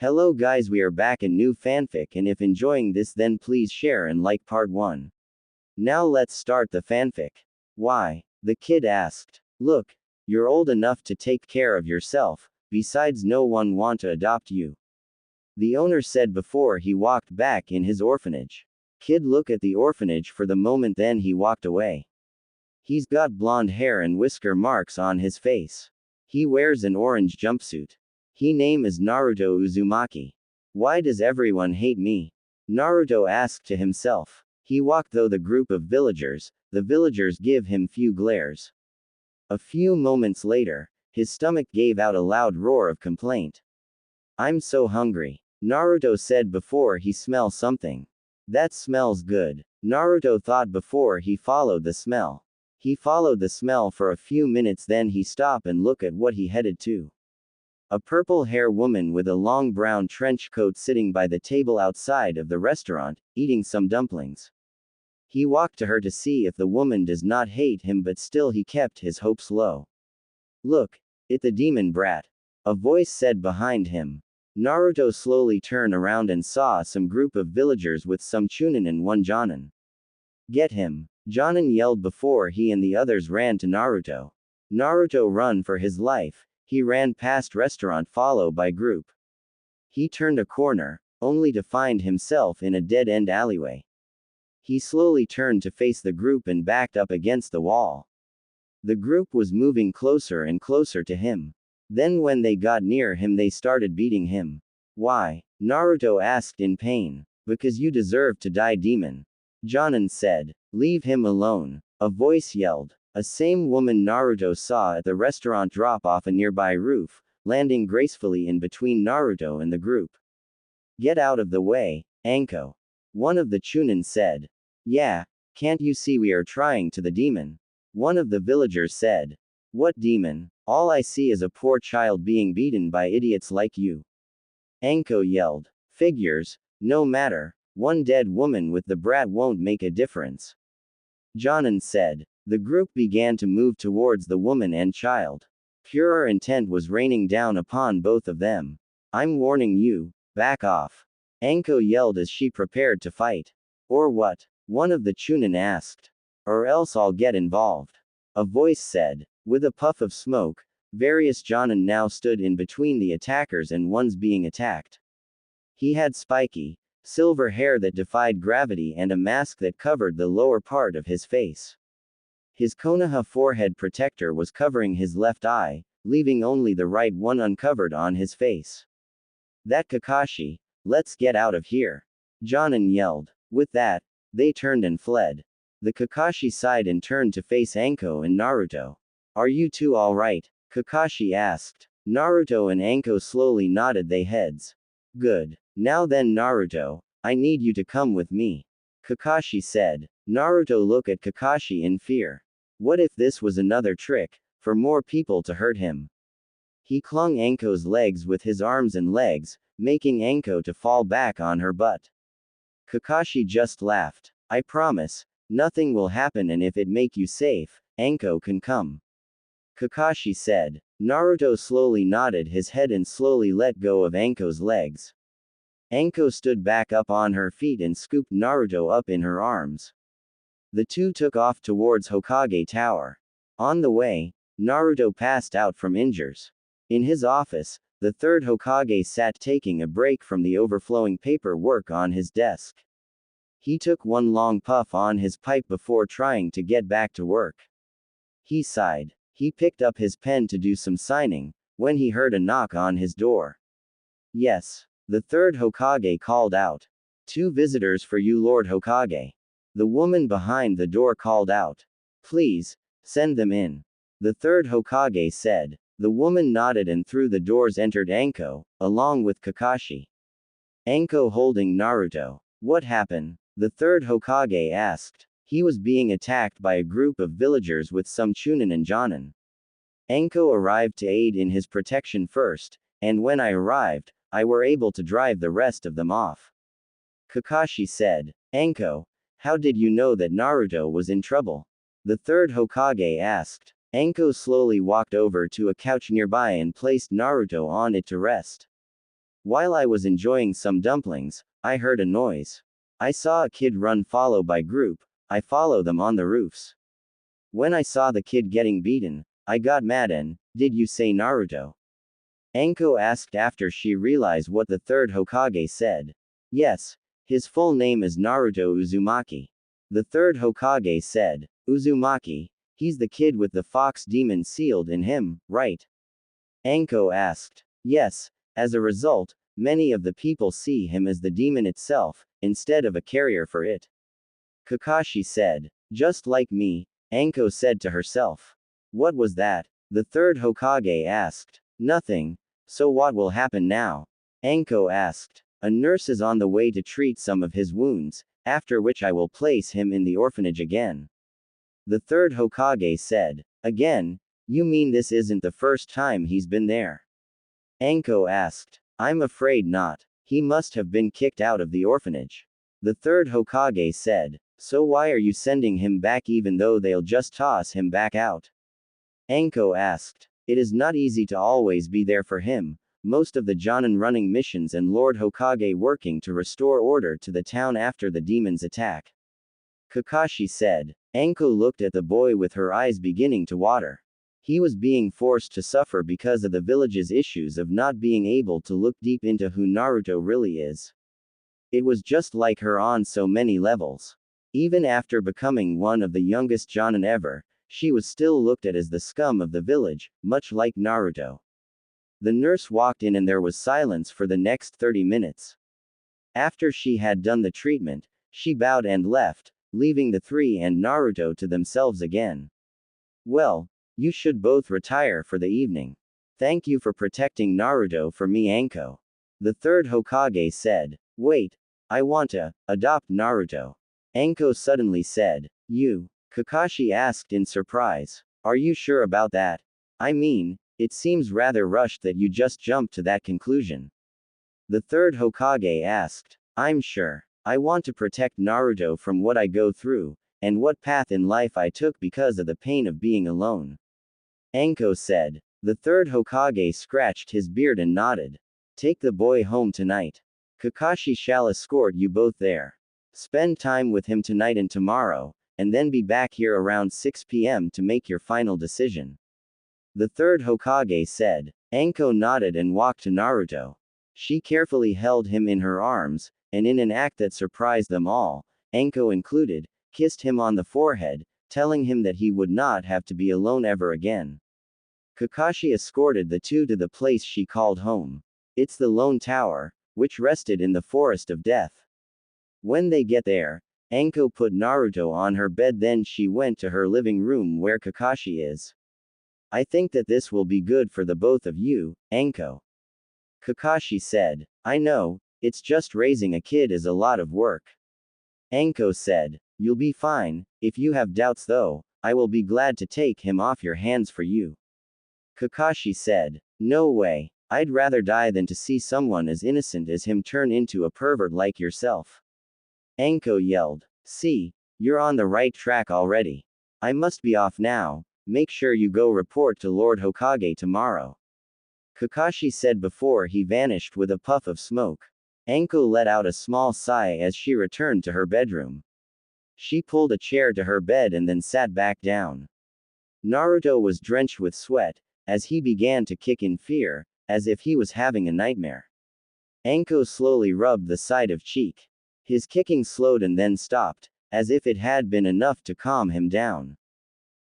Hello guys, we are back in new fanfic, and if enjoying this then please share and like part 1. Now let's start the fanfic. Why? The kid asked. Look, you're old enough to take care of yourself, besides no one want to adopt you. The owner said before he walked back in his orphanage. Kid looked at the orphanage for the moment, then he walked away. He's got blonde hair and whisker marks on his face. He wears an orange jumpsuit. He name is Naruto Uzumaki. Why does everyone hate me? Naruto asked to himself. He walked through the group of villagers. The villagers give him few glares. A few moments later, his stomach gave out a loud roar of complaint. I'm so hungry. Naruto said before he smell something. That smells good. Naruto thought before he followed the smell. He followed the smell for a few minutes, then he stopped and looked at what he headed to. A purple-haired woman with a long brown trench coat sitting by the table outside of the restaurant, eating some dumplings. He walked to her to see if the woman does not hate him, but still he kept his hopes low. Look, it's the demon brat. A voice said behind him. Naruto slowly turned around and saw some group of villagers with some chunin and one jonin. Get him! Jonin yelled before he and the others ran to Naruto. Naruto run for his life. He ran past restaurant followed by group. He turned a corner, only to find himself in a dead-end alleyway. He slowly turned to face the group and backed up against the wall. The group was moving closer and closer to him. Then when they got near him they started beating him. Why? Naruto asked in pain. Because you deserve to die, demon. Jonin said. Leave him alone. A voice yelled. A same woman Naruto saw at the restaurant drop off a nearby roof, landing gracefully in between Naruto and the group. Get out of the way, Anko. One of the chunin said. Yeah, can't you see we are trying to the demon? One of the villagers said. What demon? All I see is a poor child being beaten by idiots like you. Anko yelled. Figures, no matter, one dead woman with the brat won't make a difference. Jonin said. The group began to move towards the woman and child. Pure intent was raining down upon both of them. I'm warning you, back off. Anko yelled as she prepared to fight. Or what? One of the chunin asked. Or else I'll get involved. A voice said. With a puff of smoke, various jonin now stood in between the attackers and ones being attacked. He had spiky, silver hair that defied gravity and a mask that covered the lower part of his face. His Konoha forehead protector was covering his left eye, leaving only the right one uncovered on his face. That Kakashi, let's get out of here. Jonin yelled. With that, they turned and fled. The Kakashi sighed and turned to face Anko and Naruto. Are you two alright? Kakashi asked. Naruto and Anko slowly nodded their heads. Good. Now then Naruto, I need you to come with me. Kakashi said. Naruto looked at Kakashi in fear. What if this was another trick, for more people to hurt him? He clung Anko's legs with his arms and legs, making Anko to fall back on her butt. Kakashi just laughed. I promise, nothing will happen, and if it make you safe, Anko can come. Kakashi said. Naruto slowly nodded his head and slowly let go of Anko's legs. Anko stood back up on her feet and scooped Naruto up in her arms. The two took off towards Hokage Tower. On the way, Naruto passed out from injuries. In his office, the third Hokage sat taking a break from the overflowing paperwork on his desk. He took one long puff on his pipe before trying to get back to work. He sighed. He picked up his pen to do some signing, when he heard a knock on his door. Yes. The third Hokage called out. 2 visitors for you, Lord Hokage. The woman behind the door called out. Please, send them in. The third Hokage said. The woman nodded and through the doors entered Anko, along with Kakashi. Anko holding Naruto. What happened? The third Hokage asked. He was being attacked by a group of villagers with some chunin and jonin. Anko arrived to aid in his protection first, and when I arrived, I were able to drive the rest of them off. Kakashi said. Anko, how did you know that Naruto was in trouble? The third Hokage asked. Anko slowly walked over to a couch nearby and placed Naruto on it to rest. While I was enjoying some dumplings, I heard a noise. I saw a kid run followed by group, I follow them on the roofs. When I saw the kid getting beaten, I got mad and, did you say Naruto? Anko asked after she realized what the third Hokage said. Yes, his full name is Naruto Uzumaki. The third Hokage said, Uzumaki, he's the kid with the fox demon sealed in him, right? Anko asked. Yes, as a result, many of the people see him as the demon itself, instead of a carrier for it. Kakashi said. Just like me, Anko said to herself. What was that? The third Hokage asked. Nothing. So what will happen now? Anko asked. A nurse is on the way to treat some of his wounds, after which I will place him in the orphanage again. The third Hokage said. Again? You mean this isn't the first time he's been there? Anko asked. I'm afraid not. He must have been kicked out of the orphanage. The third Hokage said. So why are you sending him back even though they'll just toss him back out? Anko asked. It is not easy to always be there for him, most of the Jonin running missions and Lord Hokage working to restore order to the town after the demon's attack. Kakashi said. Anko looked at the boy with her eyes beginning to water. He was being forced to suffer because of the village's issues of not being able to look deep into who Naruto really is. It was just like her on so many levels. Even after becoming one of the youngest Jonin ever, she was still looked at as the scum of the village, much like Naruto. The nurse walked in and there was silence for the next 30 minutes. After she had done the treatment, she bowed and left, leaving the three and Naruto to themselves again. Well, you should both retire for the evening. Thank you for protecting Naruto for me, Anko. The third Hokage said. Wait, I want to adopt Naruto. Anko suddenly said. You? Kakashi asked in surprise. Are you sure about that? I mean, it seems rather rushed that you just jumped to that conclusion. The third Hokage asked. I'm sure. I want to protect Naruto from what I go through, and what path in life I took because of the pain of being alone. Anko said. The third Hokage scratched his beard and nodded. Take the boy home tonight. Kakashi shall escort you both there. Spend time with him tonight and tomorrow, and then be back here around 6 p.m. to make your final decision. The third Hokage said. Anko nodded and walked to Naruto. She carefully held him in her arms, and in an act that surprised them all, Anko included, kissed him on the forehead, telling him that he would not have to be alone ever again. Kakashi escorted the two to the place she called home. It's the Lone Tower, which rested in the Forest of Death. When they get there, Anko put Naruto on her bed, then she went to her living room where Kakashi is. I think that this will be good for the both of you, Anko. Kakashi said. I know, it's just raising a kid is a lot of work. Anko said. You'll be fine. If you have doubts though, I will be glad to take him off your hands for you. Kakashi said. No way. I'd rather die than to see someone as innocent as him turn into a pervert like yourself. Anko yelled. See, you're on the right track already. I must be off now. Make sure you go report to Lord Hokage tomorrow. Kakashi said before he vanished with a puff of smoke. Anko let out a small sigh as she returned to her bedroom. She pulled a chair to her bed and then sat back down. Naruto was drenched with sweat, as he began to kick in fear, as if he was having a nightmare. Anko slowly rubbed the side of cheek. His kicking slowed and then stopped, as if it had been enough to calm him down.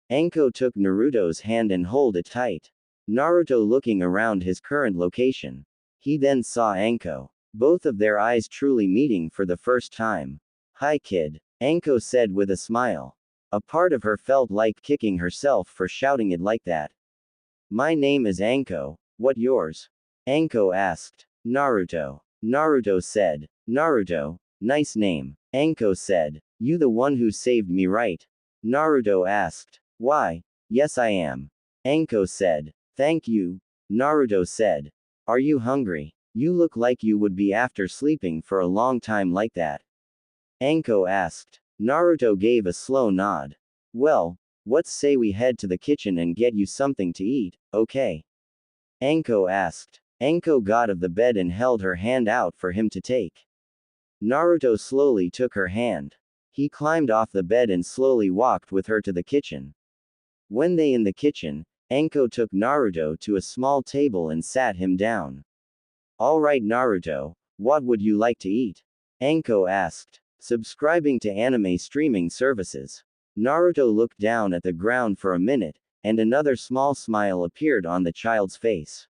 Anko took Naruto's hand and held it tight. Naruto looking around his current location. He then saw Anko. Both of their eyes truly meeting for the first time. Hi kid, Anko said with a smile. A part of her felt like kicking herself for shouting it like that. My name is Anko, what yours? Anko asked. Naruto. Naruto said. Naruto, nice name. Anko said. You the one who saved me, right? Naruto asked. Why, yes I am. Anko said. Thank you. Naruto said. Are you hungry? You look like you would be after sleeping for a long time like that. Anko asked. Naruto gave a slow nod. Well, what say we head to the kitchen and get you something to eat, okay? Anko asked. Anko got of the bed and held her hand out for him to take. Naruto slowly took her hand. He climbed off the bed and slowly walked with her to the kitchen. When they in the kitchen, Anko took Naruto to a small table and sat him down. Alright Naruto, what would you like to eat? Anko asked. Subscribing to anime streaming services. Naruto looked down at the ground for a minute, and another small smile appeared on the child's face.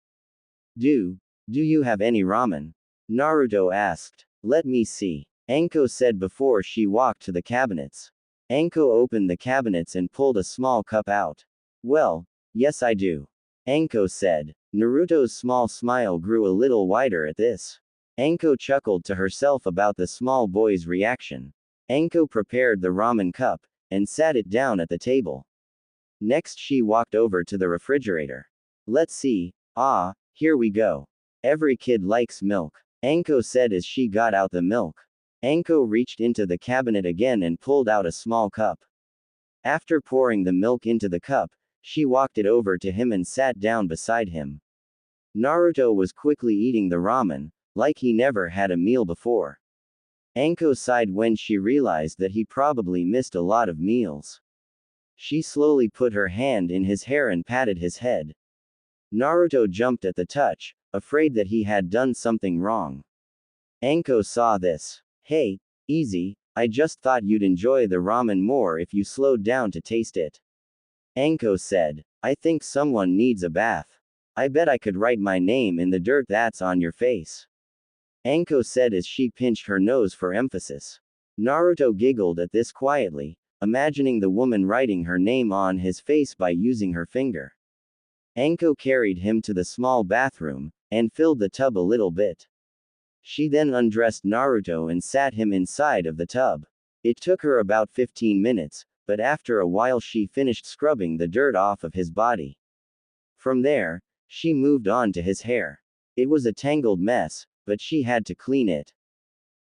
Do you have any ramen? Naruto asked. Let me see. Anko said before she walked to the cabinets. Anko opened the cabinets and pulled a small cup out. Well, yes I do. Anko said. Naruto's small smile grew a little wider at this. Anko chuckled to herself about the small boy's reaction. Anko prepared the ramen cup, and sat it down at the table. Next she walked over to the refrigerator. Let's see, here we go. Every kid likes milk. Anko said as she got out the milk. Anko reached into the cabinet again and pulled out a small cup. After pouring the milk into the cup, she walked it over to him and sat down beside him. Naruto was quickly eating the ramen, like he never had a meal before. Anko sighed when she realized that he probably missed a lot of meals. She slowly put her hand in his hair and patted his head. Naruto jumped at the touch, afraid that he had done something wrong. Anko saw this. Hey, easy, I just thought you'd enjoy the ramen more if you slowed down to taste it. Anko said, I think someone needs a bath. I bet I could write my name in the dirt that's on your face. Anko said as she pinched her nose for emphasis. Naruto giggled at this quietly, imagining the woman writing her name on his face by using her finger. Anko carried him to the small bathroom, and filled the tub a little bit. She then undressed Naruto and sat him inside of the tub. It took her about 15 minutes, but after a while she finished scrubbing the dirt off of his body. From there, she moved on to his hair. It was a tangled mess, but she had to clean it.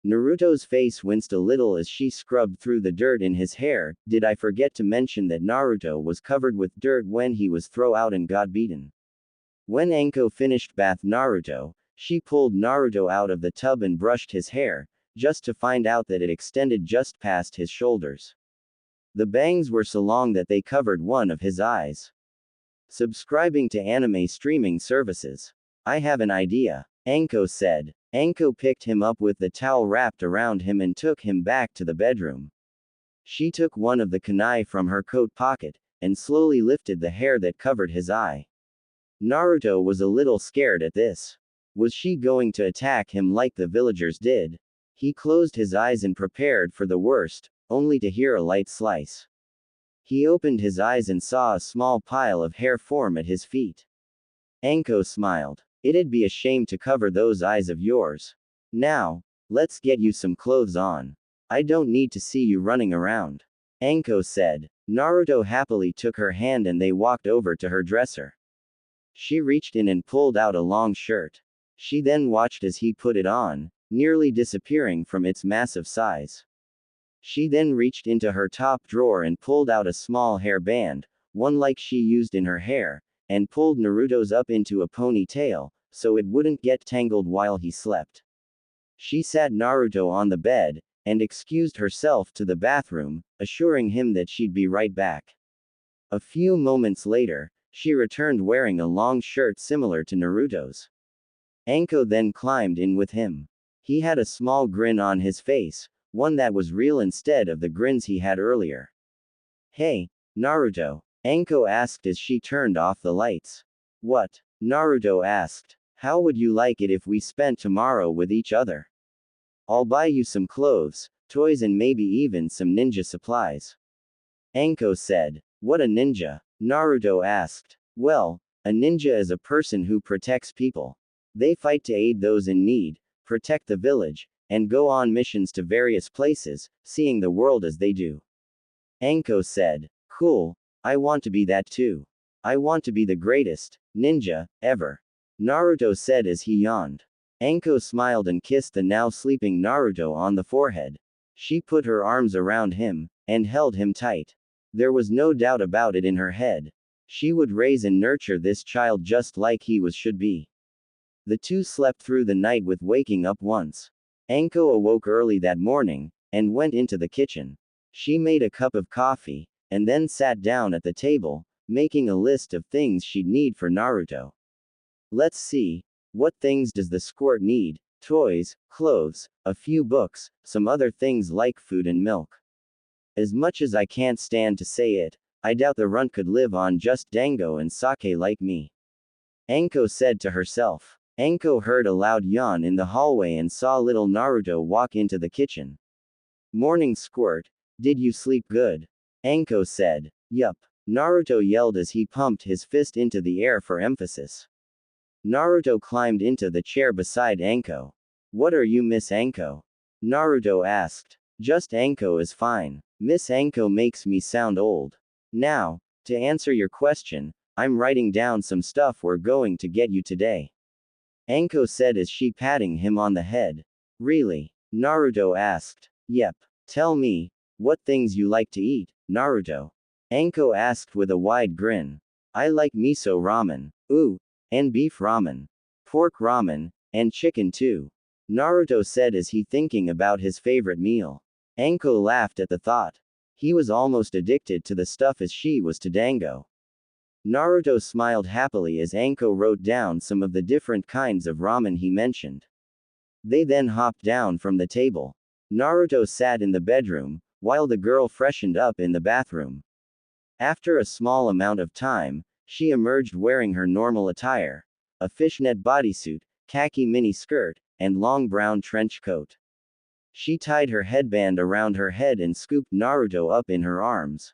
Naruto's face winced a little as she scrubbed through the dirt in his hair. Did I forget to mention that Naruto was covered with dirt when he was thrown out and got beaten? When Anko finished bath Naruto, she pulled Naruto out of the tub and brushed his hair, just to find out that it extended just past his shoulders. The bangs were so long that they covered one of his eyes. Subscribing to anime streaming services. I have an idea, Anko said. Anko picked him up with the towel wrapped around him and took him back to the bedroom. She took one of the kunai from her coat pocket, and slowly lifted the hair that covered his eye. Naruto was a little scared at this. Was she going to attack him like the villagers did? He closed his eyes and prepared for the worst, only to hear a light slice. He opened his eyes and saw a small pile of hair form at his feet. Anko smiled. It'd be a shame to cover those eyes of yours. Now, let's get you some clothes on. I don't need to see you running around. Anko said. Naruto happily took her hand and they walked over to her dresser. She reached in and pulled out a long shirt. She then watched as he put it on, nearly disappearing from its massive size. She then reached into her top drawer and pulled out a small hair band, one like she used in her hair, and pulled Naruto's up into a ponytail, so it wouldn't get tangled while he slept. She sat Naruto on the bed, and excused herself to the bathroom, assuring him that she'd be right back. A few moments later, she returned wearing a long shirt similar to Naruto's. Anko then climbed in with him. He had a small grin on his face, one that was real instead of the grins he had earlier. Hey, Naruto, Anko asked as she turned off the lights. What? Naruto asked. How would you like it if we spent tomorrow with each other? I'll buy you some clothes, toys and maybe even some ninja supplies. Anko said. What a ninja? Naruto asked. Well, a ninja is a person who protects people. They fight to aid those in need, protect the village, and go on missions to various places, seeing the world as they do. Anko said. Cool, I want to be that too. I want to be the greatest ninja ever. Naruto said as he yawned. Anko smiled and kissed the now sleeping Naruto on the forehead. She put her arms around him, and held him tight. There was no doubt about it in her head. She would raise and nurture this child just like he should be. The two slept through the night with waking up once. Anko awoke early that morning, and went into the kitchen. She made a cup of coffee, and then sat down at the table, making a list of things she'd need for Naruto. Let's see. What things does the squirt need? Toys, clothes, a few books, some other things like food and milk. As much as I can't stand to say it, I doubt the runt could live on just dango and sake like me. Anko said to herself. Anko heard a loud yawn in the hallway and saw little Naruto walk into the kitchen. Morning squirt, did you sleep good? Anko said. Yup. Naruto yelled as he pumped his fist into the air for emphasis. Naruto climbed into the chair beside Anko. What are you, Miss Anko? Naruto asked. Just Anko is fine. Miss Anko makes me sound old. Now, to answer your question, I'm writing down some stuff we're going to get you today. Anko said as she patting him on the head. Really? Naruto asked. Yep. Tell me, what things you like to eat, Naruto? Anko asked with a wide grin. I like miso ramen. Ooh. And beef ramen. Pork ramen, and chicken too. Naruto said as he thinking about his favorite meal. Anko laughed at the thought. He was almost addicted to the stuff as she was to dango. Naruto smiled happily as Anko wrote down some of the different kinds of ramen he mentioned. They then hopped down from the table. Naruto sat in the bedroom, while the girl freshened up in the bathroom. After a small amount of time, she emerged wearing her normal attire, a fishnet bodysuit, khaki mini skirt, and long brown trench coat. She tied her headband around her head and scooped Naruto up in her arms.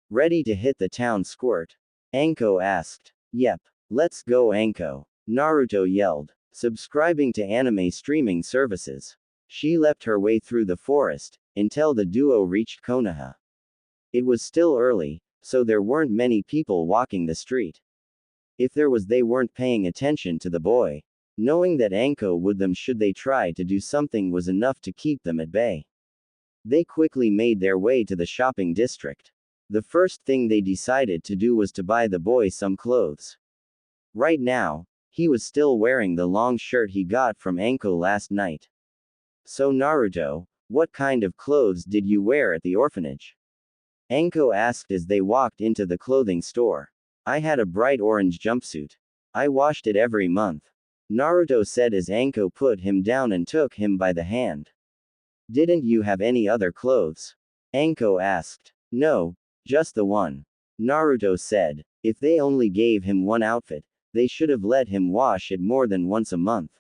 Ready to hit the town squirt? Anko asked. Yep. Let's go Anko. Naruto yelled, subscribing to anime streaming services. She leapt her way through the forest, until the duo reached Konoha. It was still early, so there weren't many people walking the street. If there was, they weren't paying attention to the boy. Knowing that Anko would them should they try to do something was enough to keep them at bay. They quickly made their way to the shopping district. The first thing they decided to do was to buy the boy some clothes. Right now, he was still wearing the long shirt he got from Anko last night. So Naruto, what kind of clothes did you wear at the orphanage? Anko asked as they walked into the clothing store. I had a bright orange jumpsuit. I washed it every month. Naruto said as Anko put him down and took him by the hand. Didn't you have any other clothes? Anko asked. No, just the one. Naruto said. If they only gave him one outfit, they should have let him wash it more than once a month.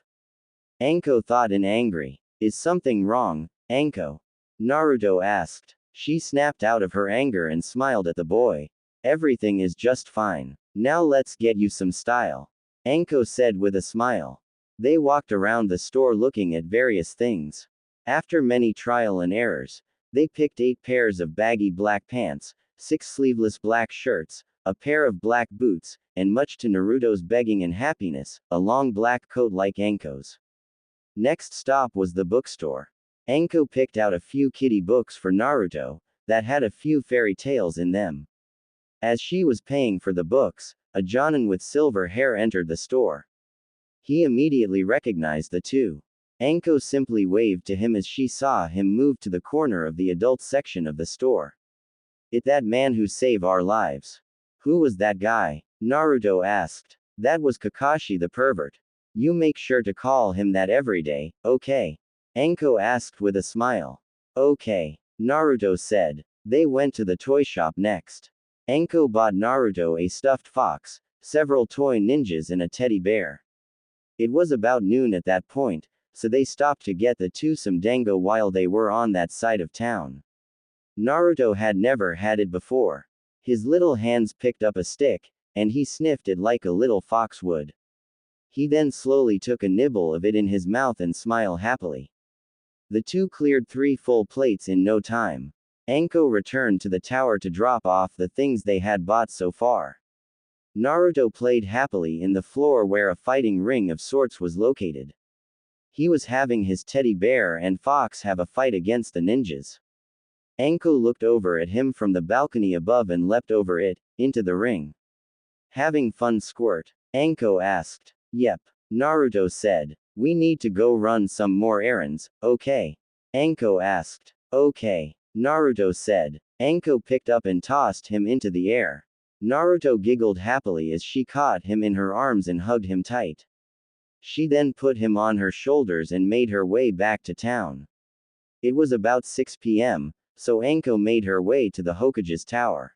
Anko thought in angry. Is something wrong, Anko? Naruto asked. She snapped out of her anger and smiled at the boy. Everything is just fine. Now let's get you some style. Anko said with a smile. They walked around the store looking at various things. After many trial and errors, they picked 8 pairs of baggy black pants, 6 sleeveless black shirts, a pair of black boots, and much to Naruto's begging and happiness, a long black coat like Anko's. Next stop was the bookstore. Anko picked out a few kiddie books for Naruto, that had a few fairy tales in them. As she was paying for the books, a Jonin with silver hair entered the store. He immediately recognized the two. Anko simply waved to him as she saw him move to the corner of the adult section of the store. It that man who saved our lives. Who was that guy? Naruto asked. That was Kakashi the pervert. You make sure to call him that every day, okay? Anko asked with a smile. Okay. Naruto said. They went to the toy shop next. Anko bought Naruto a stuffed fox, several toy ninjas and a teddy bear. It was about noon at that point, so they stopped to get the two some dango while they were on that side of town. Naruto had never had it before. His little hands picked up a stick, and he sniffed it like a little fox would. He then slowly took a nibble of it in his mouth and smiled happily. The two cleared 3 full plates in no time. Anko returned to the tower to drop off the things they had bought so far. Naruto played happily in the floor where a fighting ring of sorts was located. He was having his teddy bear and fox have a fight against the ninjas. Anko looked over at him from the balcony above and leapt over it, into the ring. Having fun squirt? Anko asked. Yep. Naruto said. We need to go run some more errands, okay? Anko asked. Okay. Naruto said. Anko picked up and tossed him into the air. Naruto giggled happily as she caught him in her arms and hugged him tight. She then put him on her shoulders and made her way back to town. It was about 6 p.m., so Anko made her way to the Hokage's tower.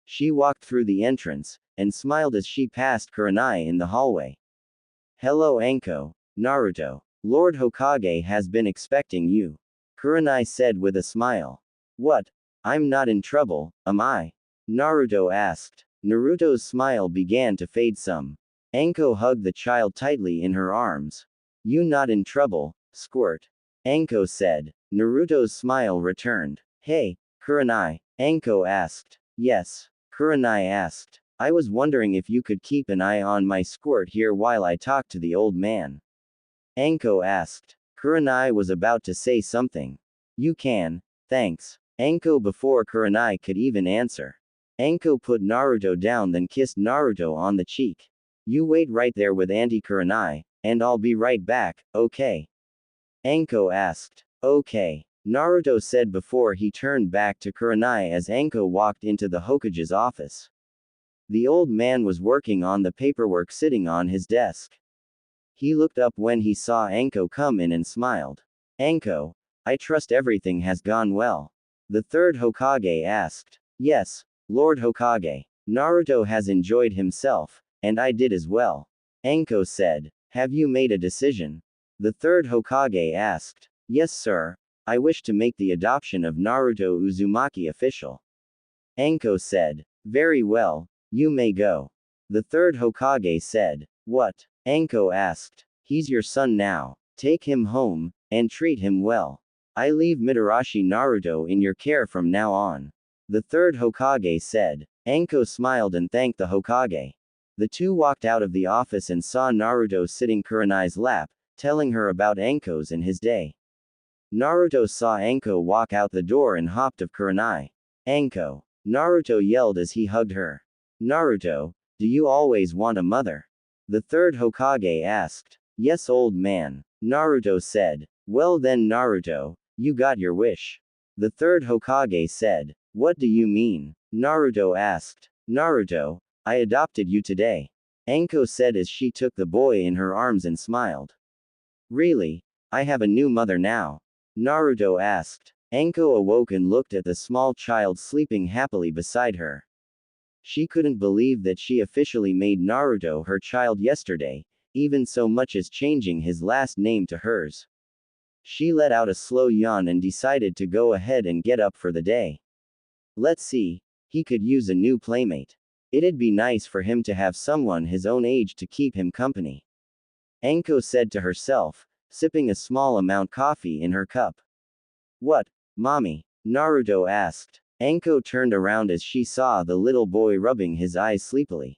She walked through the entrance, and smiled as she passed Kurenai in the hallway. Hello Anko, Naruto. Lord Hokage has been expecting you. Kurenai said with a smile. What? I'm not in trouble, am I? Naruto asked. Naruto's smile began to fade some. Anko hugged the child tightly in her arms. You not in trouble, squirt. Anko said. Naruto's smile returned. Hey, Kurenai, Anko asked. Yes. Kurenai asked. I was wondering if you could keep an eye on my squirt here while I talk to the old man. Anko asked. Kurenai was about to say something. You can, thanks. Anko before Kurenai could even answer. Anko put Naruto down then kissed Naruto on the cheek. You wait right there with Auntie Kurenai, and I'll be right back, okay? Anko asked. Okay. Naruto said before he turned back to Kurenai as Anko walked into the Hokage's office. The old man was working on the paperwork sitting on his desk. He looked up when he saw Anko come in and smiled. Anko, I trust everything has gone well. The third Hokage asked. Yes, Lord Hokage. Naruto has enjoyed himself, and I did as well. Anko said. Have you made a decision? The third Hokage asked. Yes sir. I wish to make the adoption of Naruto Uzumaki official. Anko said. Very well, you may go. The third Hokage said. What? Anko asked. He's your son now. Take him home, and treat him well. I leave Mitarashi Naruto in your care from now on. The third Hokage said. Anko smiled and thanked the Hokage. The two walked out of the office and saw Naruto sitting Kurenai's lap, telling her about Anko's and his day. Naruto saw Anko walk out the door and hopped of Kurenai. Anko. Naruto yelled as he hugged her. Naruto, do you always want a mother? The third Hokage asked. Yes old man. Naruto said. Well then Naruto, you got your wish. The third Hokage said. What do you mean? Naruto asked. Naruto, I adopted you today. Anko said as she took the boy in her arms and smiled. Really? I have a new mother now. Naruto asked. Anko awoke and looked at the small child sleeping happily beside her. She couldn't believe that she officially made Naruto her child yesterday, even so much as changing his last name to hers. She let out a slow yawn and decided to go ahead and get up for the day. Let's see, he could use a new playmate. It'd be nice for him to have someone his own age to keep him company. Anko said to herself, sipping a small amount coffee in her cup. What, mommy? Naruto asked. Anko turned around as she saw the little boy rubbing his eyes sleepily.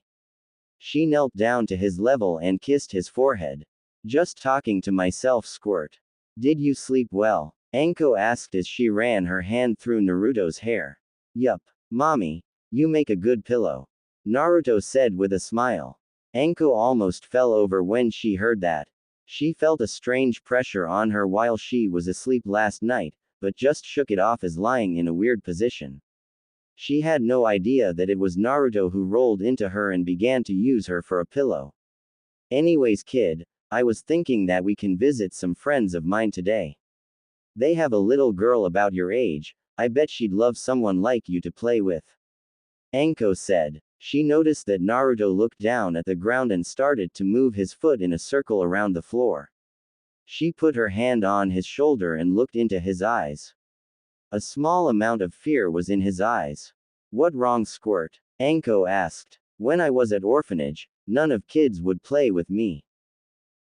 She knelt down to his level and kissed his forehead. Just talking to myself squirt. Did you sleep well? Anko asked as she ran her hand through Naruto's hair. Yup, mommy, you make a good pillow. Naruto said with a smile. Anko almost fell over when she heard that. She felt a strange pressure on her while she was asleep last night, but just shook it off as lying in a weird position. She had no idea that it was Naruto who rolled into her and began to use her for a pillow. Anyways kid, I was thinking that we can visit some friends of mine today. They have a little girl about your age, I bet she'd love someone like you to play with. Anko said. She noticed that Naruto looked down at the ground and started to move his foot in a circle around the floor. She put her hand on his shoulder and looked into his eyes. A small amount of fear was in his eyes. What wrong squirt? Anko asked. When I was at orphanage, none of kids would play with me.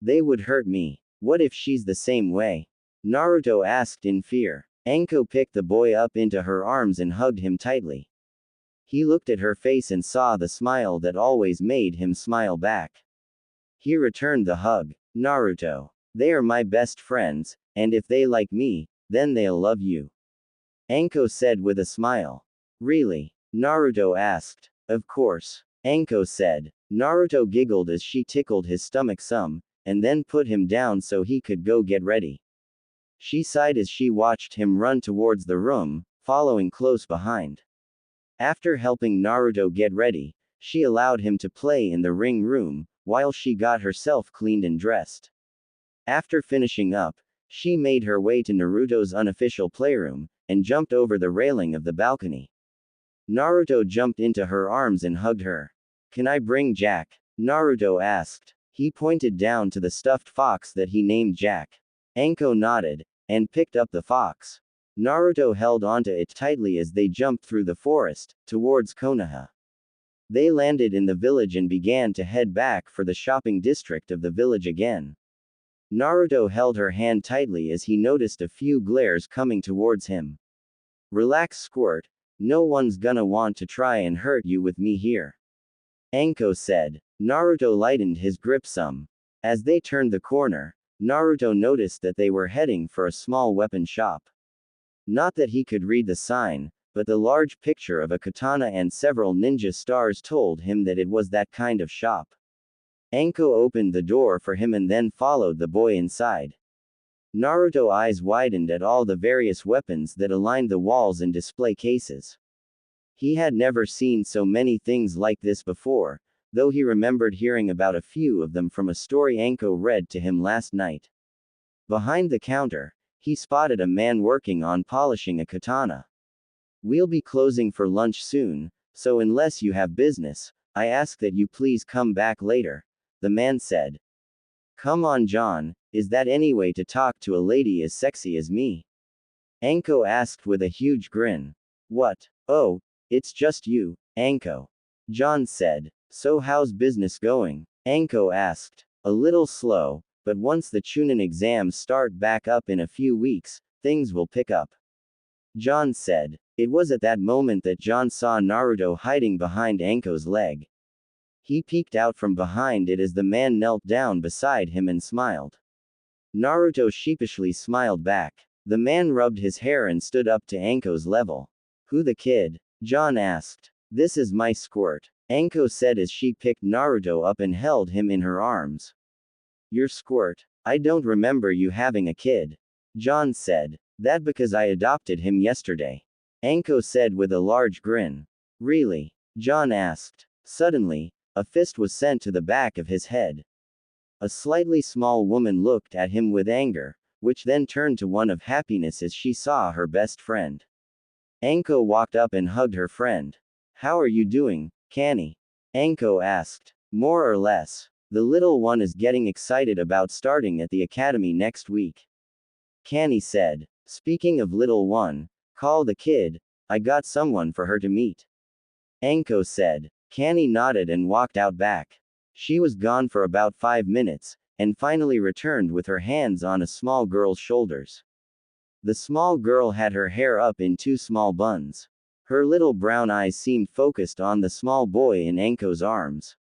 They would hurt me. What if she's the same way? Naruto asked in fear. Anko picked the boy up into her arms and hugged him tightly. He looked at her face and saw the smile that always made him smile back. He returned the hug. Naruto. They are my best friends, and if they like me, then they'll love you. Anko said with a smile. Really? Naruto asked. Of course. Anko said. Naruto giggled as she tickled his stomach some, and then put him down so he could go get ready. She sighed as she watched him run towards the room, following close behind. After helping Naruto get ready, she allowed him to play in the ring room, while she got herself cleaned and dressed. After finishing up, she made her way to Naruto's unofficial playroom, and jumped over the railing of the balcony. Naruto jumped into her arms and hugged her. "Can I bring Jack?" Naruto asked. He pointed down to the stuffed fox that he named Jack. Anko nodded, and picked up the fox. Naruto held onto it tightly as they jumped through the forest, towards Konoha. They landed in the village and began to head back for the shopping district of the village again. Naruto held her hand tightly as he noticed a few glares coming towards him. "Relax, Squirt. No one's gonna want to try and hurt you with me here," Anko said. Naruto lightened his grip some. As they turned the corner, Naruto noticed that they were heading for a small weapon shop. Not that he could read the sign, but the large picture of a katana and several ninja stars told him that it was that kind of shop. Anko opened the door for him and then followed the boy inside. Naruto's eyes widened at all the various weapons that aligned the walls and display cases. He had never seen so many things like this before, though he remembered hearing about a few of them from a story Anko read to him last night. Behind the counter, he spotted a man working on polishing a katana. "We'll be closing for lunch soon, so unless you have business, I ask that you please come back later," the man said. "Come on, John, is that any way to talk to a lady as sexy as me?" Anko asked with a huge grin. "What? Oh, it's just you, Anko," John said. "So how's business going?" Anko asked. "A little slow, but once the Chunin exams start back up in a few weeks, things will pick up," John said. It was at that moment that John saw Naruto hiding behind Anko's leg. He peeked out from behind it as the man knelt down beside him and smiled. Naruto sheepishly smiled back. The man rubbed his hair and stood up to Anko's level. "Who the kid?" John asked. "This is my Squirt," Anko said as she picked Naruto up and held him in her arms. "Your Squirt? I don't remember you having a kid," John said. "That because I adopted him yesterday," Anko said with a large grin. "Really?" John asked. Suddenly, a fist was sent to the back of his head. A slightly small woman looked at him with anger, which then turned to one of happiness as she saw her best friend. Anko walked up and hugged her friend. "How are you doing, Kanny?" Anko asked. "More or less. The little one is getting excited about starting at the academy next week," Kanny said. "Speaking of little one, call the kid, I got someone for her to meet," Anko said. Kanny nodded and walked out back. She was gone for about 5 minutes, and finally returned with her hands on a small girl's shoulders. The small girl had her hair up in 2 small buns. Her little brown eyes seemed focused on the small boy in Anko's arms.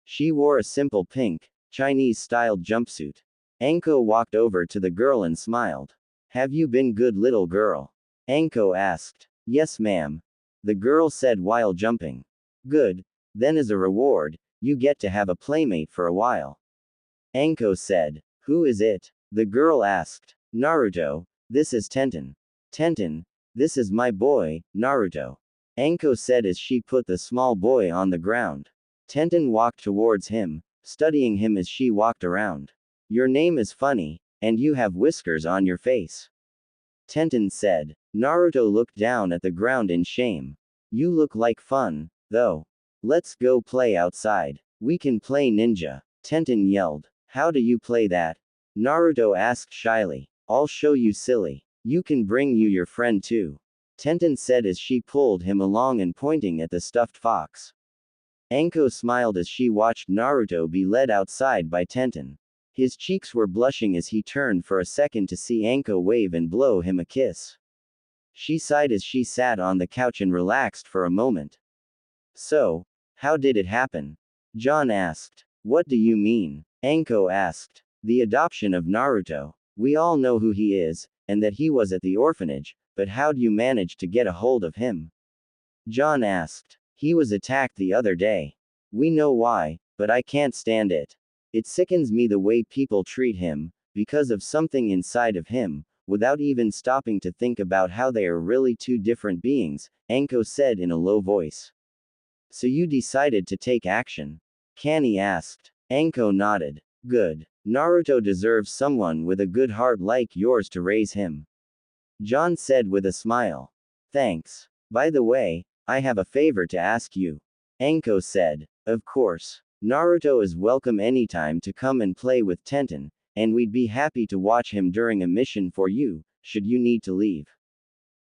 She wore a simple pink, Chinese-styled jumpsuit. Anko walked over to the girl and smiled. "Have you been good, little girl?" Anko asked. "Yes, ma'am," the girl said while jumping. "Good. Then as a reward, you get to have a playmate for a while," Anko said. "Who is it?" the girl asked. "Naruto. This is Tenten." "Tenten, this is my boy, Naruto," Anko said as she put the small boy on the ground. Tenten walked towards him, studying him as she walked around. "Your name is funny, and you have whiskers on your face," Tenten said. Naruto looked down at the ground in shame. "You look like fun, though. Let's go play outside. We can play ninja," Tenten yelled. "How do you play that?" Naruto asked shyly. "I'll show you, silly. You can bring your friend too," Tenten said as she pulled him along and pointing at the stuffed fox. Anko smiled as she watched Naruto be led outside by Tenten. His cheeks were blushing as he turned for a second to see Anko wave and blow him a kiss. She sighed as she sat on the couch and relaxed for a moment. "So, how did it happen?" John asked. "What do you mean?" Anko asked. "The adoption of Naruto. We all know who he is, and that he was at the orphanage, but how'd you manage to get a hold of him?" John asked. "He was attacked the other day. We know why, but I can't stand it," It sickens me the way people treat him, because of something inside of him, without even stopping to think about how they are really two different beings, Anko said in a low voice. So you decided to take action? Kani asked. Anko nodded. Good. Naruto deserves someone with a good heart like yours to raise him. John said with a smile. Thanks. By the way, I have a favor to ask you. Anko said. Of course. Naruto is welcome anytime to come and play with Tenten, and we'd be happy to watch him during a mission for you, should you need to leave.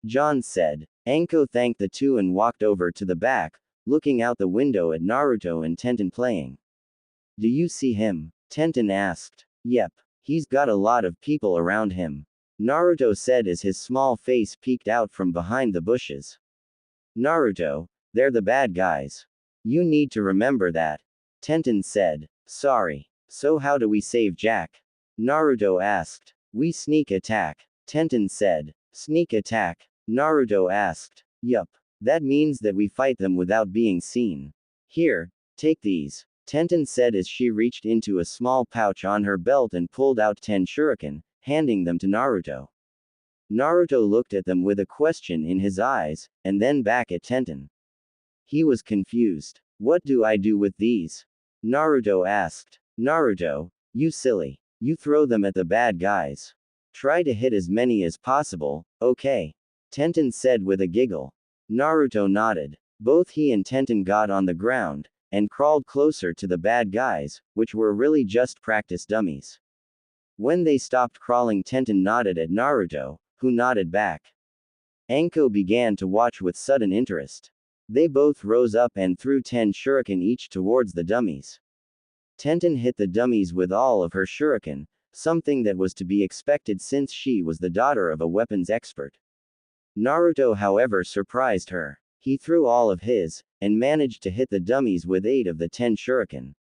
John said. Anko thanked the two and walked over to the back, looking out the window at Naruto and Tenten playing. Do you see him? Tenten asked. Yep. He's got a lot of people around him. Naruto said as his small face peeked out from behind the bushes. Naruto, they're the bad guys. You need to remember that. Tenten said. Sorry. So how do we save Jack? Naruto asked. We sneak attack. Tenten said. Sneak attack? Naruto asked. Yup. That means that we fight them without being seen. Here, take these. Tenten said as she reached into a small pouch on her belt and pulled out 10 shuriken, handing them to Naruto. Naruto looked at them with a question in his eyes, and then back at Tenten. He was confused. What do I do with these? Naruto asked. Naruto, you silly. You throw them at the bad guys. Try to hit as many as possible, okay? Tenten said with a giggle. Naruto nodded. Both he and Tenten got on the ground, and crawled closer to the bad guys, which were really just practice dummies. When they stopped crawling, Tenten nodded at Naruto, who nodded back. Anko began to watch with sudden interest. They both rose up and threw 10 shuriken each towards the dummies. Tenten hit the dummies with all of her shuriken, something that was to be expected since she was the daughter of a weapons expert. Naruto, however, surprised her. He threw all of his, and managed to hit the dummies with 8 of the 10 shuriken.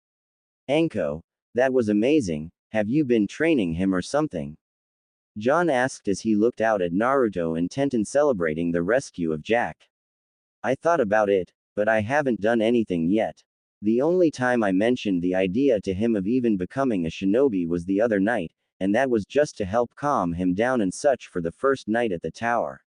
Anko, that was amazing. Have you been training him or something? John asked as he looked out at Naruto and Tenten celebrating the rescue of Jack. I thought about it, but I haven't done anything yet. The only time I mentioned the idea to him of even becoming a shinobi was the other night, and that was just to help calm him down and such for the first night at the tower.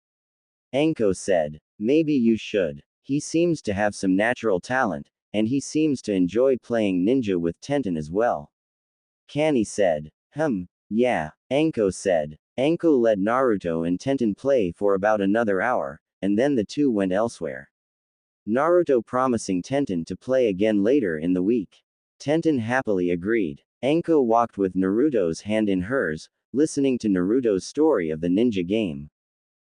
Anko said. Maybe you should. He seems to have some natural talent, and he seems to enjoy playing ninja with Tenten as well. Kani said. Yeah, Anko said. Anko let Naruto and Tenten play for about another hour, and then the two went elsewhere. Naruto promising Tenten to play again later in the week. Tenten happily agreed. Anko walked with Naruto's hand in hers, listening to Naruto's story of the ninja game.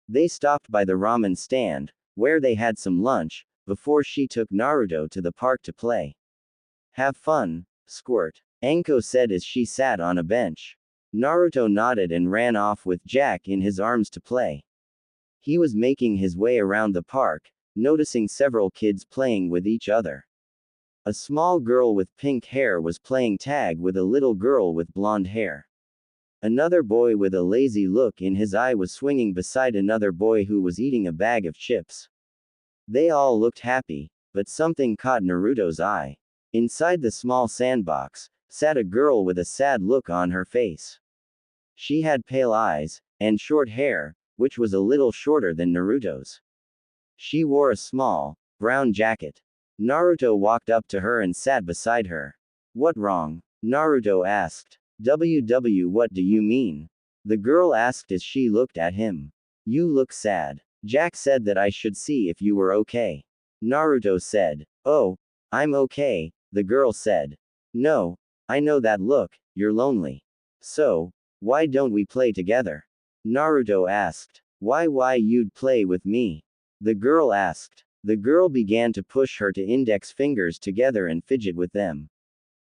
They stopped by the ramen stand, where they had some lunch, before she took Naruto to the park to play. Have fun, Squirt, Anko said as she sat on a bench. Naruto nodded and ran off with Jack in his arms to play. He was making his way around the park, noticing several kids playing with each other. A small girl with pink hair was playing tag with a little girl with blonde hair. Another boy with a lazy look in his eye was swinging beside another boy who was eating a bag of chips. They all looked happy, but something caught Naruto's eye. Inside the small sandbox, sat a girl with a sad look on her face. She had pale eyes, and short hair, which was a little shorter than Naruto's. She wore a small, brown jacket. Naruto walked up to her and sat beside her. What wrong? Naruto asked. What do you mean? The girl asked as she looked at him. You look sad. Jack said that I should see if you were okay. Naruto said. Oh, I'm okay, the girl said. No, I know that look, you're lonely. So, why don't we play together? Naruto asked. Why you'd play with me? The girl asked. The girl began to push her index fingers together and fidget with them.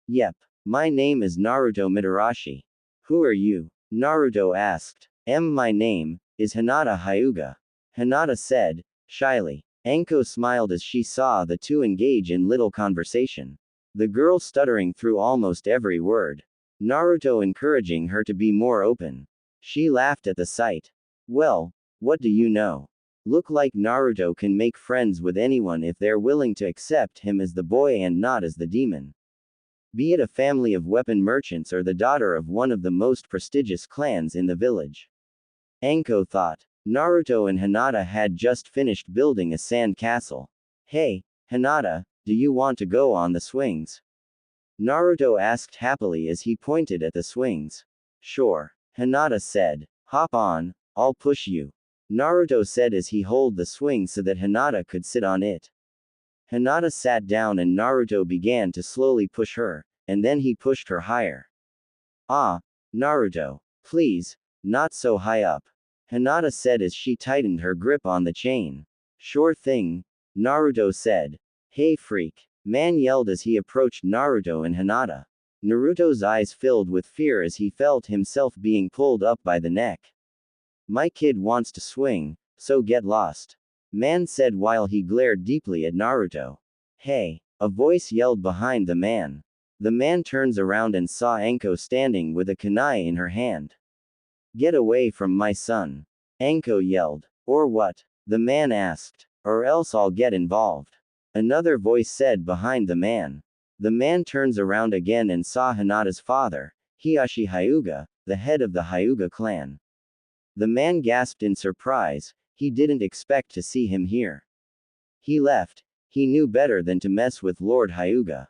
Yep. My name is Naruto Mitarashi. Who are you? Naruto asked. My name is Hinata Hyuga. Hinata said, shyly. Anko smiled as she saw the two engage in little conversation. The girl stuttering through almost every word. Naruto encouraging her to be more open. She laughed at the sight. Well, what do you know? Look like Naruto can make friends with anyone if they're willing to accept him as the boy and not as the demon. be it a family of weapon merchants or the daughter of one of the most prestigious clans in the village. Anko thought. Naruto and Hinata had just finished building a sand castle. Hey, Hinata, do you want to go on the swings? Naruto asked happily as he pointed at the swings. Sure, Hinata said. Hop on, I'll push you. Naruto said as he held the swing so that Hinata could sit on it. Hinata sat down and Naruto began to slowly push her, and then he pushed her higher. Ah, Naruto, please, not so high up. Hinata said as she tightened her grip on the chain. Sure thing, Naruto said. Hey freak, man yelled as he approached Naruto and Hinata. Naruto's eyes filled with fear as he felt himself being pulled up by the neck. My kid wants to swing, so get lost. Man said while he glared deeply at Naruto. Hey, a voice yelled behind the man. The man turns around and saw Anko standing with a kunai in her hand. Get away from my son. Anko yelled. Or what? The man asked. Or else I'll get involved. Another voice said behind the man. The man turns around again and saw Hinata's father, Hiashi Hyuga, the head of the Hyuga clan. The man gasped in surprise, he didn't expect to see him here. He left, he knew better than to mess with Lord Hyuga.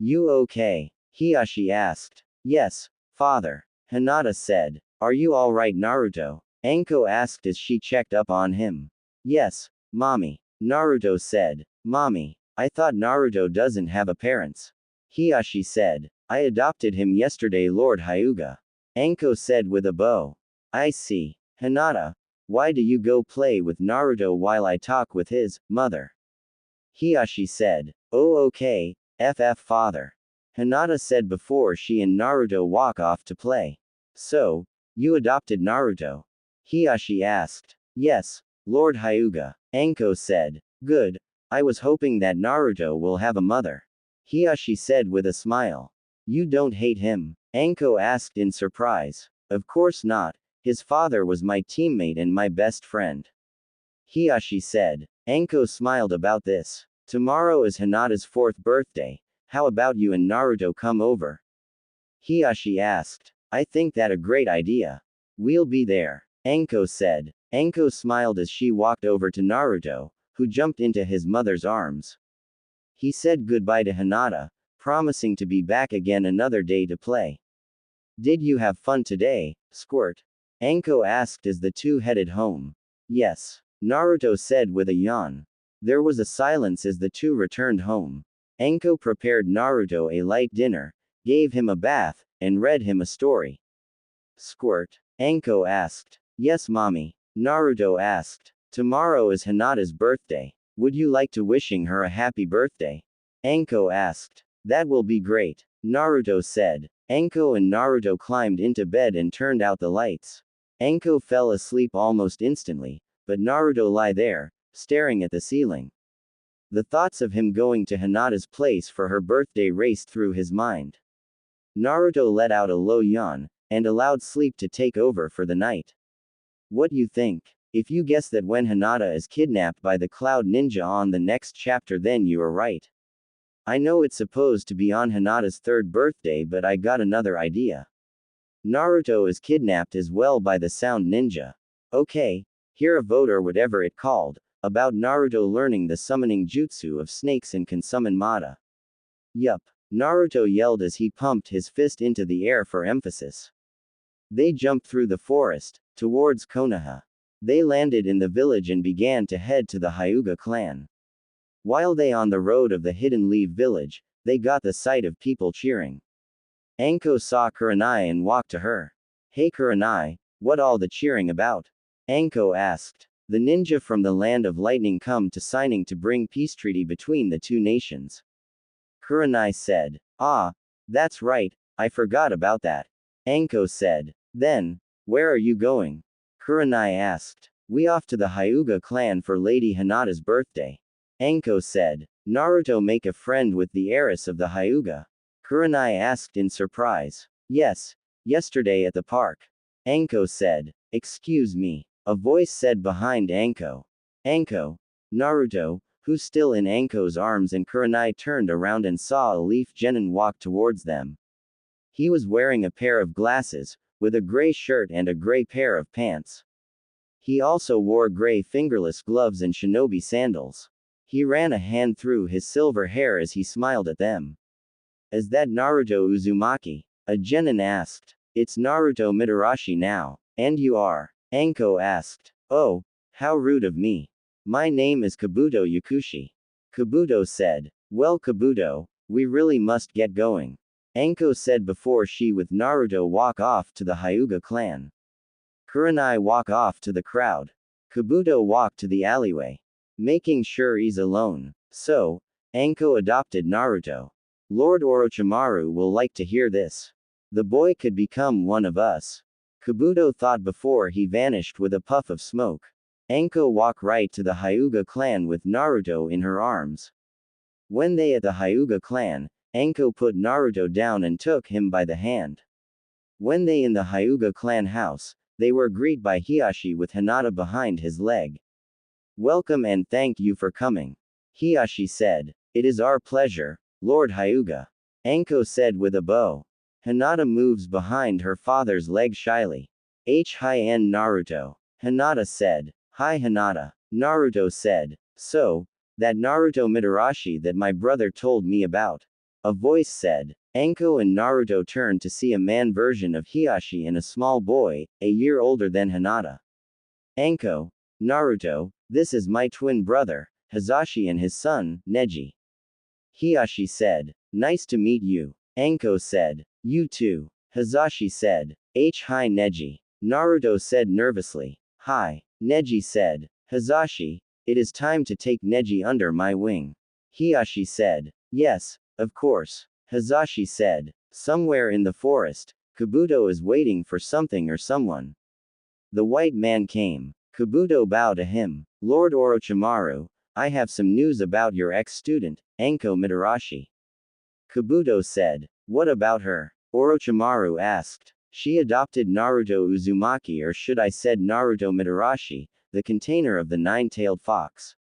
You okay? Hiashi asked. Yes, father. Hinata said. Are you alright Naruto? Anko asked as she checked up on him. Yes, mommy. Naruto said. Mommy, I thought Naruto doesn't have a parents. Hiashi said. I adopted him yesterday Lord Hyuga. Anko said with a bow. I see. Hinata, why do you go play with Naruto while I talk with his mother? Hiashi said. Oh okay, father. Hinata said before she and Naruto walk off to play. So, you adopted Naruto? Hiashi asked. Yes, Lord Hyuga. Anko said. Good, I was hoping that Naruto will have a mother. Hiashi said with a smile. You don't hate him? Anko asked in surprise. Of course not. His father was my teammate and my best friend. Hiashi said. Anko smiled about this. Tomorrow is Hinata's 4th birthday. How about you and Naruto come over? Hiashi asked. I think that a great idea. We'll be there. Anko said. Anko smiled as she walked over to Naruto, who jumped into his mother's arms. He said goodbye to Hinata, promising to be back again another day to play. Did you have fun today, Squirt? Anko asked as the two headed home. Yes, Naruto said with a yawn. There was a silence as the two returned home. Anko prepared Naruto a light dinner, gave him a bath, and read him a story. Squirt? Anko asked. Yes mommy. Naruto asked. Tomorrow is Hinata's birthday. Would you like to wishing her a happy birthday? Anko asked. That will be great. Naruto said. Anko and Naruto climbed into bed and turned out the lights. Anko fell asleep almost instantly, but Naruto lay there, staring at the ceiling. The thoughts of him going to Hinata's place for her birthday raced through his mind. Naruto let out a low yawn, and allowed sleep to take over for the night. What you think? If you guess that when Hinata is kidnapped by the Cloud Ninja on the next chapter then you are right. I know it's supposed to be on Hinata's 3rd birthday but I got another idea. Naruto is kidnapped as well by the Sound Ninja. Okay, hear a vote or whatever it called, about Naruto learning the summoning jutsu of snakes and can summon Mata. Yup, Naruto yelled as he pumped his fist into the air for emphasis. They jumped through the forest, towards Konoha. They landed in the village and began to head to the Hyuga clan. While they on the road of the Hidden Leaf village, they got the sight of people cheering. Anko saw Kurenai and walked to her. Hey Kurenai, what all the cheering about? Anko asked. The ninja from the land of lightning come to signing to bring peace treaty between the two nations. Kurenai said. Ah, that's right, I forgot about that. Anko said. Then, where are you going? Kurenai asked. We off to the Hyuga clan for Lady Hinata's birthday. Anko said. Naruto make a friend with the heiress of the Hyuga? Kurenai asked in surprise. Yes, yesterday at the park. Anko said. Excuse me. A voice said behind Anko. Anko? Naruto, who's still in Anko's arms, and Kurenai turned around and saw a leaf genin walk towards them. He was wearing a pair of glasses, with a gray shirt and a gray pair of pants. He also wore gray fingerless gloves and shinobi sandals. He ran a hand through his silver hair as he smiled at them. Is that Naruto Uzumaki? A genin asked. It's Naruto Mitarashi now. And you are? Anko asked. Oh, how rude of me. My name is Kabuto Yakushi. Kabuto said. Well, Kabuto, we really must get going. Anko said before she with Naruto walk off to the Hyuga clan. Kurenai walk off to the crowd. Kabuto walked to the alleyway, making sure he's alone. So, Anko adopted Naruto. Lord Orochimaru will like to hear this. The boy could become one of us. Kabuto thought before he vanished with a puff of smoke. Anko walked right to the Hyuga clan with Naruto in her arms. When they at the Hyuga clan, Anko put Naruto down and took him by the hand. When they in the Hyuga clan house, they were greeted by Hiashi with Hinata behind his leg. Welcome and thank you for coming. Hiashi said. It is our pleasure, Lord Hyuga. Anko said with a bow. Hinata moves behind her father's leg shyly. Hi-n Naruto. Hinata said. Hi Hinata. Naruto said. So, that Naruto Mitarashi that my brother told me about. A voice said. Anko and Naruto turned to see a man version of Hiashi and a small boy, a year older than Hinata. Anko. Naruto, this is my twin brother, Hisashi, and his son, Neji. Hiashi said. Nice to meet you. Anko said. You too. Hisashi said. Hi Neji. Naruto said nervously. Hi. Neji said. Hisashi, it is time to take Neji under my wing. Hiashi said. Yes, of course. Hisashi said. Somewhere in the forest, Kabuto is waiting for something or someone. The white man came. Kabuto bowed to him. Lord Orochimaru, I have some news about your ex-student, Anko Mitarashi. Kabuto said. What about her? Orochimaru asked. She adopted Naruto Uzumaki, or should I said Naruto Mitarashi, the container of the nine-tailed fox.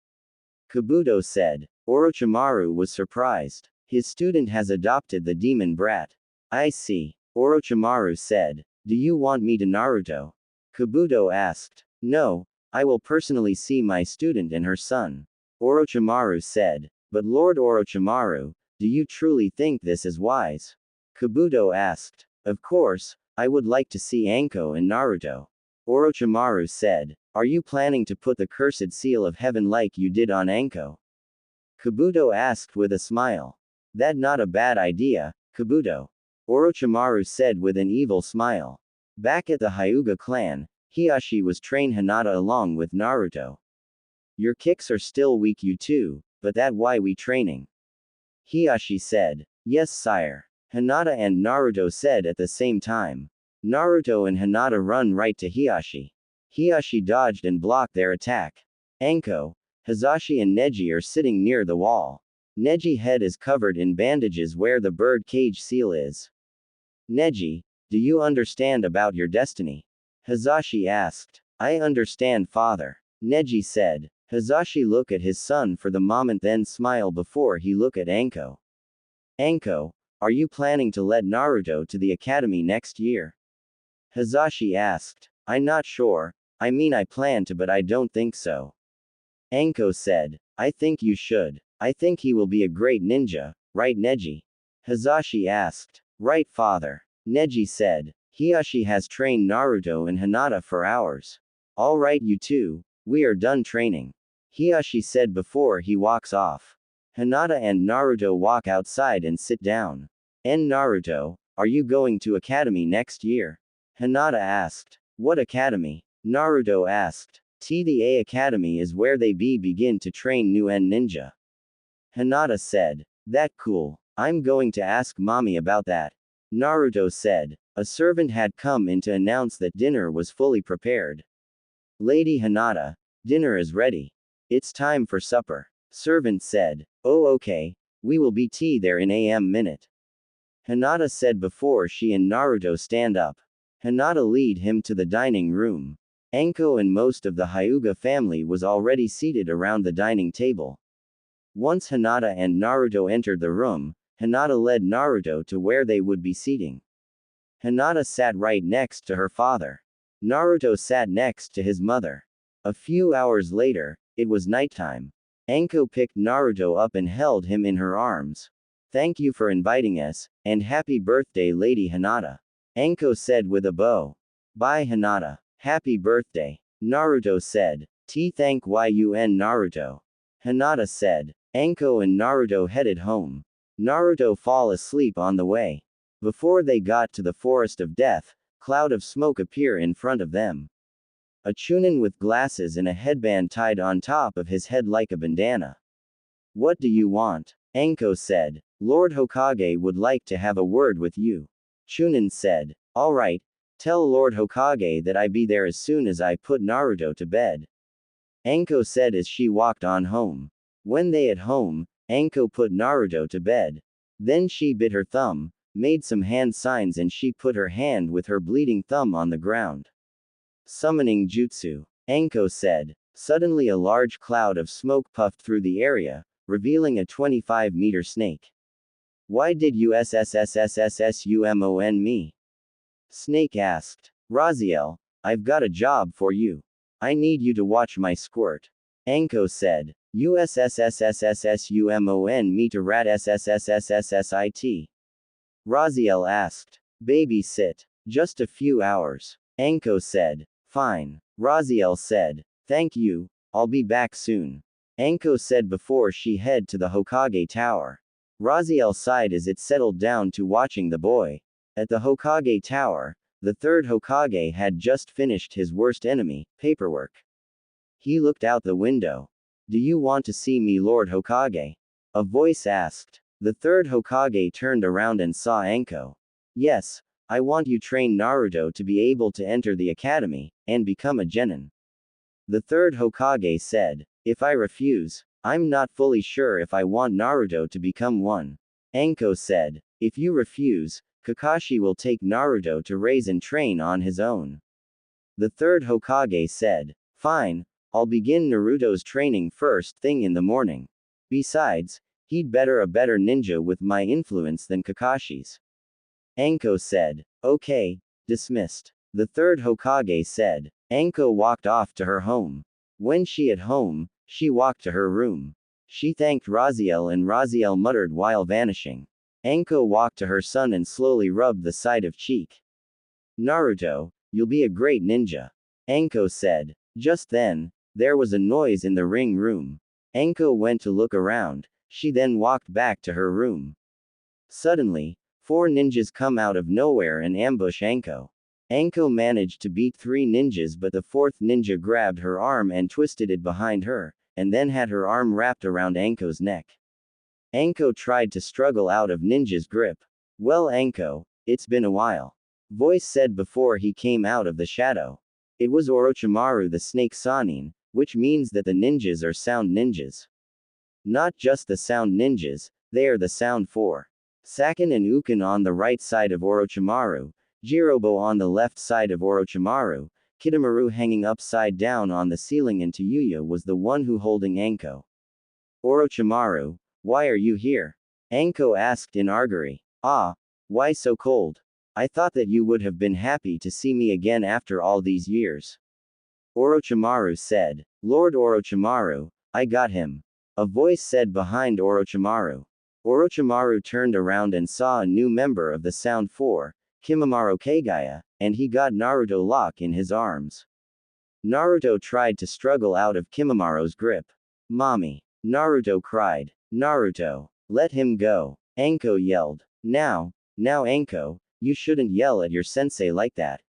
Kabuto said. Orochimaru was surprised. His student has adopted the demon brat. I see. Orochimaru said. Do you want me to Naruto? Kabuto asked. No, I will personally see my student and her son. Orochimaru said. But Lord Orochimaru, do you truly think this is wise? Kabuto asked. Of course, I would like to see Anko and Naruto. Orochimaru said. Are you planning to put the cursed seal of heaven like you did on Anko? Kabuto asked with a smile. That not a bad idea, Kabuto. Orochimaru said with an evil smile. Back at the Hyuga clan, Hiashi was trained Hinata along with Naruto. Your kicks are still weak you too, but that why we training? Hiashi said. Yes sire. Hinata and Naruto said at the same time. Naruto and Hinata run right to Hiashi. Hiashi dodged and blocked their attack. Anko, Hisashi and Neji are sitting near the wall. Neji's head is covered in bandages where the bird cage seal is. Neji, do you understand about your destiny? Hisashi asked. I understand father. Neji said. Hisashi looked at his son for the moment then smiled before he looked at Anko. Anko, are you planning to let Naruto to the academy next year? Hisashi asked. I'm not sure, I mean I plan to but I don't think so. Anko said. I think you should. I think he will be a great ninja, right Neji? Hisashi asked. Right father. Neji said. Hiashi has trained Naruto and Hinata for hours. Alright you two, we are done training. Hiashi said before he walks off. Hinata and Naruto walk outside and sit down. Naruto, are you going to academy next year? Hinata asked. What academy? Naruto asked. The A Academy is where they begin to train new ninja. Hinata said. That cool. I'm going to ask mommy about that. Naruto said. A servant had come in to announce that dinner was fully prepared. Lady Hinata, dinner is ready. It's time for supper. Servant said. Oh okay, we will be there in a minute. Hinata said before she and Naruto stand up. Hinata lead him to the dining room. Anko and most of the Hyuga family was already seated around the dining table. Once Hinata and Naruto entered the room, Hinata led Naruto to where they would be seating. Hinata sat right next to her father. Naruto sat next to his mother. A few hours later, it was nighttime. Anko picked Naruto up and held him in her arms. Thank you for inviting us, and happy birthday, Lady Hinata. Anko said with a bow. Bye, Hinata. Happy birthday. Naruto said. Thank yun Naruto. Hinata said. Anko and Naruto headed home. Naruto fall asleep on the way. Before they got to the forest of death, cloud of smoke appear in front of them. A chunin with glasses and a headband tied on top of his head like a bandana. What do you want? Anko said. Lord Hokage would like to have a word with you. Chunin said. Alright, tell Lord Hokage that I be there as soon as I put Naruto to bed. Anko said as she walked on home. When they at home, Anko put Naruto to bed. Then she bit her thumb, made some hand signs, and she put her hand with her bleeding thumb on the ground. Summoning jutsu. Anko said. Suddenly a large cloud of smoke puffed through the area, revealing a 25-meter snake. Why did you summon me? Snake asked. Raziel, I've got a job for you. I need you to watch my squirt. Anko said. You summon me to rat ssssit. Raziel asked. Babysit. Just a few hours. Anko said. Fine. Raziel said. Thank you, I'll be back soon. Anko said before she head to the Hokage Tower. Raziel sighed as it settled down to watching the boy. At the Hokage Tower, the third Hokage had just finished his worst enemy, paperwork. He looked out the window. Do you want to see me, Lord Hokage? A voice asked. The third Hokage turned around and saw Anko. Yes, I want you train Naruto to be able to enter the academy, and become a genin. The third Hokage said. If I refuse, I'm not fully sure if I want Naruto to become one. Anko said. If you refuse, Kakashi will take Naruto to raise and train on his own. The third Hokage said. Fine, I'll begin Naruto's training first thing in the morning. Besides, he'd better a better ninja with my influence than Kakashi's. Anko said. Okay, dismissed. The third Hokage said. Anko walked off to her home. When she at home, she walked to her room. She thanked Raziel and Raziel muttered while vanishing. Anko walked to her son and slowly rubbed the side of cheek. Naruto, you'll be a great ninja. Anko said. Just then, there was a noise in the ring room. Anko went to look around, she then walked back to her room. Suddenly, 4 ninjas come out of nowhere and ambush Anko. Anko managed to beat 3 ninjas, but the 4th ninja grabbed her arm and twisted it behind her, and then had her arm wrapped around Anko's neck. Anko tried to struggle out of ninja's grip. Well, Anko, it's been a while. Voice said before he came out of the shadow. It was Orochimaru the Snake Sanin, which means that the ninjas are sound ninjas. Not just the sound ninjas, they are the sound 4. Sakin and Ukin on the right side of Orochimaru, Jirobo on the left side of Orochimaru, Kidomaru hanging upside down on the ceiling, and Tayuya was the one who holding Anko. Orochimaru, why are you here? Anko asked in Argari. Ah, why so cold? I thought that you would have been happy to see me again after all these years. Orochimaru said. Lord Orochimaru, I got him. A voice said behind Orochimaru. Orochimaru turned around and saw a new member of the Sound 4, Kimimaro Kagaya, and he got Naruto lock in his arms. Naruto tried to struggle out of Kimimaro's grip. Mommy. Naruto cried. Naruto, let him go. Anko yelled. Now Anko, you shouldn't yell at your sensei like that.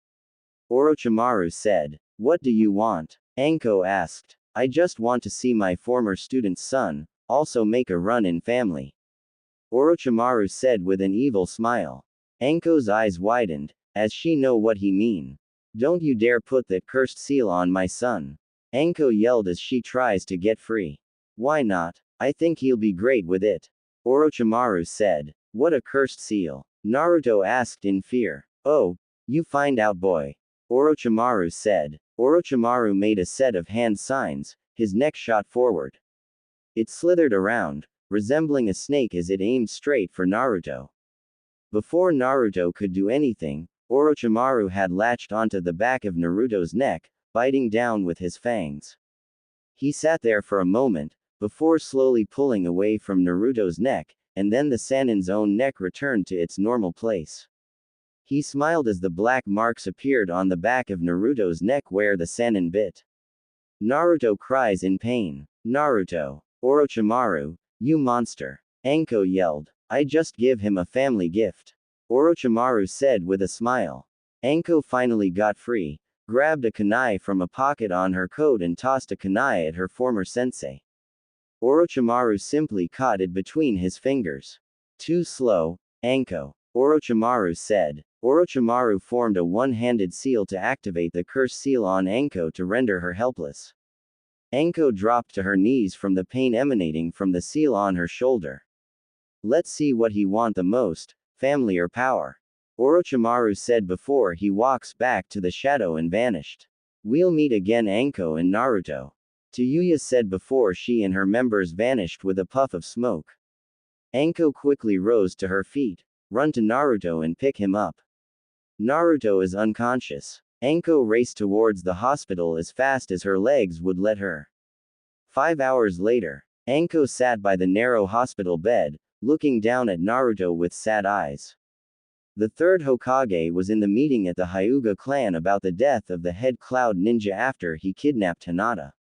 Orochimaru said. What do you want? Anko asked. I just want to see my former student's son, also make a run in family. Orochimaru said with an evil smile. Anko's eyes widened, as she know what he mean. Don't you dare put that cursed seal on my son. Anko yelled as she tries to get free. Why not? I think he'll be great with it. Orochimaru said. What a cursed seal? Naruto asked in fear. Oh, you find out, boy. Orochimaru said. Orochimaru made a set of hand signs, his neck shot forward. It slithered around, resembling a snake as it aimed straight for Naruto. Before Naruto could do anything, Orochimaru had latched onto the back of Naruto's neck, biting down with his fangs. He sat there for a moment, before slowly pulling away from Naruto's neck, and then the Sanin's own neck returned to its normal place. He smiled as the black marks appeared on the back of Naruto's neck where the Sanin bit. Naruto cries in pain. Naruto. Orochimaru, you monster. Anko yelled. I just give him a family gift. Orochimaru said with a smile. Anko finally got free, grabbed a kunai from a pocket on her coat and tossed a kunai at her former sensei. Orochimaru simply caught it between his fingers. Too slow, Anko. Orochimaru said. Orochimaru formed a one-handed seal to activate the curse seal on Anko to render her helpless. Anko dropped to her knees from the pain emanating from the seal on her shoulder. Let's see what he want the most, family or power. Orochimaru said before he walks back to the shadow and vanished. We'll meet again, Anko and Naruto. Tayuya said before she and her members vanished with a puff of smoke. Anko quickly rose to her feet, run to Naruto and pick him up. Naruto is unconscious. Anko raced towards the hospital as fast as her legs would let her. 5 hours later, Anko sat by the narrow hospital bed, looking down at Naruto with sad eyes. The third Hokage was in the meeting at the Hyuga clan about the death of the head cloud ninja after he kidnapped Hinata.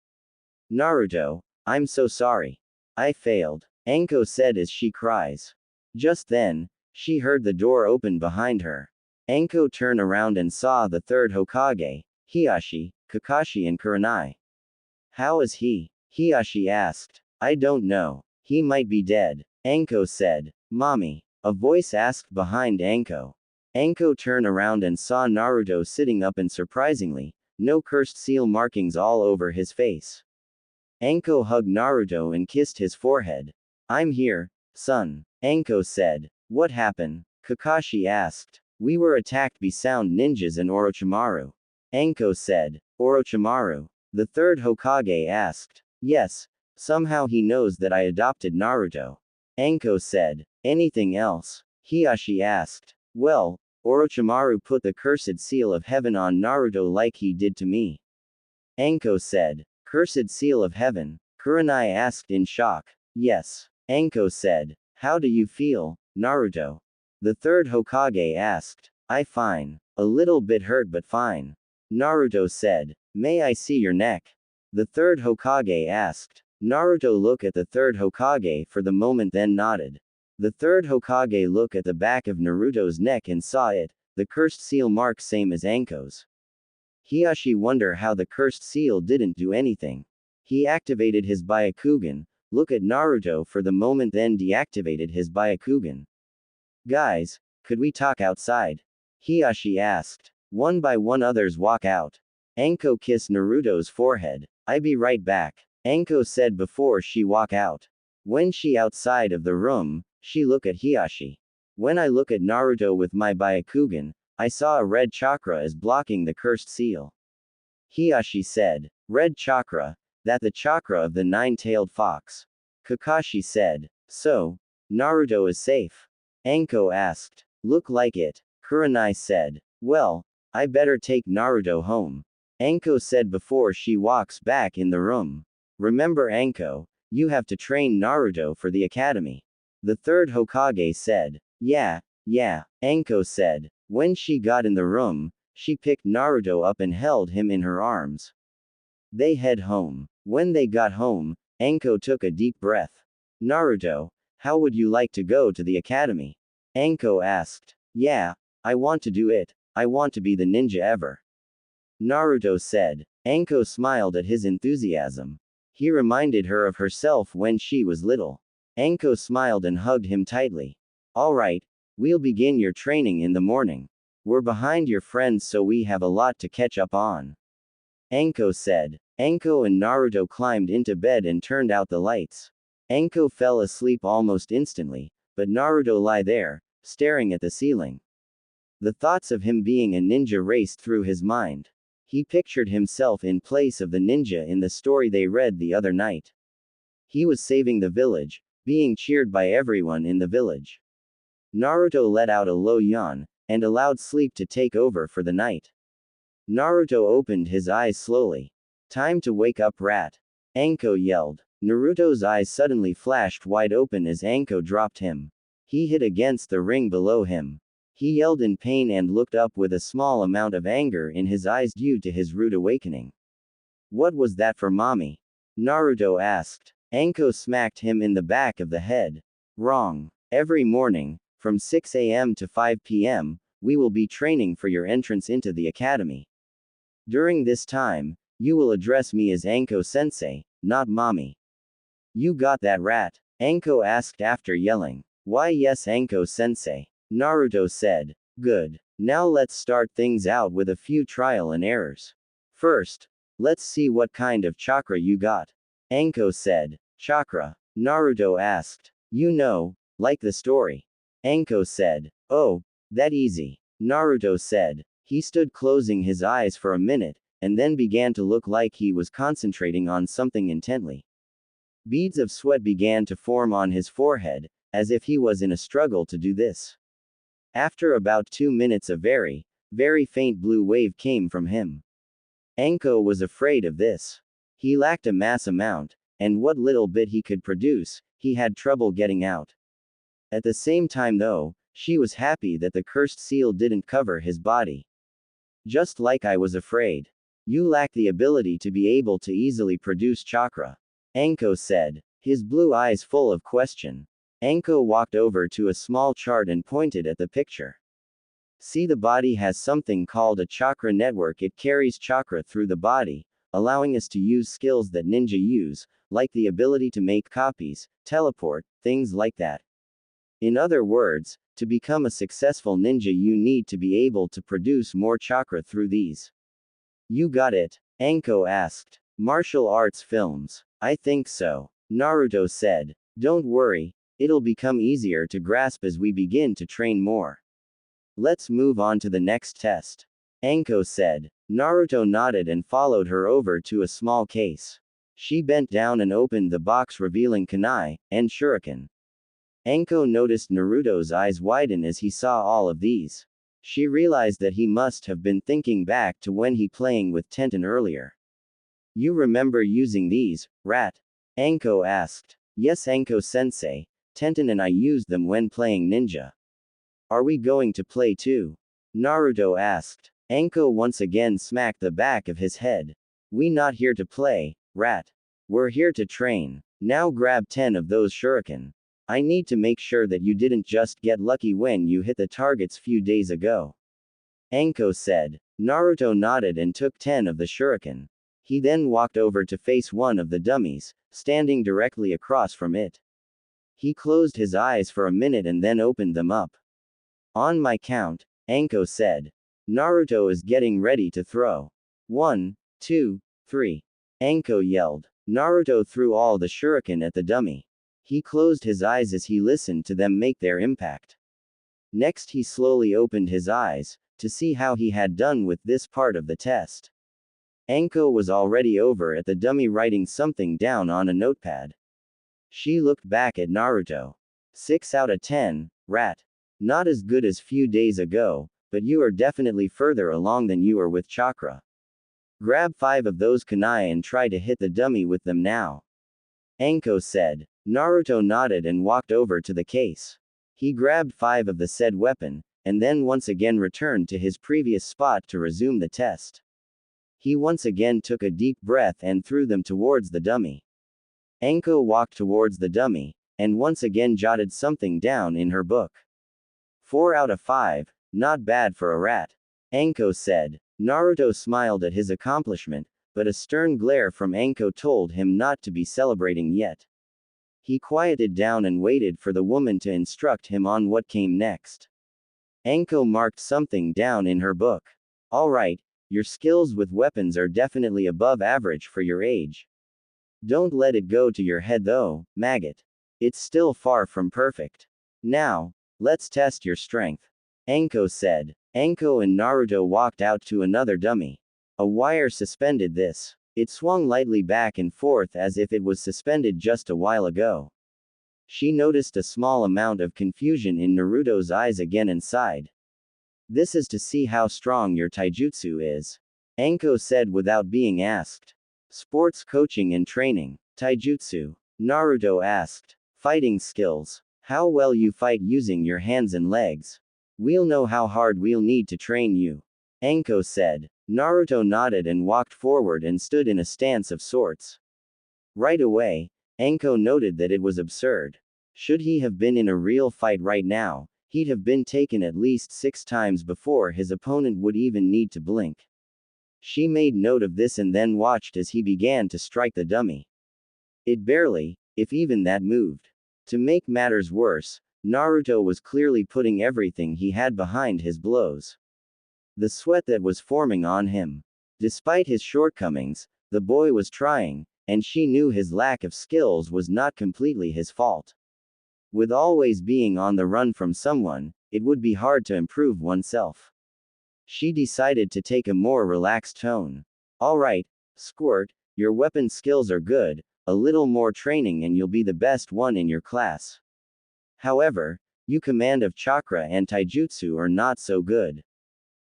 Naruto, I'm so sorry. I failed, Anko said as she cries. Just then, she heard the door open behind her. Anko turned around and saw the third Hokage, Hiashi, Kakashi and Kurenai. How is he? Hiashi asked. I don't know. He might be dead, Anko said. Mommy. A voice asked behind Anko. Anko turned around and saw Naruto sitting up and surprisingly, no cursed seal markings all over his face. Anko hugged Naruto and kissed his forehead. I'm here, son, Anko said. What happened? Kakashi asked. We were attacked by sound ninjas and Orochimaru. Anko said. Orochimaru? The third Hokage asked. Yes, somehow he knows that I adopted Naruto. Anko said. Anything else? Hiashi asked. Well, Orochimaru put the cursed seal of heaven on Naruto like he did to me. Anko said. Cursed seal of heaven? Kurenai asked in shock. Yes. Anko said. How do you feel, Naruto? The third Hokage asked. I fine. A little bit hurt but fine. Naruto said. May I see your neck? The third Hokage asked. Naruto looked at the third Hokage for the moment then nodded. The third Hokage looked at the back of Naruto's neck and saw it, the cursed seal mark same as Anko's. Hiashi wondered how the cursed seal didn't do anything. He activated his Byakugan, looked at Naruto for the moment then deactivated his Byakugan. Guys, could we talk outside? Hiashi asked. One by one others walk out. Anko kissed Naruto's forehead. I be right back, Anko said before she walk out. When she outside of the room, she look at Hiashi. When I look at Naruto with my Byakugan, I saw a red chakra as blocking the cursed seal. Hiashi said. Red chakra? That the chakra of the nine-tailed fox. Kakashi said. So, Naruto is safe? Anko asked. Look like it, Kurenai said. Well, I better take Naruto home, Anko said before she walks back in the room. Remember Anko, you have to train Naruto for the academy. The third Hokage said. Yeah, Anko said. When she got in the room, she picked Naruto up and held him in her arms. They head home. When they got home, Anko took a deep breath. Naruto, how would you like to go to the academy? Anko asked. Yeah, I want to do it. I want to be the ninja ever. Naruto said. Anko smiled at his enthusiasm. He reminded her of herself when she was little. Anko smiled and hugged him tightly. Alright, we'll begin your training in the morning. We're behind your friends so we have a lot to catch up on. Anko said. Anko and Naruto climbed into bed and turned out the lights. Anko fell asleep almost instantly, but Naruto lay there, staring at the ceiling. The thoughts of him being a ninja raced through his mind. He pictured himself in place of the ninja in the story they read the other night. He was saving the village, being cheered by everyone in the village. Naruto let out a low yawn, and allowed sleep to take over for the night. Naruto opened his eyes slowly. Time to wake up, rat. Anko yelled. Naruto's eyes suddenly flashed wide open as Anko dropped him. He hit against the ring below him. He yelled in pain and looked up with a small amount of anger in his eyes due to his rude awakening. What was that for, mommy? Naruto asked. Anko smacked him in the back of the head. Wrong. Every morning, from 6 a.m. to 5 p.m., we will be training for your entrance into the academy. During this time, you will address me as Anko-sensei, not mommy. You got that, rat? Anko asked after yelling. Why yes, Anko-sensei. Naruto said. Good. Now let's start things out with a few trial and errors. First, let's see what kind of chakra you got. Anko said. Chakra? Naruto asked. You know, like the story. Anko said. Oh, that easy. Naruto said. He stood closing his eyes for a minute, and then began to look like he was concentrating on something intently. Beads of sweat began to form on his forehead, as if he was in a struggle to do this. After about 2 minutes a very, very faint blue wave came from him. Anko was afraid of this. He lacked a mass amount, and what little bit he could produce, he had trouble getting out. At the same time though, she was happy that the cursed seal didn't cover his body. Just like I was afraid. You lack the ability to be able to easily produce chakra. Anko said, his blue eyes full of question. Anko walked over to a small chart and pointed at the picture. See, the body has something called a chakra network. It carries chakra through the body, allowing us to use skills that ninja use, like the ability to make copies, teleport, things like that. In other words, to become a successful ninja you need to be able to produce more chakra through these. You got it? Anko asked. Martial arts films. I think so. Naruto said. Don't worry, it'll become easier to grasp as we begin to train more. Let's move on to the next test. Anko said. Naruto nodded and followed her over to a small case. She bent down and opened the box, revealing kunai and shuriken. Anko noticed Naruto's eyes widen as he saw all of these. She realized that he must have been thinking back to when he playing with Tenten earlier. You remember using these, rat? Anko asked. Yes, Anko-sensei, Tenten and I used them when playing ninja. Are we going to play too? Naruto asked. Anko once again smacked the back of his head. We not here to play, rat. We're here to train. Now grab 10 of those shuriken. I need to make sure that you didn't just get lucky when you hit the targets few days ago. Anko said. Naruto nodded and took 10 of the shuriken. He then walked over to face one of the dummies, standing directly across from it. He closed his eyes for a minute and then opened them up. On my count, Anko said. Naruto is getting ready to throw. 1, 2, 3. Anko yelled. Naruto threw all the shuriken at the dummy. He closed his eyes as he listened to them make their impact. Next he slowly opened his eyes, to see how he had done with this part of the test. Anko was already over at the dummy writing something down on a notepad. She looked back at Naruto. 6 out of 10, rat. Not as good as few days ago, but you are definitely further along than you are with chakra. Grab 5 of those kunai and try to hit the dummy with them now. Anko said. Naruto nodded and walked over to the case. He grabbed 5 of the said weapon, and then once again returned to his previous spot to resume the test. He once again took a deep breath and threw them towards the dummy. Anko walked towards the dummy, and once again jotted something down in her book. 4 out of 5, not bad for a rat. Anko said. Naruto smiled at his accomplishment, but a stern glare from Anko told him not to be celebrating yet. He quieted down and waited for the woman to instruct him on what came next. Anko marked something down in her book. Alright, your skills with weapons are definitely above average for your age. Don't let it go to your head though, maggot. It's still far from perfect. Now, let's test your strength. Anko said. Anko and Naruto walked out to another dummy. A wire suspended this. It swung lightly back and forth as if it was suspended just a while ago. She noticed a small amount of confusion in Naruto's eyes again and sighed. This is to see how strong your taijutsu is. Anko said without being asked. Sports coaching and training. Taijutsu. Naruto asked. Fighting skills. How well you fight using your hands and legs. We'll know how hard we'll need to train you. Anko said. Naruto nodded and walked forward and stood in a stance of sorts. Right away, Anko noted that it was absurd. Should he have been in a real fight right now, he'd have been taken at least 6 times before his opponent would even need to blink. She made note of this and then watched as he began to strike the dummy. It barely, if even that, moved. To make matters worse, Naruto was clearly putting everything he had behind his blows. The sweat that was forming on him. Despite his shortcomings, the boy was trying, and she knew his lack of skills was not completely his fault. With always being on the run from someone, it would be hard to improve oneself. She decided to take a more relaxed tone. Alright, Squirt, your weapon skills are good, a little more training and you'll be the best one in your class. However, your command of chakra and taijutsu are not so good.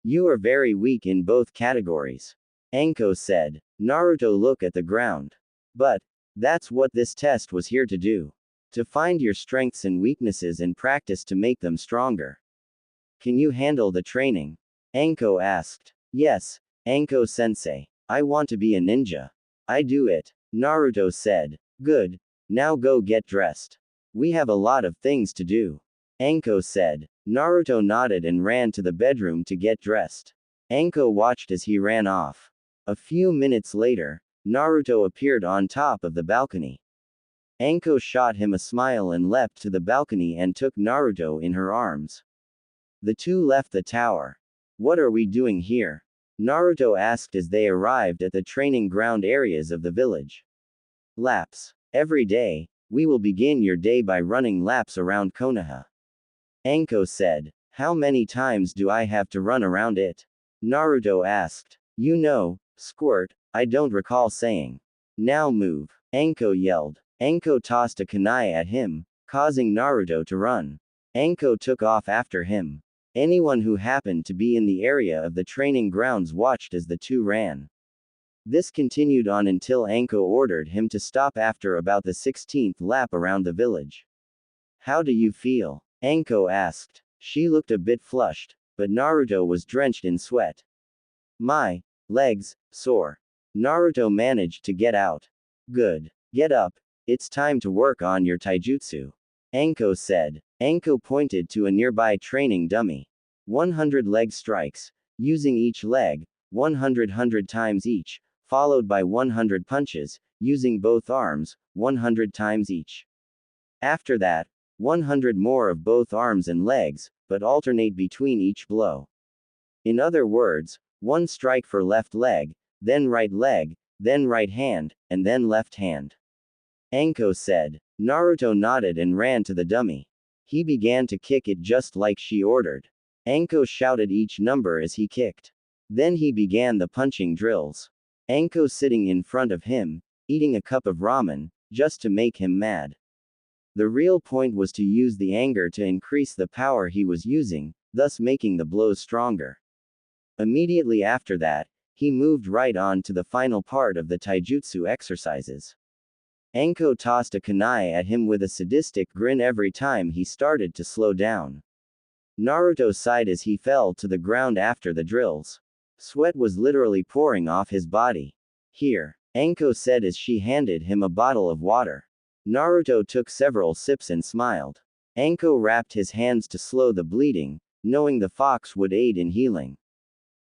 You are very weak in both categories. Anko said. Naruto looked at the ground. But, that's what this test was here to do. To find your strengths and weaknesses and practice to make them stronger. Can you handle the training? Anko asked. Yes, Anko-sensei. I want to be a ninja. I do it. Naruto said. Good. Now go get dressed. We have a lot of things to do. Anko said. Naruto nodded and ran to the bedroom to get dressed. Anko watched as he ran off. A few minutes later, Naruto appeared on top of the balcony. Anko shot him a smile and leapt to the balcony and took Naruto in her arms. The two left the tower. What are we doing here? Naruto asked as they arrived at the training ground areas of the village. Laps. Every day, we will begin your day by running laps around Konoha. Anko said. How many times do I have to run around it? Naruto asked. You know, Squirt, I don't recall saying. Now move. Anko yelled. Anko tossed a kunai at him, causing Naruto to run. Anko took off after him. Anyone who happened to be in the area of the training grounds watched as the two ran. This continued on until Anko ordered him to stop after about the 16th lap around the village. How do you feel? Anko asked. She looked a bit flushed, but Naruto was drenched in sweat. My legs sore. Naruto managed to get out. Good. Get up. It's time to work on your taijutsu. Anko said. Anko pointed to a nearby training dummy. 100 leg strikes, using each leg, 100 times each, followed by 100 punches, using both arms, 100 times each. After that, 100 more of both arms and legs, but alternate between each blow. In other words, one strike for left leg, then right hand, and then left hand. Anko said. Naruto nodded and ran to the dummy. He began to kick it just like she ordered. Anko shouted each number as he kicked. Then he began the punching drills. Anko sitting in front of him, eating a cup of ramen, just to make him mad. The real point was to use the anger to increase the power he was using, thus making the blows stronger. Immediately after that, he moved right on to the final part of the taijutsu exercises. Anko tossed a kunai at him with a sadistic grin every time he started to slow down. Naruto sighed as he fell to the ground after the drills. Sweat was literally pouring off his body. Here, Anko said as she handed him a bottle of water. Naruto took several sips and smiled. Anko wrapped his hands to slow the bleeding, knowing the fox would aid in healing.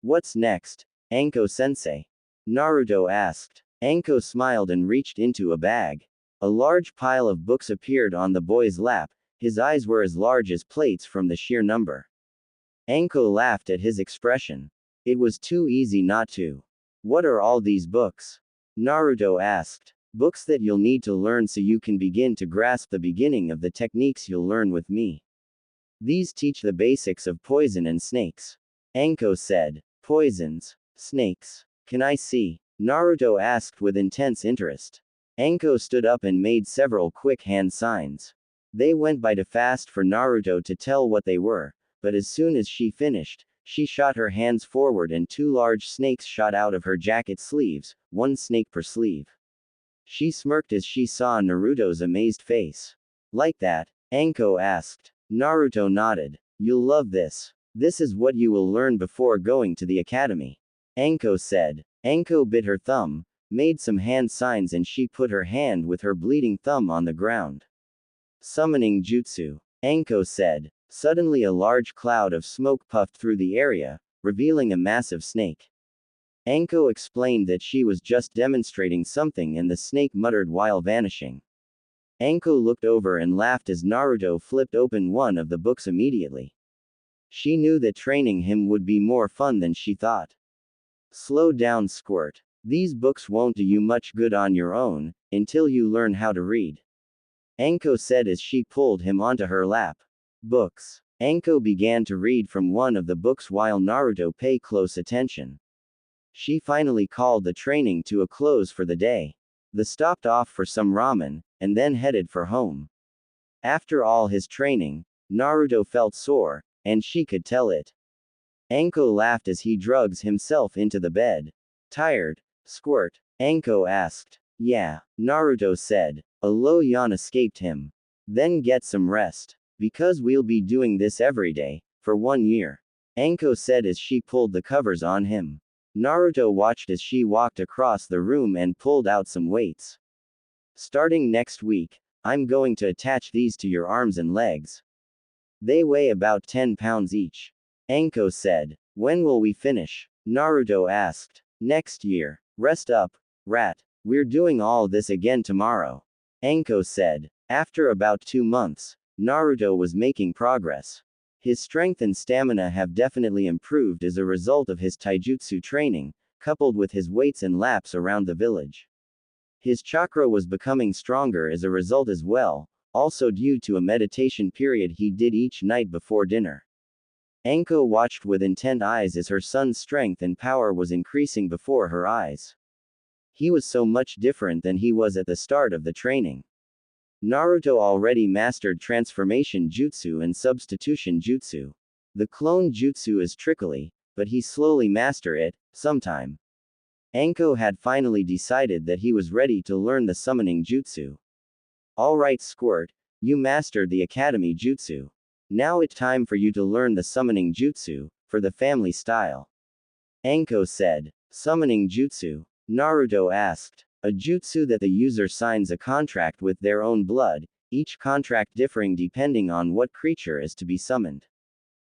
What's next, Anko-sensei? Naruto asked. Anko smiled and reached into a bag. A large pile of books appeared on the boy's lap, his eyes were as large as plates from the sheer number. Anko laughed at his expression. It was too easy not to. What are all these books? Naruto asked. Books that you'll need to learn so you can begin to grasp the beginning of the techniques you'll learn with me. These teach the basics of poison and snakes. Anko said. Poisons. Snakes. Can I see? Naruto asked with intense interest. Anko stood up and made several quick hand signs. They went by too fast for Naruto to tell what they were, but as soon as she finished, she shot her hands forward and two large snakes shot out of her jacket sleeves, one snake per sleeve. She smirked as she saw Naruto's amazed face. Like that? Anko asked. Naruto nodded. You'll love this. This is what you will learn before going to the academy. Anko said. Anko bit her thumb, made some hand signs, and she put her hand with her bleeding thumb on the ground. Summoning jutsu. Anko said. Suddenly a large cloud of smoke puffed through the area, revealing a massive snake. Anko explained that she was just demonstrating something and the snake muttered while vanishing. Anko looked over and laughed as Naruto flipped open one of the books immediately. She knew that training him would be more fun than she thought. Slow down, Squirt. These books won't do you much good on your own, until you learn how to read. Anko said as she pulled him onto her lap. Books. Anko began to read from one of the books while Naruto paid close attention. She finally called the training to a close for the day. They stopped off for some ramen, and then headed for home. After all his training, Naruto felt sore, and she could tell it. Anko laughed as he drags himself into the bed. Tired, Squirt? Anko asked. Yeah, Naruto said. A low yawn escaped him. Then get some rest. Because we'll be doing this every day, for 1 year. Anko said as she pulled the covers on him. Naruto watched as she walked across the room and pulled out some weights. Starting next week, I'm going to attach these to your arms and legs. They weigh about 10 pounds each. Anko said. When will we finish? Naruto asked. Next year. Rest up, rat. We're doing all this again tomorrow. Anko said. After about 2 months, Naruto was making progress. His strength and stamina have definitely improved as a result of his taijutsu training, coupled with his weights and laps around the village. His chakra was becoming stronger as a result as well, also due to a meditation period he did each night before dinner. Anko watched with intent eyes as her son's strength and power was increasing before her eyes. He was so much different than he was at the start of the training. Naruto already mastered transformation jutsu and substitution jutsu. The clone jutsu is trickily, but he slowly mastered it, sometime. Anko had finally decided that he was ready to learn the summoning jutsu. Alright, Squirt, you mastered the academy jutsu. Now it's time for you to learn the summoning jutsu, for the family style. Anko said. Summoning jutsu? Naruto asked. A jutsu that the user signs a contract with their own blood, each contract differing depending on what creature is to be summoned.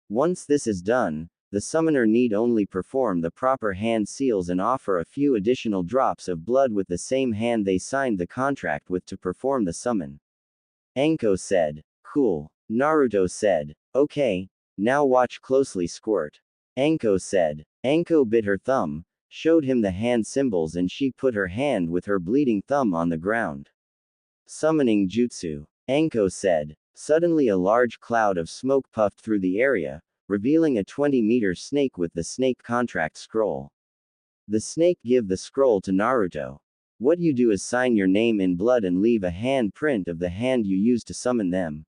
Once this is done, the summoner need only perform the proper hand seals and offer a few additional drops of blood with the same hand they signed the contract with to perform the summon. Anko said. Cool. Naruto said. Okay, now watch closely, Squirt. Anko said. Anko bit her thumb, showed him the hand symbols, and she put her hand with her bleeding thumb on the ground. Summoning jutsu. Anko said. Suddenly a large cloud of smoke puffed through the area, revealing a 20-meter snake with the snake contract scroll. The snake give the scroll to Naruto. What you do is sign your name in blood and leave a hand print of the hand you used to summon them.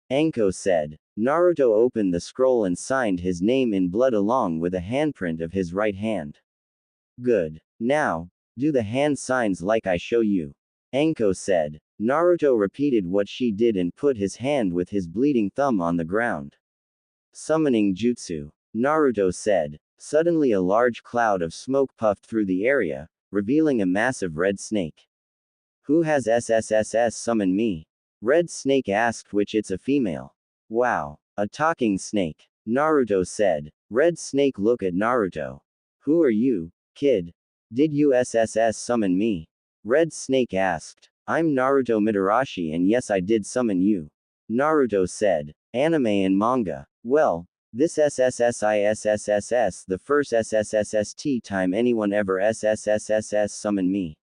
Anko said. Naruto opened the scroll and signed his name in blood along with a handprint of his right hand. Good. Now, do the hand signs like I show you. Anko said. Naruto repeated what she did and put his hand with his bleeding thumb on the ground. Summoning jutsu. Naruto said. Suddenly a large cloud of smoke puffed through the area, revealing a massive red snake. Who has SSSS summon me? Red Snake asked, which it's a female. Wow. A talking snake. Naruto said. Red Snake look at Naruto. Who are you, kid? Did you SSS summon me? Red Snake asked. I'm Naruto Mitarashi and yes, I did summon you. Naruto said. Anime and manga. Well, this SSSISSSS the first SSSST time anyone ever SSSSS summon me.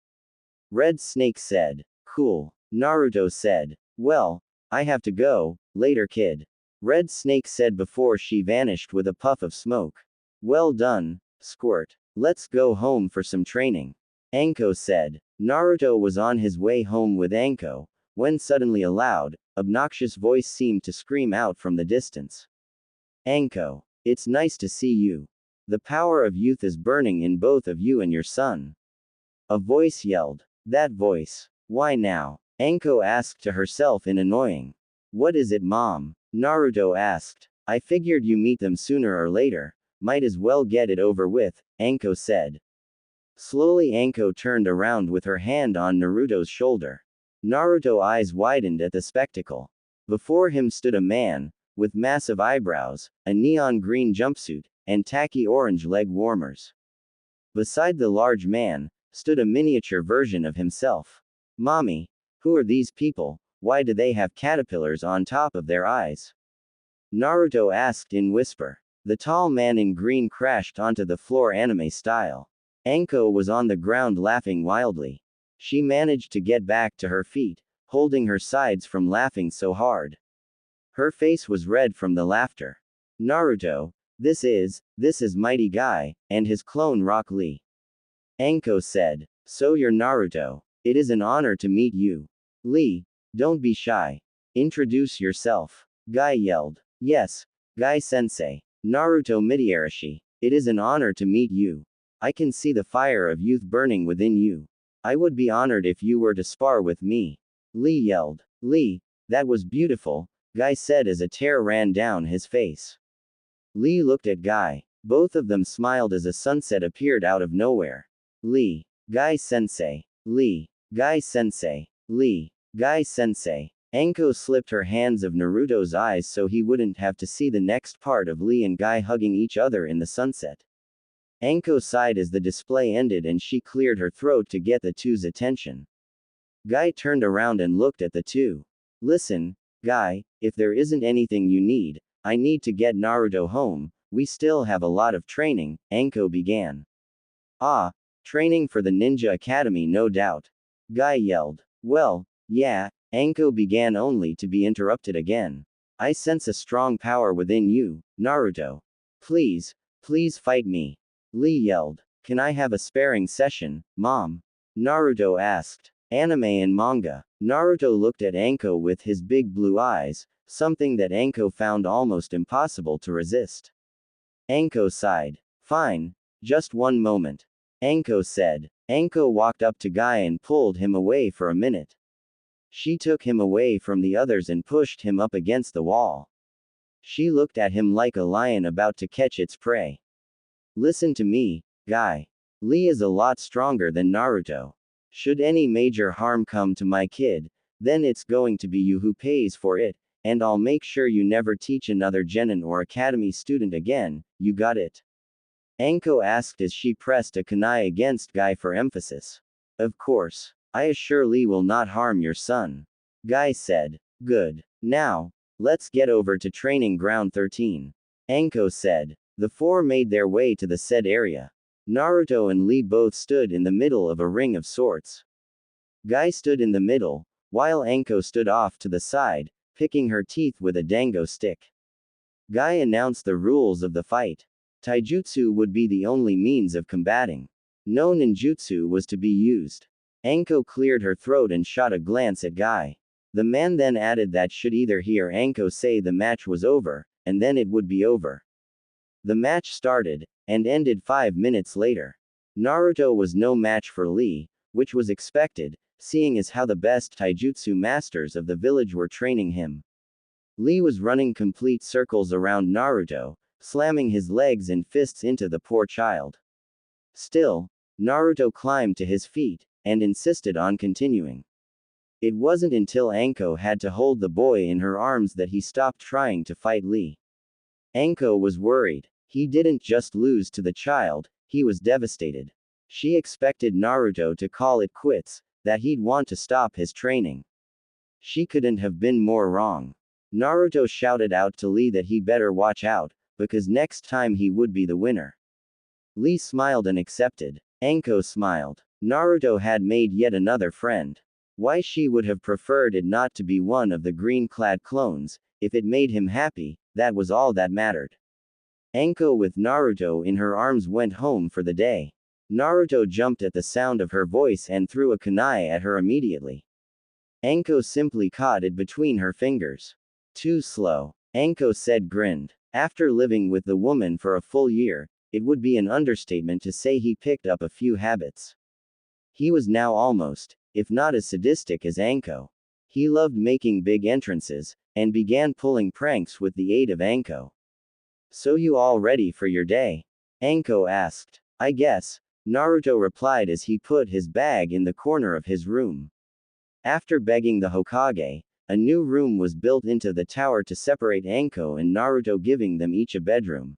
Red Snake said. Cool. Naruto said. Well, I have to go, later kid. Red Snake said before she vanished with a puff of smoke. Well done, Squirt. Let's go home for some training. Anko said. Naruto was on his way home with Anko, when suddenly a loud, obnoxious voice seemed to scream out from the distance. Anko, it's nice to see you. The power of youth is burning in both of you and your son. A voice yelled. That voice. Why now? Anko asked to herself in annoying. What is it, Mom? Naruto asked. I figured you meet them sooner or later. Might as well get it over with, Anko said. Slowly Anko turned around with her hand on Naruto's shoulder. Naruto's eyes widened at the spectacle. Before him stood a man, with massive eyebrows, a neon green jumpsuit, and tacky orange leg warmers. Beside the large man, stood a miniature version of himself. Mommy, who are these people? Why do they have caterpillars on top of their eyes? Naruto asked in whisper. The tall man in green crashed onto the floor anime style. Anko was on the ground laughing wildly. She managed to get back to her feet, holding her sides from laughing so hard. Her face was red from the laughter. Naruto, this is Mighty Guy, and his clone Rock Lee. Anko said. So you're Naruto. It is an honor to meet you. Lee, don't be shy. Introduce yourself. Guy yelled. Yes, Guy-sensei. Naruto Midoriya. It is an honor to meet you. I can see the fire of youth burning within you. I would be honored if you were to spar with me. Lee yelled. Lee, that was beautiful, Guy said as a tear ran down his face. Lee looked at Guy. Both of them smiled as a sunset appeared out of nowhere. Lee, Guy-sensei. Lee, Guy-sensei. Lee, Guy-sensei. Anko slipped her hands of Naruto's eyes so he wouldn't have to see the next part of Lee and Guy hugging each other in the sunset. Anko sighed as the display ended and she cleared her throat to get the two's attention. Guy turned around and looked at the two. Listen, Guy, if there isn't anything you need, I need to get Naruto home, we still have a lot of training, Anko began. Ah, training for the Ninja Academy no doubt. Guy yelled. Well, yeah, Anko began only to be interrupted again. I sense a strong power within you, Naruto. Please, please fight me. Lee yelled. Can I have a sparring session, Mom? Naruto asked. Anime and manga. Naruto looked at Anko with his big blue eyes, something that Anko found almost impossible to resist. Anko sighed. Fine, just one moment. Anko said. Anko walked up to Guy and pulled him away for a minute. She took him away from the others and pushed him up against the wall. She looked at him like a lion about to catch its prey. Listen to me, Guy. Lee is a lot stronger than Naruto. Should any major harm come to my kid, then it's going to be you who pays for it, and I'll make sure you never teach another genin or academy student again, you got it? Anko asked as she pressed a kunai against Guy for emphasis. Of course. I assure Lee will not harm your son. Guy said. Good. Now, let's get over to training ground 13. Anko said. The four made their way to the said area. Naruto and Lee both stood in the middle of a ring of sorts. Guy stood in the middle, while Anko stood off to the side, picking her teeth with a dango stick. Guy announced the rules of the fight. Taijutsu would be the only means of combating. No ninjutsu was to be used. Anko cleared her throat and shot a glance at Guy. The man then added that should either he or Anko say the match was over, and then it would be over. The match started, and ended 5 minutes later. Naruto was no match for Lee, which was expected, seeing as how the best taijutsu masters of the village were training him. Lee was running complete circles around Naruto, slamming his legs and fists into the poor child. Still, Naruto climbed to his feet, and insisted on continuing. It wasn't until Anko had to hold the boy in her arms that he stopped trying to fight Lee. Anko was worried. He didn't just lose to the child, he was devastated. She expected Naruto to call it quits, that he'd want to stop his training. She couldn't have been more wrong. Naruto shouted out to Lee that he better watch out, because next time he would be the winner. Lee smiled and accepted. Anko smiled. Naruto had made yet another friend. Why she would have preferred it not to be one of the green-clad clones, if it made him happy, that was all that mattered. Anko with Naruto in her arms went home for the day. Naruto jumped at the sound of her voice and threw a kunai at her immediately. Anko simply caught it between her fingers. Too slow. Anko said grinned. After living with the woman for a full year, it would be an understatement to say he picked up a few habits. He was now almost, if not as sadistic as Anko. He loved making big entrances, and began pulling pranks with the aid of Anko. So you all ready for your day? Anko asked. I guess, Naruto replied as he put his bag in the corner of his room. After begging the Hokage, a new room was built into the tower to separate Anko and Naruto, giving them each a bedroom.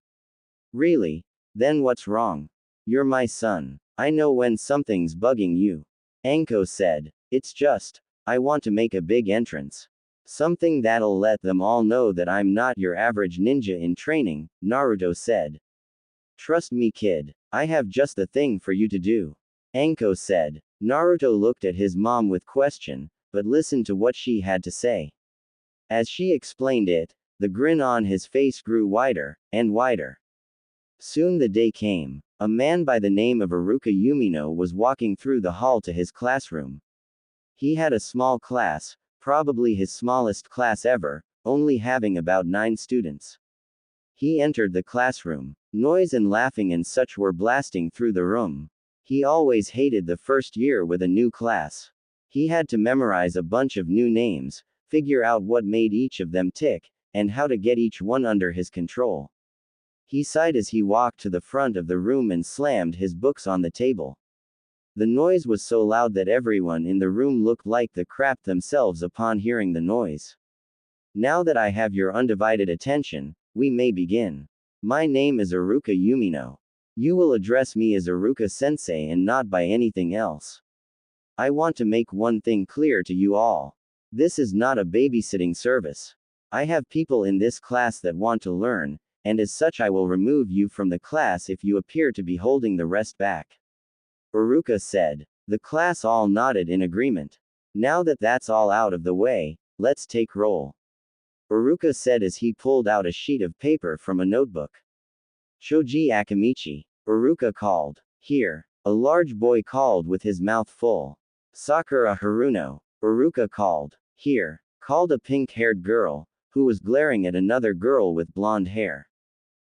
Really? Then what's wrong? You're my son. I know when something's bugging you. Anko said. It's just, I want to make a big entrance. Something that'll let them all know that I'm not your average ninja in training, Naruto said. Trust me, kid. I have just the thing for you to do. Anko said. Naruto looked at his mom with question, but listened to what she had to say. As she explained it, the grin on his face grew wider and wider. Soon the day came. A man by the name of Iruka Yumino was walking through the hall to his classroom. He had a small class, probably his smallest class ever, only having about 9 students. He entered the classroom. Noise and laughing and such were blasting through the room. He always hated the first year with a new class. He had to memorize a bunch of new names, figure out what made each of them tick, and how to get each one under his control. He sighed as he walked to the front of the room and slammed his books on the table. The noise was so loud that everyone in the room looked like the crap themselves upon hearing the noise. Now that I have your undivided attention, we may begin. My name is Iruka Yumino. You will address me as Iruka Sensei and not by anything else. I want to make one thing clear to you all. This is not a babysitting service. I have people in this class that want to learn, and as such I will remove you from the class if you appear to be holding the rest back. Iruka said. The class all nodded in agreement. Now that that's all out of the way, let's take roll. Iruka said as he pulled out a sheet of paper from a notebook. Shoji Akamichi. Iruka called. Here. A large boy called with his mouth full. Sakura Haruno. Iruka called. Here. Called a pink-haired girl, who was glaring at another girl with blonde hair.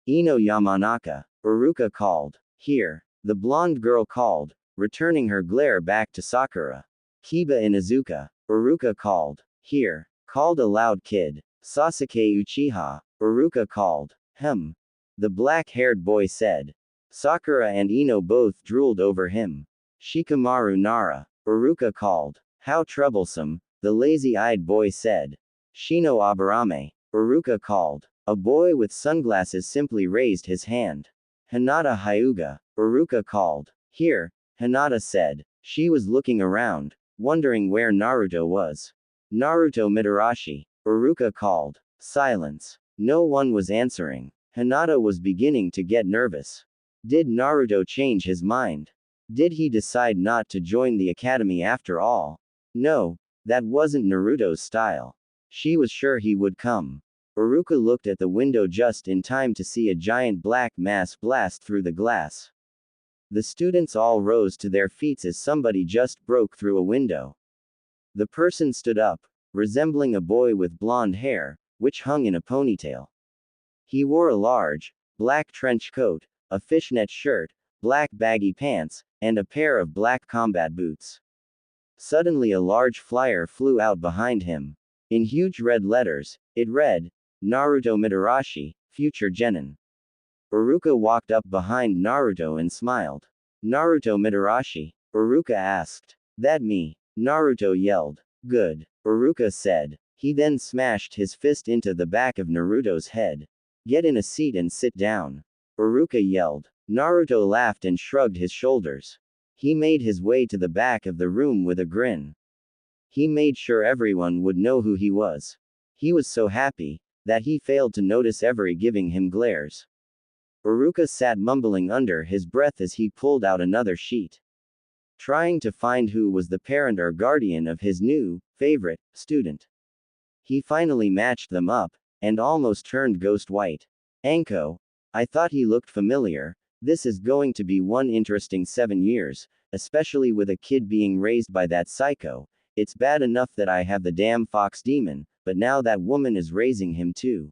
Ino Yamanaka. Iruka called. Here. The blonde girl called, returning her glare back to Sakura. Kiba Inuzuka. Iruka called. Here. Called a loud kid. Sasuke Uchiha. Iruka called. The black-haired boy said. Sakura and Ino both drooled over him. Shikamaru Nara. Iruka called. How troublesome, the lazy-eyed boy said. Shino Aburame. Iruka called. A boy with sunglasses simply raised his hand. Hinata Hyuga. Iruka called. Here, Hinata said. She was looking around, wondering where Naruto was. Naruto Mitarashi. Iruka called. Silence. No one was answering. Hinata was beginning to get nervous. Did Naruto change his mind? Did he decide not to join the academy after all? No, that wasn't Naruto's style. She was sure he would come. Iruka looked at the window just in time to see a giant black mass blast through the glass. The students all rose to their feet as somebody just broke through a window. The person stood up, resembling a boy with blonde hair, which hung in a ponytail. He wore a large, black trench coat, a fishnet shirt, black baggy pants, and a pair of black combat boots. Suddenly a large flyer flew out behind him. In huge red letters, it read, Naruto Mitarashi, future genin. Iruka walked up behind Naruto and smiled. Naruto Mitarashi? Iruka asked. That me? Naruto yelled. Good. Iruka said. He then smashed his fist into the back of Naruto's head. Get in a seat and sit down. Iruka yelled. Naruto laughed and shrugged his shoulders. He made his way to the back of the room with a grin. He made sure everyone would know who he was. He was so happy that he failed to notice every giving him glares. Iruka sat mumbling under his breath as he pulled out another sheet, trying to find who was the parent or guardian of his new, favorite, student. He finally matched them up, and almost turned ghost white. Anko. I thought he looked familiar, This is going to be one interesting 7 years, especially with a kid being raised by that psycho. It's bad enough that I have the damn fox demon, but now that woman is raising him too.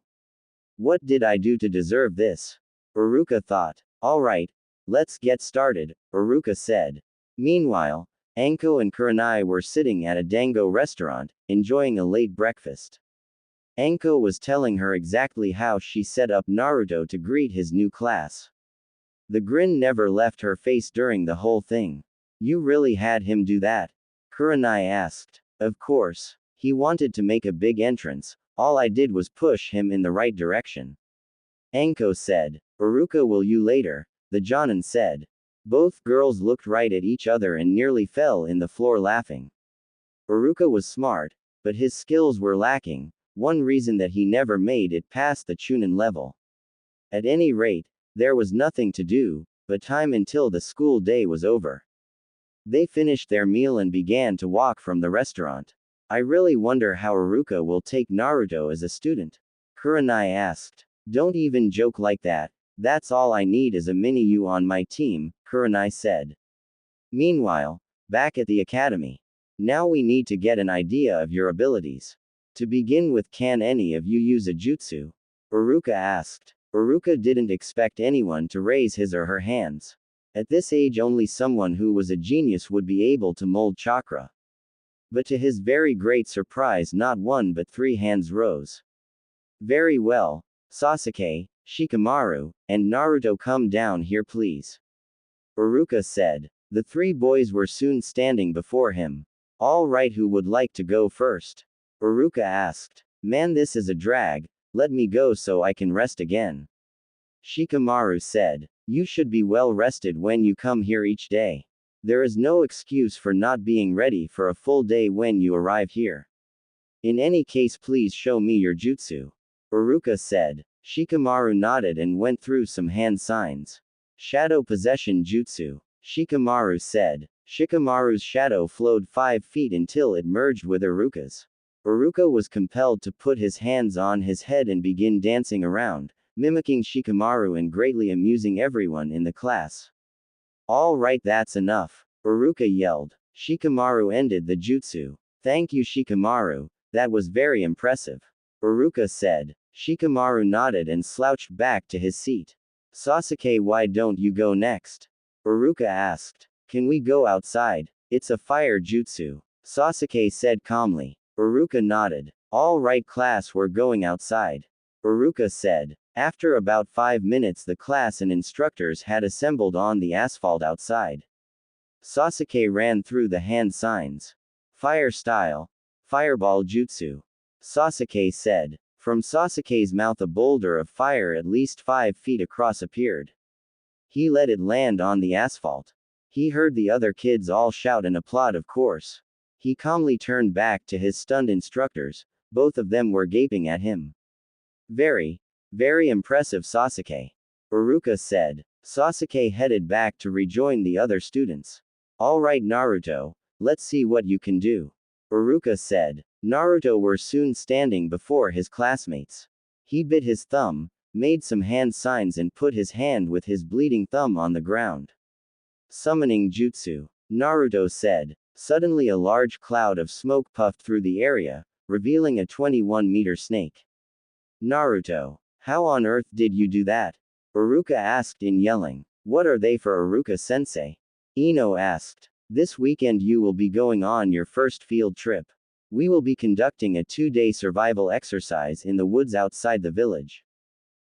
What did I do to deserve this? Uruka thought. Alright, let's get started, Uruka said. Meanwhile, Anko and Kurenai were sitting at a dango restaurant, enjoying a late breakfast. Anko was telling her exactly how she set up Naruto to greet his new class. The grin never left her face during the whole thing. You really had him do that? Kurenai asked. Of course. He wanted to make a big entrance, all I did was push him in the right direction. Anko said. Uruka, will you later? The Jonin said. Both girls looked right at each other and nearly fell in the floor laughing. Uruka was smart, but his skills were lacking, one reason that he never made it past the Chunin level. At any rate, there was nothing to do, but time until the school day was over. They finished their meal and began to walk from the restaurant. I really wonder how Uruka will take Naruto as a student. Kurenai asked. Don't even joke like that. That's all I need is a mini-you on my team, Kurenai said. Meanwhile, back at the academy. Now we need to get an idea of your abilities. To begin with, can any of you use a jutsu? Uruka asked. Uruka didn't expect anyone to raise his or her hands. At this age only someone who was a genius would be able to mold chakra. But to his very great surprise, not one but 3 hands rose. Very well. Sasuke, Shikamaru, and Naruto, come down here please. Uruka said. The 3 boys were soon standing before him. All right, who would like to go first? Uruka asked. Man, this is a drag, let me go so I can rest again. Shikamaru said. You should be well rested when you come here each day. There is no excuse for not being ready for a full day when you arrive here. In any case, please show me your jutsu. Uruka said. Shikamaru nodded and went through some hand signs. Shadow Possession Jutsu. Shikamaru said. Shikamaru's shadow flowed 5 feet until it merged with Uruka's. Uruka was compelled to put his hands on his head and begin dancing around, mimicking Shikamaru and greatly amusing everyone in the class. All right, that's enough, Uruka yelled. Shikamaru ended the jutsu. Thank you, Shikamaru, that was very impressive. Uruka said. Shikamaru nodded and slouched back to his seat. Sasuke, why don't you go next? Uruka asked. Can we go outside? It's a fire jutsu, Sasuke said calmly. Uruka nodded. All right class, we're going outside. Uruka said. After about 5 minutes the class and instructors had assembled on the asphalt outside. Sasuke ran through the hand signs. Fire style. Fireball jutsu. Sasuke said. From Sasuke's mouth a boulder of fire at least 5 feet across appeared. He let it land on the asphalt. He heard the other kids all shout and applaud, of course. He calmly turned back to his stunned instructors, both of them were gaping at him. Very impressive, Sasuke. Uruka said. Sasuke headed back to rejoin the other students. Alright Naruto, let's see what you can do. Uruka said. Naruto were soon standing before his classmates. He bit his thumb, made some hand signs and put his hand with his bleeding thumb on the ground. Summoning jutsu. Naruto said. Suddenly a large cloud of smoke puffed through the area, revealing a 21-meter snake. Naruto. How on earth did you do that? Uruka asked in yelling. What are they for, Uruka-sensei? Ino asked. This weekend you will be going on your first field trip. We will be conducting a 2-day survival exercise in the woods outside the village.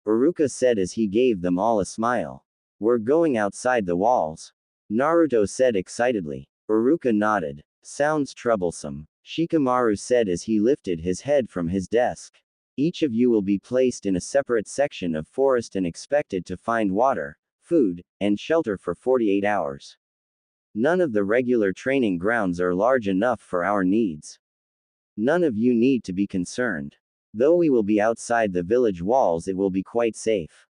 Uruka said as he gave them all a smile. We're going outside the walls. Naruto said excitedly. Uruka nodded. Sounds troublesome. Shikamaru said as he lifted his head from his desk. Each of you will be placed in a separate section of forest and expected to find water, food, and shelter for 48 hours. None of the regular training grounds are large enough for our needs. None of you need to be concerned. Though we will be outside the village walls, it will be quite safe.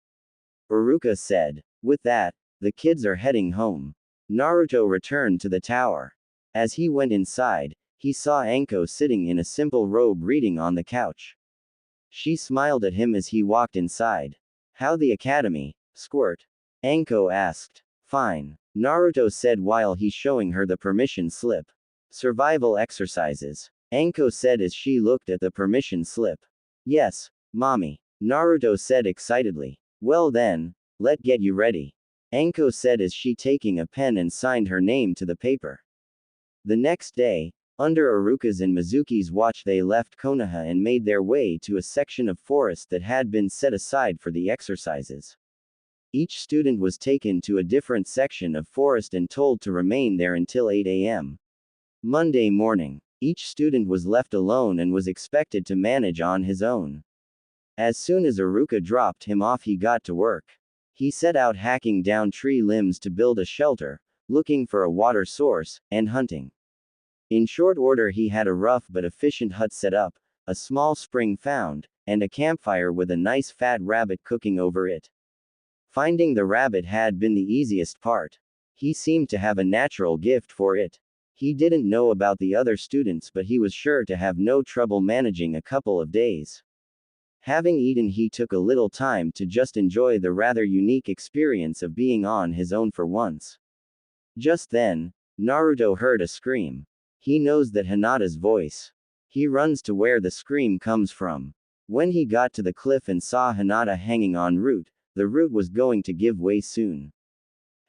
Uruka said. With that, the kids are heading home. Naruto returned to the tower. As he went inside, he saw Anko sitting in a simple robe reading on the couch. She smiled at him as he walked inside. How the academy, squirt. Anko asked. Fine. Naruto said while he's showing her the permission slip. Survival exercises. Anko said as she looked at the permission slip. Yes, mommy. Naruto said excitedly. Well then, let get you ready. Anko said as she taking a pen and signed her name to the paper. The next day, under Aruka's and Mizuki's watch they left Konoha and made their way to a section of forest that had been set aside for the exercises. Each student was taken to a different section of forest and told to remain there until 8 a.m. Monday morning, each student was left alone and was expected to manage on his own. As soon as Aruka dropped him off, he got to work. He set out hacking down tree limbs to build a shelter, looking for a water source, and hunting. In short order, he had a rough but efficient hut set up, a small spring found, and a campfire with a nice fat rabbit cooking over it. Finding the rabbit had been the easiest part. He seemed to have a natural gift for it. He didn't know about the other students, but he was sure to have no trouble managing a couple of days. Having eaten, he took a little time to just enjoy the rather unique experience of being on his own for once. Just then, Naruto heard a scream. He knows that Hinata's voice. He runs to where the scream comes from. When he got to the cliff and saw Hinata hanging on root, the root was going to give way soon.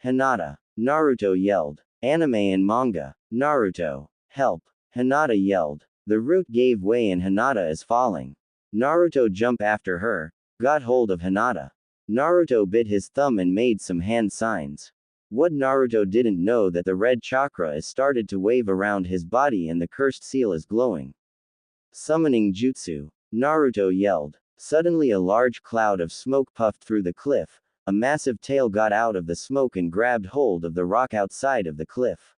Hinata! Naruto yelled. Anime and manga. Naruto! Help! Hinata yelled. The root gave way and Hinata is falling. Naruto jumped after her, got hold of Hinata. Naruto bit his thumb and made some hand signs. What Naruto didn't know that the red chakra is started to wave around his body and the cursed seal is glowing. Summoning jutsu. Naruto yelled. Suddenly a large cloud of smoke puffed through the cliff. A massive tail got out of the smoke and grabbed hold of the rock outside of the cliff.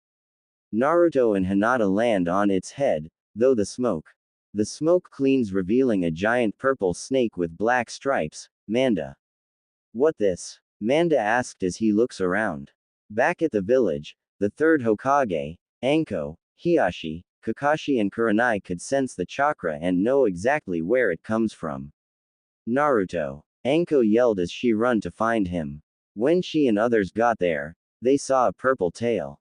Naruto and Hinata land on its head, though the smoke. The smoke cleans, revealing a giant purple snake with black stripes. Manda. What this? Manda asked as he looks around. Back at the village, the third Hokage, Anko, Hiashi, Kakashi and Kurenai could sense the chakra and know exactly where it comes from. Naruto. Anko yelled as she ran to find him. When she and others got there, they saw a purple tail.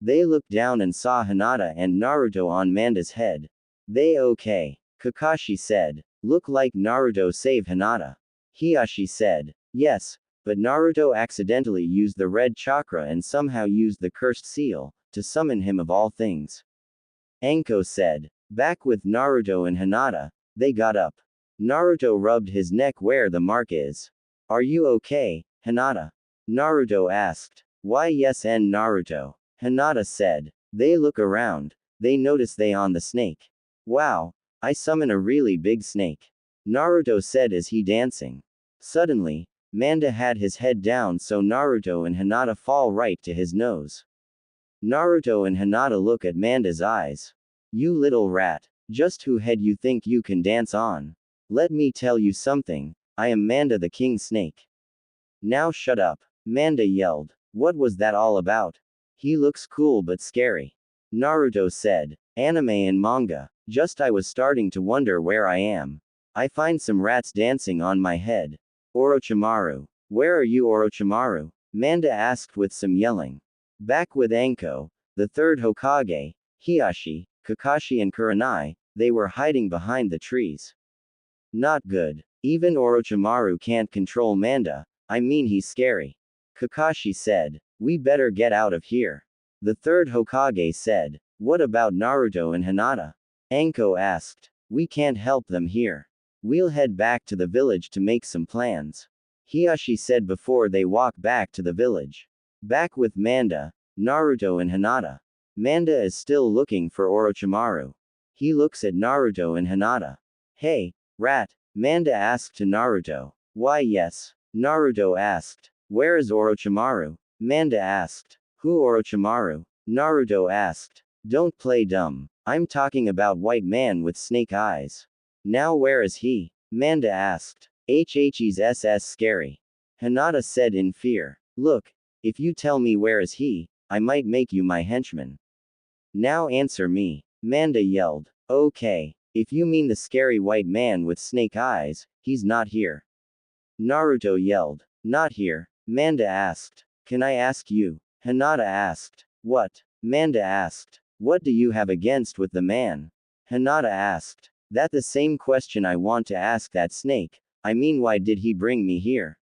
They looked down and saw Hinata and Naruto on Manda's head. They okay. Kakashi said. Look like Naruto saved Hinata. Hiashi said. Yes, but Naruto accidentally used the red chakra and somehow used the cursed seal to summon him of all things. Anko said. Back with Naruto and Hinata, they got up. Naruto rubbed his neck where the mark is. Are you okay, Hinata? Naruto asked. Why yes and Naruto. Hinata said. They look around. They notice they on the snake. Wow, I summon a really big snake. Naruto said as he dancing. Suddenly, Manda had his head down so Naruto and Hinata fall right to his nose. Naruto and Hinata look at Manda's eyes. You little rat. Just who head you think you can dance on? Let me tell you something, I am Manda the King Snake. Now shut up. Manda yelled. What was that all about? He looks cool but scary. Naruto said. Anime and manga. Just I was starting to wonder where I am. I find some rats dancing on my head. Orochimaru. Where are you, Orochimaru? Manda asked with some yelling. Back with Anko, the third Hokage, Hiashi, Kakashi and Kurenai, they were hiding behind the trees. Not good. Even Orochimaru can't control Manda, I mean he's scary. Kakashi said. We better get out of here. The third Hokage said. What about Naruto and Hinata? Anko asked. We can't help them here. We'll head back to the village to make some plans. Hiashi said before they walk back to the village. Back with Manda, Naruto and Hinata. Manda is still looking for Orochimaru. He looks at Naruto and Hinata. Hey, rat, Manda asked to Naruto. Why yes. Naruto asked. Where is Orochimaru? Manda asked. Who Orochimaru? Naruto asked. Don't play dumb. I'm talking about white man with snake eyes. Now where is he? Manda asked. He's SS scary. Hinata said in fear. Look, if you tell me where is he, I might make you my henchman. Now answer me. Manda yelled. Okay, if you mean the scary white man with snake eyes, he's not here. Naruto yelled. Not here? Manda asked. Can I ask you? Hinata asked. What? Manda asked. What do you have against with the man? Hinata asked. That the same question I want to ask that snake. I mean, why did he bring me here?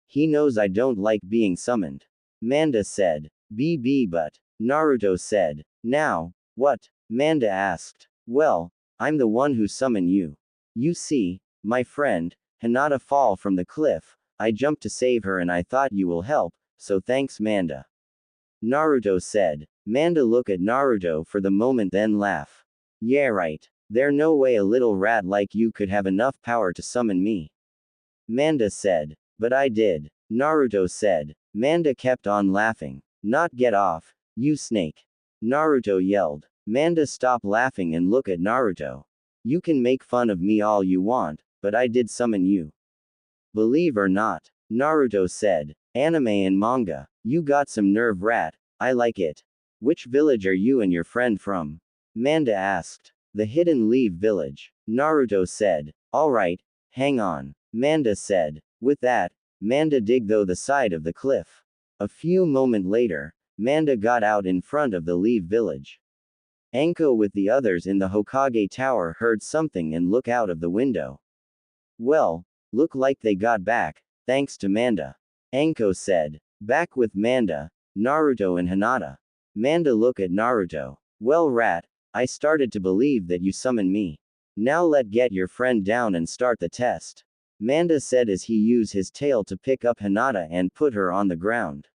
He knows I don't like being summoned. Manda said. But. Naruto said. Now, what? Manda asked. Well, I'm the one who summoned you. You see, my friend, Hinata fall from the cliff. I jumped to save her and I thought you will help, so thanks Manda. Naruto said. Manda look at Naruto for the moment then laugh. Yeah right. There no way a little rat like you could have enough power to summon me. Manda said. But I did. Naruto said. Manda kept on laughing. Not get off, you snake. Naruto yelled. Manda stop laughing and look at Naruto. You can make fun of me all you want, but I did summon you. Believe or not, Naruto said. Anime and manga. You got some nerve rat, I like it. Which village are you and your friend from? Manda asked. The Hidden Leaf Village. Naruto said. Alright, hang on. Manda said. With that, Manda dig though the side of the cliff. A few moments later, Manda got out in front of the Leaf Village. Anko with the others in the Hokage Tower heard something and look out of the window. Well, look like they got back, thanks to Manda. Anko said. Back with Manda, Naruto and Hinata. Manda look at Naruto. Well rat, I started to believe that you summoned me. Now let get your friend down and start the test. Manda said as he used his tail to pick up Hinata and put her on the ground.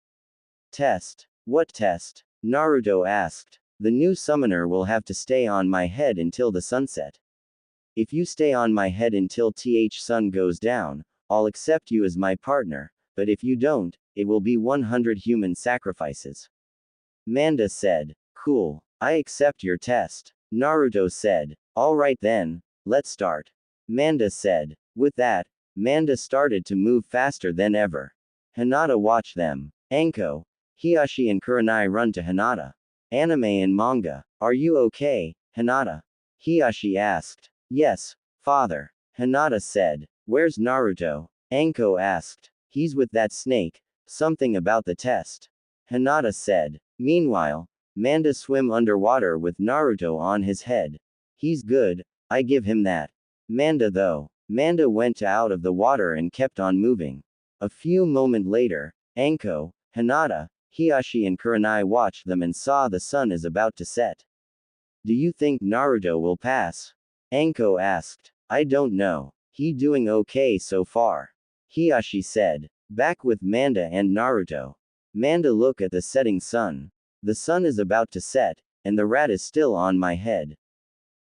Test? What test? Naruto asked. The new summoner will have to stay on my head until the sunset. If you stay on my head until sun goes down, I'll accept you as my partner, but if you don't, it will be 100 human sacrifices. Manda said. Cool. I accept your test. Naruto said. Alright then, let's start. Manda said. With that, Manda started to move faster than ever. Hinata watched them. Anko, Hiashi and Kurenai run to Hinata. Anime and manga. Are you okay, Hinata? Hiashi asked. Yes, father. Hinata said. Where's Naruto? Anko asked. He's with that snake. Something about the test. Hinata said. Meanwhile, Manda swim underwater with Naruto on his head. He's good, I give him that. Manda though. Manda went out of the water and kept on moving. A few moments later, Anko, Hinata, Hiashi and Kurenai watched them and saw the sun is about to set. Do you think Naruto will pass? Anko asked. I don't know. He doing okay so far. Hiashi said. Back with Manda and Naruto. Manda look at the setting sun. The sun is about to set, and the rat is still on my head.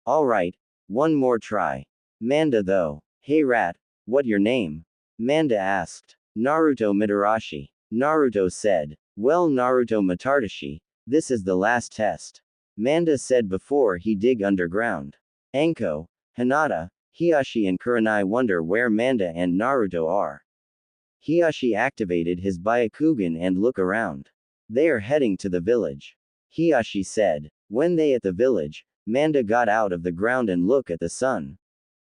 Alright, one more try. Manda though. Hey rat, what your name? Manda asked. Naruto Mitarashi. Naruto said. Well Naruto Mitarashi, this is the last test. Manda said before he dig underground. Anko, Hinata, Hiashi and Kurenai wonder where Manda and Naruto are. Hiashi activated his Byakugan and look around. They are heading to the village. Hiashi said. When they at the village, Manda got out of the ground and look at the sun.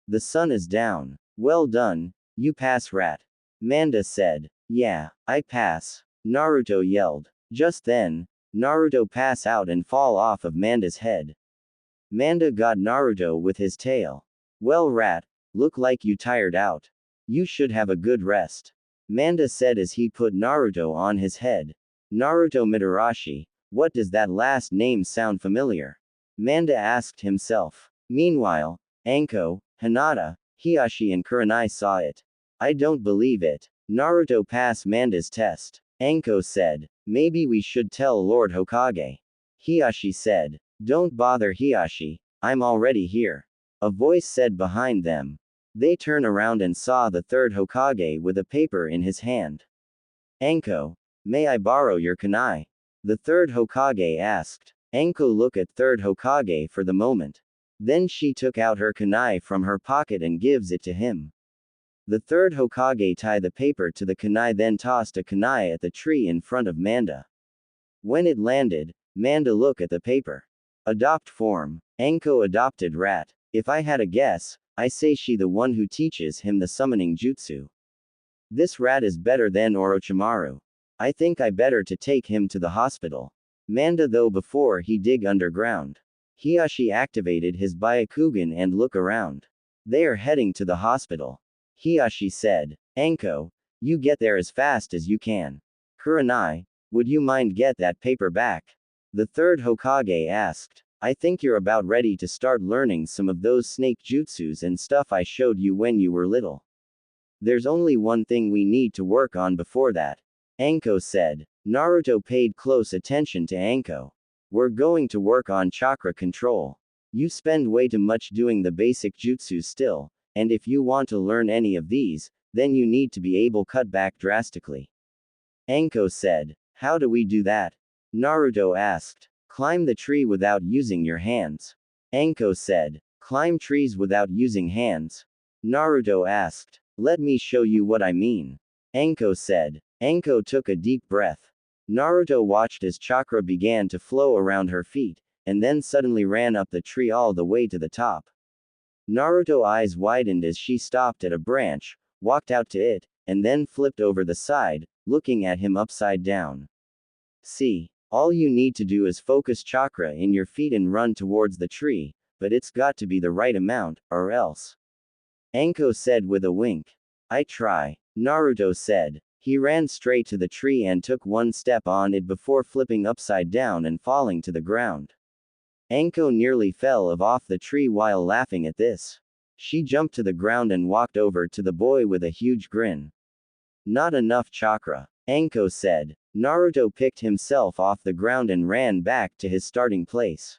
The sun is down. Well done, you pass rat. Manda said. Yeah, I pass. Naruto yelled. Just then, Naruto pass out and fall off of Manda's head. Manda got Naruto with his tail. Well rat, look like you tired out. You should have a good rest. Manda said as he put Naruto on his head. Naruto Mitarashi, what does that last name sound familiar? Manda asked himself. Meanwhile, Anko, Hinata, Hiashi and Kurenai saw it. I don't believe it. Naruto passed Manda's test. Anko said. Maybe we should tell Lord Hokage. Hiashi said. Don't bother Hiashi, I'm already here. A voice said behind them. They turned around and saw the third Hokage with a paper in his hand. Anko, may I borrow your kunai? The third Hokage asked. Anko looked at third Hokage for the moment. Then she took out her kunai from her pocket and gives it to him. The third Hokage tied the paper to the kunai then tossed a kunai at the tree in front of Manda. When it landed, Manda looked at the paper. Adopt form. Anko adopted rat. If I had a guess, I say she the one who teaches him the summoning jutsu. This rat is better than Orochimaru. I think I better to take him to the hospital. Manda though before he dig underground. Hiashi activated his Byakugan and look around. They are heading to the hospital. Hiashi said, Anko, you get there as fast as you can. Kurenai, would you mind get that paper back? The third Hokage asked. I think you're about ready to start learning some of those snake jutsus and stuff I showed you when you were little. There's only one thing we need to work on before that. Anko said. Naruto paid close attention to Anko. We're going to work on chakra control. You spend way too much doing the basic jutsu still, and if you want to learn any of these, then you need to be able cut back drastically. Anko said. How do we do that? Naruto asked. Climb the tree without using your hands. Anko said. Climb trees without using hands. Naruto asked. Let me show you what I mean. Anko said. Anko took a deep breath. Naruto watched as chakra began to flow around her feet, and then suddenly ran up the tree all the way to the top. Naruto's eyes widened as she stopped at a branch, walked out to it, and then flipped over the side, looking at him upside down. See, all you need to do is focus chakra in your feet and run towards the tree, but it's got to be the right amount, or else. Anko said with a wink. I try. Naruto said. He ran straight to the tree and took one step on it before flipping upside down and falling to the ground. Anko nearly fell off the tree while laughing at this. She jumped to the ground and walked over to the boy with a huge grin. Not enough chakra, Anko said. Naruto picked himself off the ground and ran back to his starting place.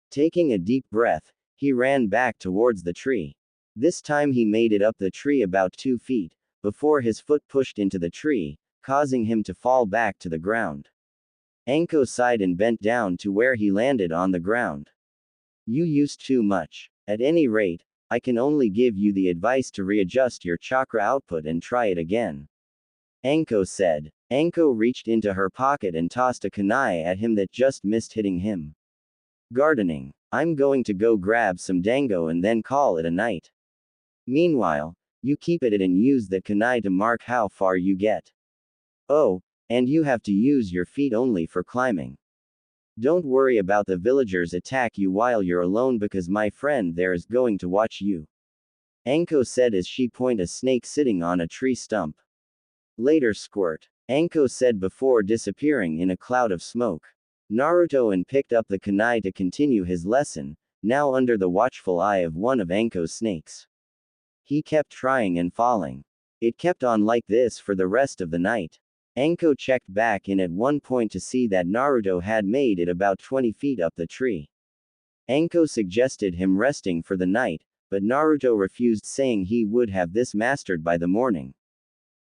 Taking a deep breath, he ran back towards the tree. This time he made it up the tree about 2 feet, before his foot pushed into the tree, causing him to fall back to the ground. Anko sighed and bent down to where he landed on the ground. You used too much. At any rate, I can only give you the advice to readjust your chakra output and try it again. Anko said. Anko reached into her pocket and tossed a kunai at him that just missed hitting him. Gardening. I'm going to go grab some dango and then call it a night. Meanwhile, you keep at it and use that kunai to mark how far you get. Oh, and you have to use your feet only for climbing. Don't worry about the villagers attack you while you're alone because my friend there is going to watch you. Anko said as she pointed a snake sitting on a tree stump. Later squirt. Anko said before disappearing in a cloud of smoke. Naruto and picked up the kunai to continue his lesson, now under the watchful eye of one of Anko's snakes. He kept trying and falling. It kept on like this for the rest of the night. Anko checked back in at one point to see that Naruto had made it about 20 feet up the tree. Anko suggested him resting for the night, but Naruto refused, saying he would have this mastered by the morning.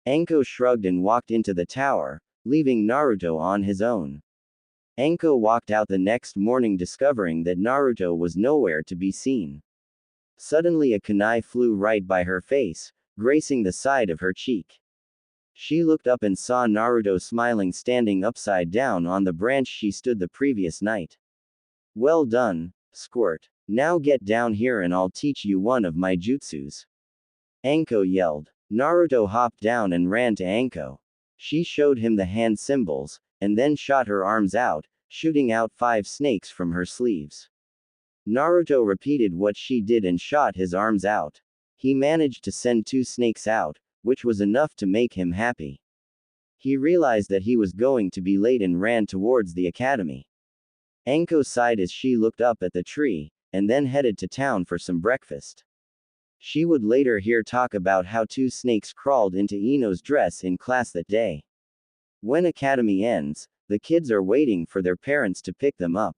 Anko shrugged and walked into the tower, leaving Naruto on his own. Anko walked out the next morning discovering that Naruto was nowhere to be seen. Suddenly a kunai flew right by her face, gracing the side of her cheek. She looked up and saw Naruto smiling standing upside down on the branch she stood the previous night. Well done, squirt. Now get down here and I'll teach you one of my jutsus. Anko yelled. Naruto hopped down and ran to Anko. She showed him the hand symbols, and then shot her arms out, shooting out 5 snakes from her sleeves. Naruto repeated what she did and shot his arms out. He managed to send 2 snakes out, which was enough to make him happy. He realized that he was going to be late and ran towards the academy. Anko sighed as she looked up at the tree, and then headed to town for some breakfast. She would later hear talk about how 2 snakes crawled into Ino's dress in class that day. When academy ends, the kids are waiting for their parents to pick them up.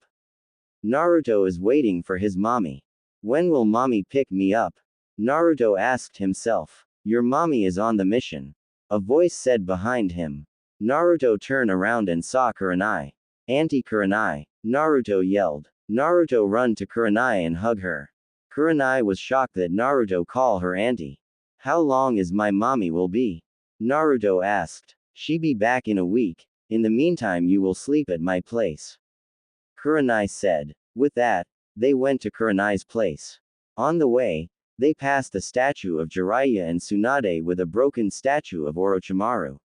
Naruto is waiting for his mommy. When will mommy pick me up? Naruto asked himself. Your mommy is on the mission. A voice said behind him. Naruto turned around and saw Kurenai. Auntie Kurenai, Naruto yelled. Naruto run to Kurenai and hug her. Kurenai was shocked that Naruto call her auntie. How long is my mommy will be? Naruto asked. She be back in a week. In the meantime you will sleep at my place. Kurenai said. With that, they went to Kurenai's place. On the way, They passed the statue of Jiraiya and Tsunade with a broken statue of Orochimaru.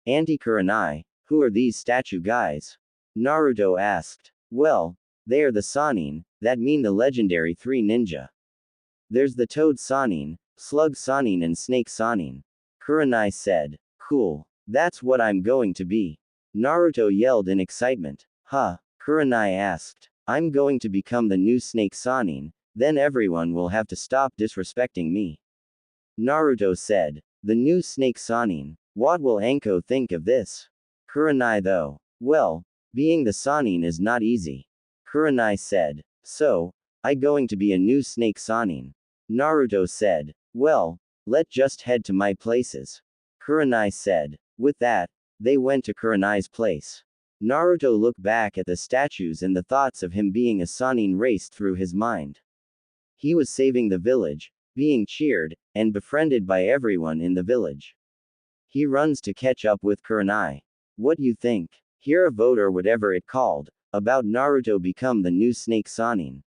Auntie Kurenai, who are these statue guys? Naruto asked. Well, they are the Sannin, that mean the legendary three ninja. There's the Toad Sannin, Slug Sannin and Snake Sannin. Kurenai said. Cool. That's what I'm going to be. Naruto yelled in excitement. Huh? Kurenai asked. I'm going to become the new Snake Sannin, then everyone will have to stop disrespecting me. Naruto said. The new Snake Sannin. What will Anko think of this? Kurenai though. Well, being the Sannin is not easy. Kurenai said. So, I going to be a new Snake Sannin. Naruto said. Well, let just head to my places. Kurenai said. With that, they went to Kurenai's place. Naruto looked back at the statues and the thoughts of him being a Sannin raced through his mind. He was saving the village, being cheered, and befriended by everyone in the village. He runs to catch up with Kurenai. What you think? Hear a vote or whatever it called, about Naruto become the new Snake Sannin.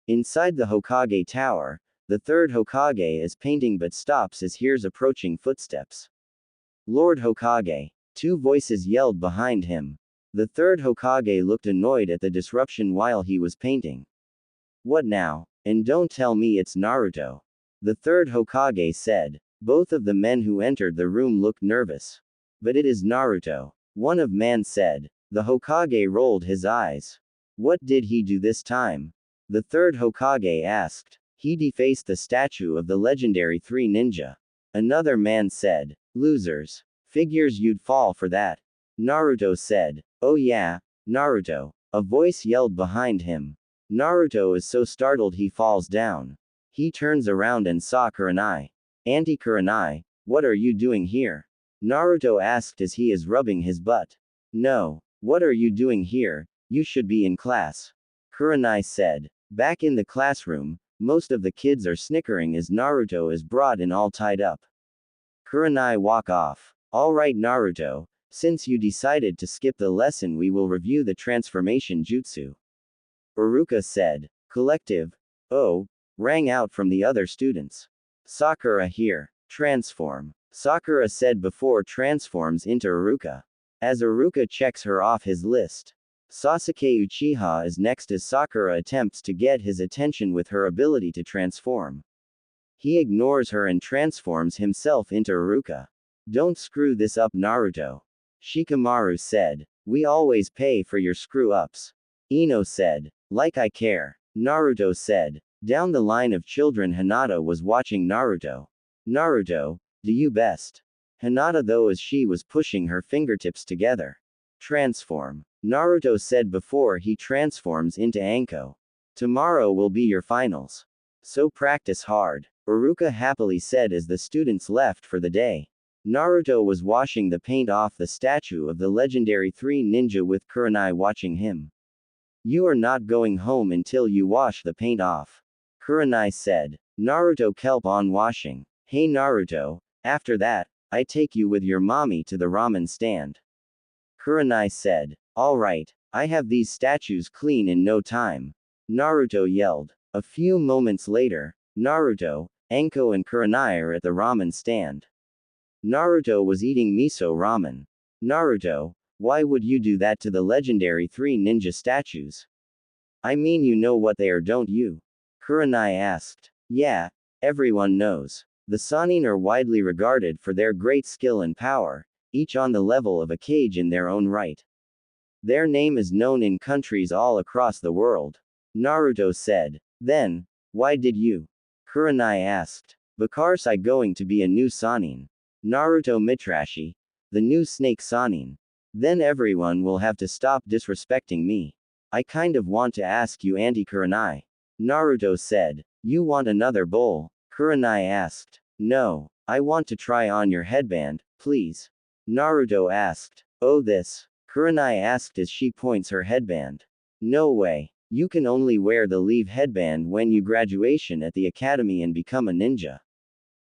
Inside the Hokage tower, the third Hokage is painting but stops as hears approaching footsteps. Lord Hokage. Two voices yelled behind him. The third Hokage looked annoyed at the disruption while he was painting. What now? And don't tell me it's Naruto. The third Hokage said. Both of the men who entered the room looked nervous. But it is Naruto. One of man said. The Hokage rolled his eyes. What did he do this time? The third Hokage asked. He defaced the statue of the legendary three ninja. Another man said. Losers. Figures you'd fall for that. Naruto said. Oh yeah, Naruto. A voice yelled behind him. Naruto is so startled he falls down. He turns around and saw Kurenai. Auntie Kurenai, what are you doing here? Naruto asked as he is rubbing his butt. No, what are you doing here? You should be in class. Kurenai said. Back in the classroom, most of the kids are snickering as Naruto is brought in all tied up. Kurenai walk off. Alright Naruto, since you decided to skip the lesson we will review the transformation jutsu. Iruka said. Collective. Oh, rang out from the other students. Sakura here. Transform. Sakura said before transforms into Iruka. As Iruka checks her off his list. Sasuke Uchiha is next as Sakura attempts to get his attention with her ability to transform. He ignores her and transforms himself into Iruka. Don't screw this up Naruto. Shikamaru said. We always pay for your screw-ups. Ino said. Like I care. Naruto said. Down the line of children Hinata was watching Naruto. Naruto, do you best. Hinata though as she was pushing her fingertips together. Transform. Naruto said before he transforms into Anko. Tomorrow will be your finals. So practice hard. Iruka happily said as the students left for the day. Naruto was washing the paint off the statue of the legendary three ninja with Kurenai watching him. You are not going home until you wash the paint off. Kurenai said. Naruto kelp on washing. Hey Naruto, after that, I take you with your mommy to the ramen stand. Kurenai said. Alright, I have these statues clean in no time. Naruto yelled. A few moments later, Naruto, Anko and Kurenai are at the ramen stand. Naruto was eating miso ramen. Naruto, why would you do that to the legendary three ninja statues? I mean you know what they are don't you? Kurenai asked. Yeah, everyone knows. The Sannin are widely regarded for their great skill and power, each on the level of a Kage in their own right. Their name is known in countries all across the world. Naruto said. Then, why did you? Kurenai asked. Because I going to be a new Sannin. Naruto Mitrashi. The new Snake Sannin. Then everyone will have to stop disrespecting me. I kind of want to ask you Auntie Kurenai. Naruto said. You want another bowl? Kurenai asked. No, I want to try on your headband, please. Naruto asked. Oh this? Kurenai asked as she points her headband. No way. You can only wear the leave headband when you graduation at the academy and become a ninja.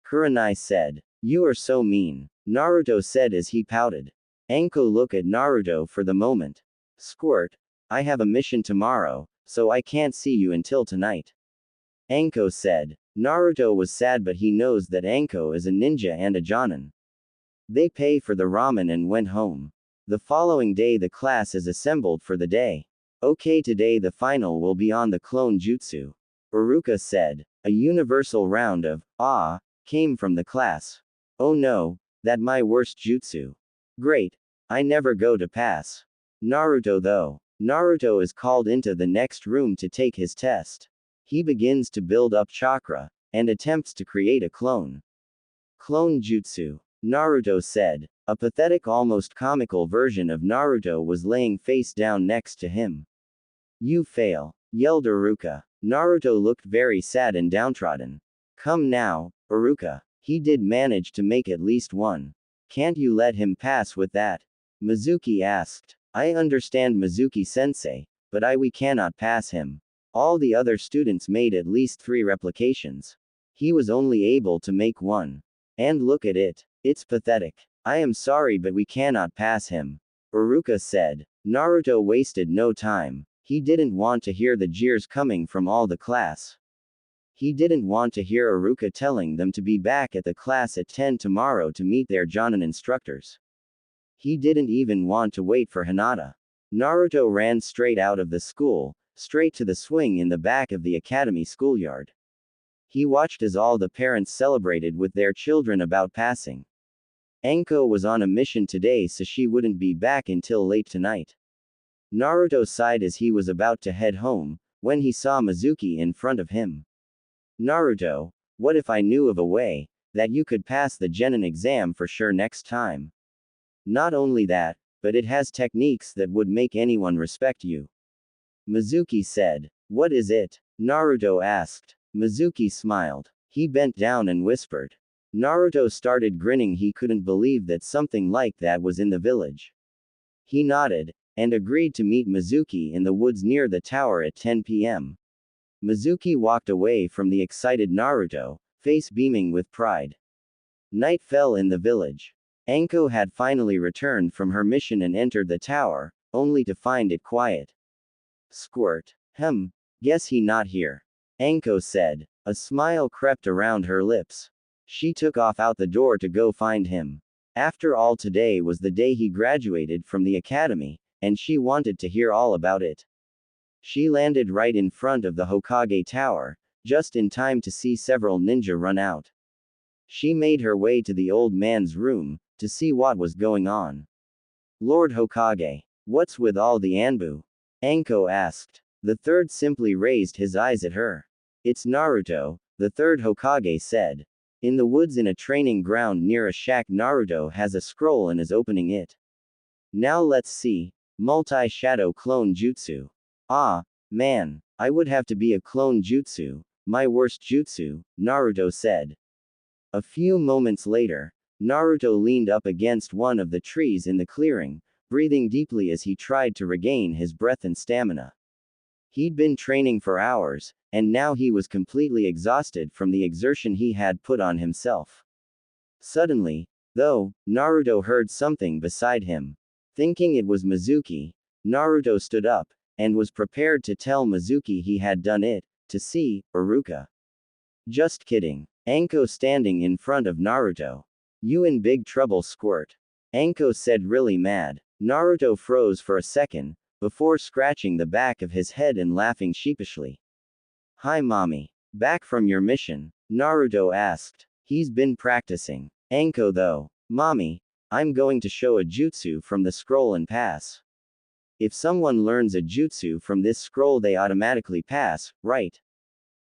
Kurenai said. You are so mean. Naruto said as he pouted. Anko looked at Naruto for the moment. Squirt. I have a mission tomorrow, so I can't see you until tonight. Anko said. Naruto was sad, but he knows that Anko is a ninja and a jonin. They pay for the ramen and went home. The following day the class is assembled for the day. Okay, today the final will be on the clone jutsu. Iruka said. A universal round of came from the class. Oh no, that my worst jutsu. Great. I never go to pass. Naruto though. Naruto is called into the next room to take his test. He begins to build up chakra, and attempts to create a clone. Clone jutsu. Naruto said. A pathetic, almost comical version of Naruto was laying face down next to him. You fail, yelled Iruka. Naruto looked very sad and downtrodden. Come now, Iruka. He did manage to make at least one. Can't you let him pass with that? Mizuki asked. I understand Mizuki-sensei, but we cannot pass him. All the other students made at least 3 replications. He was only able to make 1. And look at it. It's pathetic. I am sorry, but we cannot pass him. Iruka said. Naruto wasted no time. He didn't want to hear the jeers coming from all the class. He didn't want to hear Iruka telling them to be back at the class at 10 tomorrow to meet their jonin instructors. He didn't even want to wait for Hinata. Naruto ran straight out of the school, straight to the swing in the back of the academy schoolyard. He watched as all the parents celebrated with their children about passing. Anko was on a mission today, so she wouldn't be back until late tonight. Naruto sighed as he was about to head home, when he saw Mizuki in front of him. Naruto, what if I knew of a way that you could pass the genin exam for sure next time? Not only that, but it has techniques that would make anyone respect you. Mizuki said. What is it? Naruto asked. Mizuki smiled. He bent down and whispered. Naruto started grinning. He couldn't believe that something like that was in the village. He nodded, and agreed to meet Mizuki in the woods near the tower at 10 p.m. Mizuki walked away from the excited Naruto, face beaming with pride. Night fell in the village. Anko had finally returned from her mission and entered the tower, only to find it quiet. Squirt. Guess he not here. Anko said. A smile crept around her lips. She took off out the door to go find him. After all, today was the day he graduated from the academy, and she wanted to hear all about it. She landed right in front of the Hokage tower, just in time to see several ninja run out. She made her way to the old man's room, to see what was going on. Lord Hokage, what's with all the Anbu? Anko asked. The third simply raised his eyes at her. It's Naruto, the third Hokage said. In the woods in a training ground near a shack, Naruto has a scroll and is opening it. Now let's see. Multi-shadow clone jutsu. Ah, man, I would have to be a clone jutsu, my worst jutsu, Naruto said. A few moments later, Naruto leaned up against one of the trees in the clearing, breathing deeply as he tried to regain his breath and stamina. He'd been training for hours, and now he was completely exhausted from the exertion he had put on himself. Suddenly, though, Naruto heard something beside him. Thinking it was Mizuki, Naruto stood up, and was prepared to tell Mizuki he had done it, to see, Iruka. Just kidding. Anko standing in front of Naruto. You in big trouble, Squirt. Anko said, really mad. Naruto froze for a second, before scratching the back of his head and laughing sheepishly. Hi mommy. Back from your mission? Naruto asked. He's been practicing. Anko though. Mommy, I'm going to show a jutsu from the scroll and pass. If someone learns a jutsu from this scroll they automatically pass, right?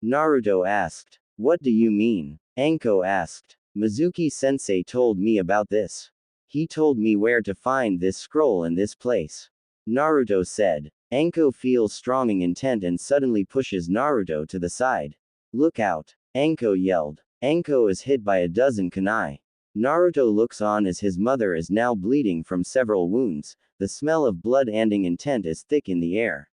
Naruto asked. What do you mean? Anko asked. Mizuki-sensei told me about this. He told me where to find this scroll in this place. Naruto said. Anko feels strong and intent and suddenly pushes Naruto to the side. Look out! Anko yelled. Anko is hit by a dozen kunai. Naruto looks on as his mother is now bleeding from several wounds. The smell of blood and intent is thick in the air.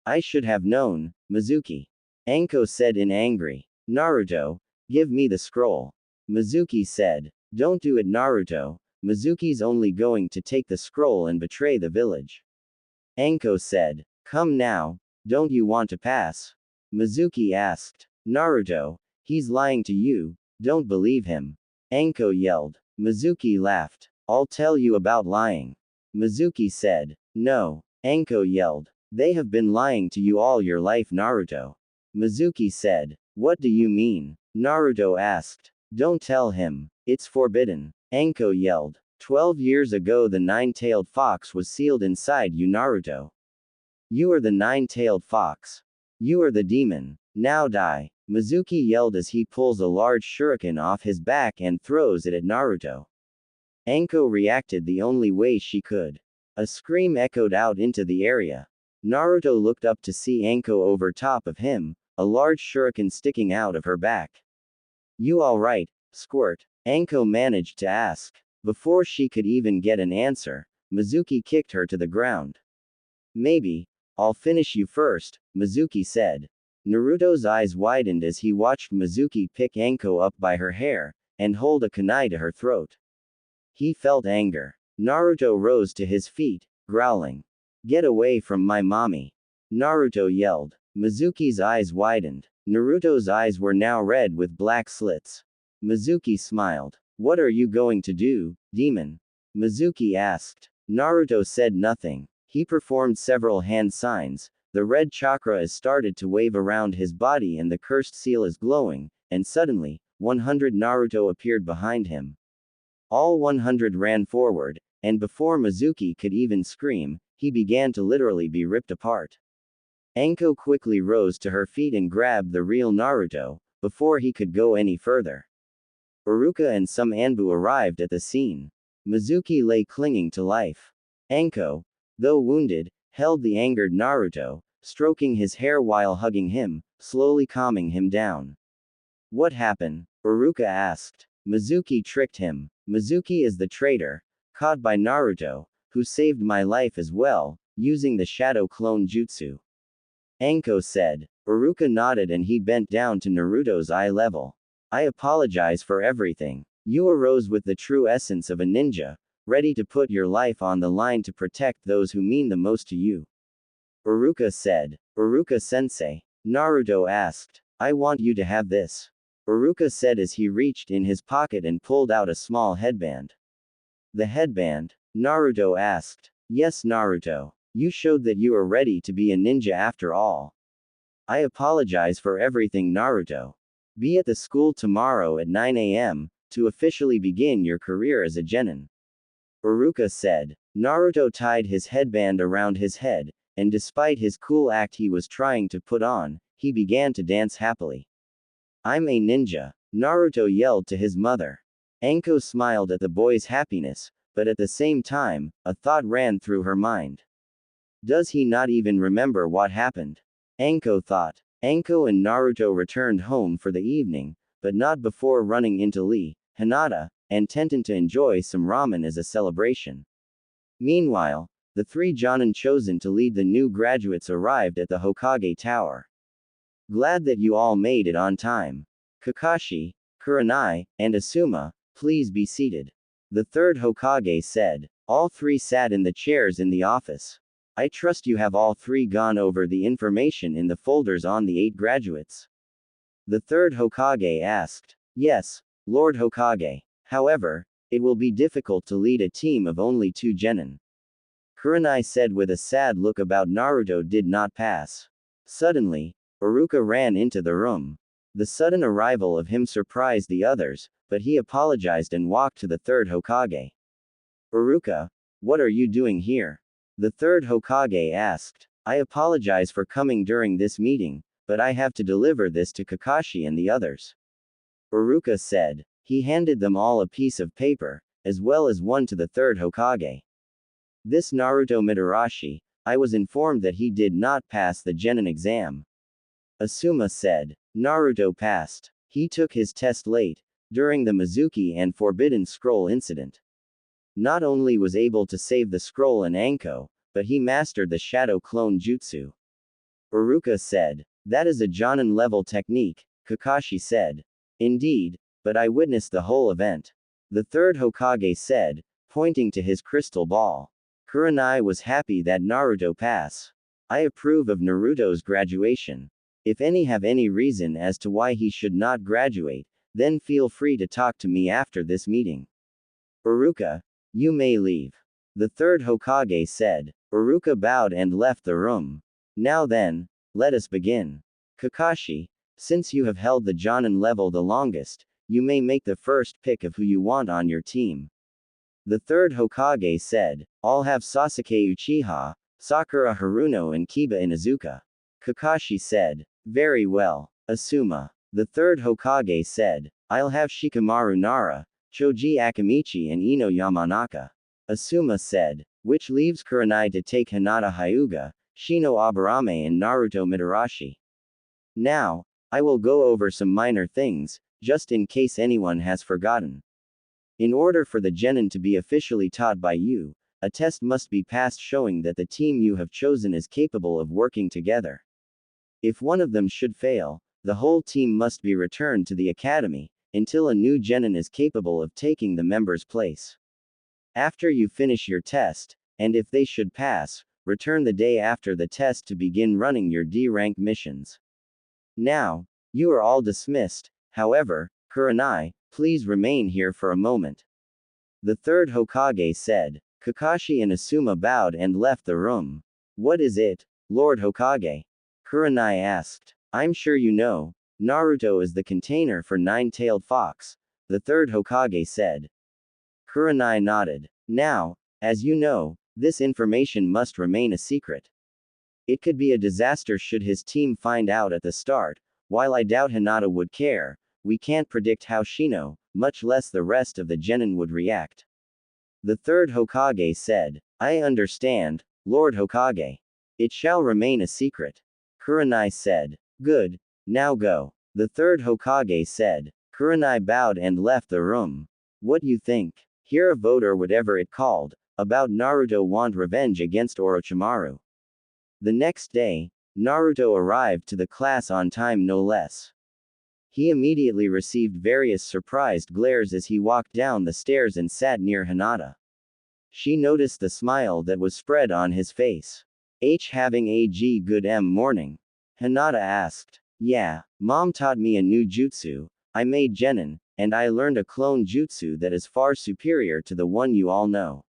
I should have known, Mizuki. Anko said in angry. Naruto, give me the scroll. Mizuki said. Don't do it, Naruto. Mizuki's only going to take the scroll and betray the village. Anko said. Come now, don't you want to pass? Mizuki asked. Naruto, He's lying to you, don't believe him. Anko yelled. Mizuki laughed. I'll tell you about lying. Mizuki said. No. Anko yelled. They have been lying to you all your life, Naruto. Mizuki said. What do you mean? Naruto asked. Don't tell him. It's forbidden. Anko yelled. 12 years ago the nine-tailed fox was sealed inside you, Naruto. You are the nine-tailed fox. You are the demon. Now die. Mizuki yelled as he pulls a large shuriken off his back and throws it at Naruto. Anko reacted the only way she could. A scream echoed out into the area. Naruto looked up to see Anko over top of him, a large shuriken sticking out of her back. You alright, squirt? Anko managed to ask. Before she could even get an answer, Mizuki kicked her to the ground. Maybe. I'll finish you first, Mizuki said. Naruto's eyes widened as he watched Mizuki pick Anko up by her hair, and hold a kunai to her throat. He felt anger. Naruto rose to his feet, growling. Get away from my mommy. Naruto yelled. Mizuki's eyes widened. Naruto's eyes were now red with black slits. Mizuki smiled. What are you going to do, demon? Mizuki asked. Naruto said nothing. He performed several hand signs. The red chakra is started to wave around his body and the cursed seal is glowing, and suddenly, 100 Naruto appeared behind him. All 100 ran forward, and before Mizuki could even scream, he began to literally be ripped apart. Anko quickly rose to her feet and grabbed the real Naruto, before he could go any further. Iruka and some Anbu arrived at the scene. Mizuki lay clinging to life. Anko, though wounded, held the angered Naruto, stroking his hair while hugging him, slowly calming him down. What happened? Iruka asked. Mizuki tricked him. Mizuki is the traitor, caught by Naruto, who saved my life as well, using the shadow clone jutsu. Anko said. Iruka nodded and he bent down to Naruto's eye level. I apologize for everything. You arose with the true essence of a ninja, ready to put your life on the line to protect those who mean the most to you. Iruka said. Iruka-sensei? Naruto asked. I want you to have this. Iruka said as he reached in his pocket and pulled out a small headband. The headband? Naruto asked. Yes, Naruto. You showed that you are ready to be a ninja after all. I apologize for everything, Naruto. Be at the school tomorrow at 9 a.m. to officially begin your career as a genin. Iruka said. Naruto tied his headband around his head, and despite his cool act he was trying to put on, he began to dance happily. I'm a ninja, Naruto yelled to his mother. Anko smiled at the boy's happiness, but at the same time, a thought ran through her mind. Does he not even remember what happened? Anko thought. Anko and Naruto returned home for the evening, but not before running into Lee, Hinata, and Tenten to enjoy some ramen as a celebration. Meanwhile, the three Jonin chosen to lead the new graduates arrived at the Hokage Tower. Glad that you all made it on time. Kakashi, Kurenai, and Asuma, please be seated. The third Hokage said. All three sat in the chairs in the office. I trust you have all three gone over the information in the folders on the 8 graduates. The third Hokage asked. Yes, Lord Hokage. However, it will be difficult to lead a team of only 2 genin. Kurenai said with a sad look about Naruto did not pass. Suddenly, Iruka ran into the room. The sudden arrival of him surprised the others, but he apologized and walked to the third Hokage. Iruka, what are you doing here? The third Hokage asked. I apologize for coming during this meeting, but I have to deliver this to Kakashi and the others. Iruka said. He handed them all a piece of paper, as well as one to the third Hokage. This Naruto Mitarashi, I was informed that he did not pass the genin exam. Asuma said. Naruto passed. He took his test late, during the Mizuki and Forbidden Scroll incident. Not only was able to save the scroll and Anko, but he mastered the shadow clone jutsu. Iruka said. That is a Jonin level technique, Kakashi said. Indeed, but I witnessed the whole event. The third Hokage said, pointing to his crystal ball. Kurenai was happy that Naruto passed. I approve of Naruto's graduation. If any have any reason as to why he should not graduate, then feel free to talk to me after this meeting. Uruka, you may leave. The third Hokage said. Uruka bowed and left the room. Now then, let us begin. Kakashi, since you have held the Jonin level the longest, you may make the first pick of who you want on your team. The third Hokage said. I'll have Sasuke Uchiha, Sakura Haruno and Kiba Inuzuka. Kakashi said. Very well. Asuma. The third Hokage said. I'll have Shikamaru Nara, Choji Akamichi and Ino Yamanaka. Asuma said. Which leaves Kurenai to take Hinata Hyuga, Shino Aburame and Naruto Mitarashi. Now, I will go over some minor things, just in case anyone has forgotten. In order for the genin to be officially taught by you, a test must be passed showing that the team you have chosen is capable of working together. If one of them should fail, the whole team must be returned to the academy, until a new genin is capable of taking the member's place. After you finish your test, and if they should pass, return the day after the test to begin running your D-rank missions. Now, you are all dismissed. However, Kurenai, please remain here for a moment. The third Hokage said. Kakashi and Asuma bowed and left the room. What is it, Lord Hokage? Kurenai asked. I'm sure you know, Naruto is the container for Nine-Tailed Fox, the third Hokage said. Kurenai nodded. Now, as you know, this information must remain a secret. It could be a disaster should his team find out at the start. While I doubt Hinata would care, we can't predict how Shino, much less the rest of the genin would react. The third Hokage said. I understand, Lord Hokage. It shall remain a secret. Kurenai said. Good. Now go. The third Hokage said. Kurenai bowed and left the room. What you think? Hear a vote or whatever it called, about Naruto want revenge against Orochimaru. The next day, Naruto arrived to the class on time no less. He immediately received various surprised glares as he walked down the stairs and sat near Hinata. She noticed the smile that was spread on his face. Having a good morning? Hinata asked. Yeah, Mom taught me a new jutsu, I made genin, and I learned a clone jutsu that is far superior to the one you all know.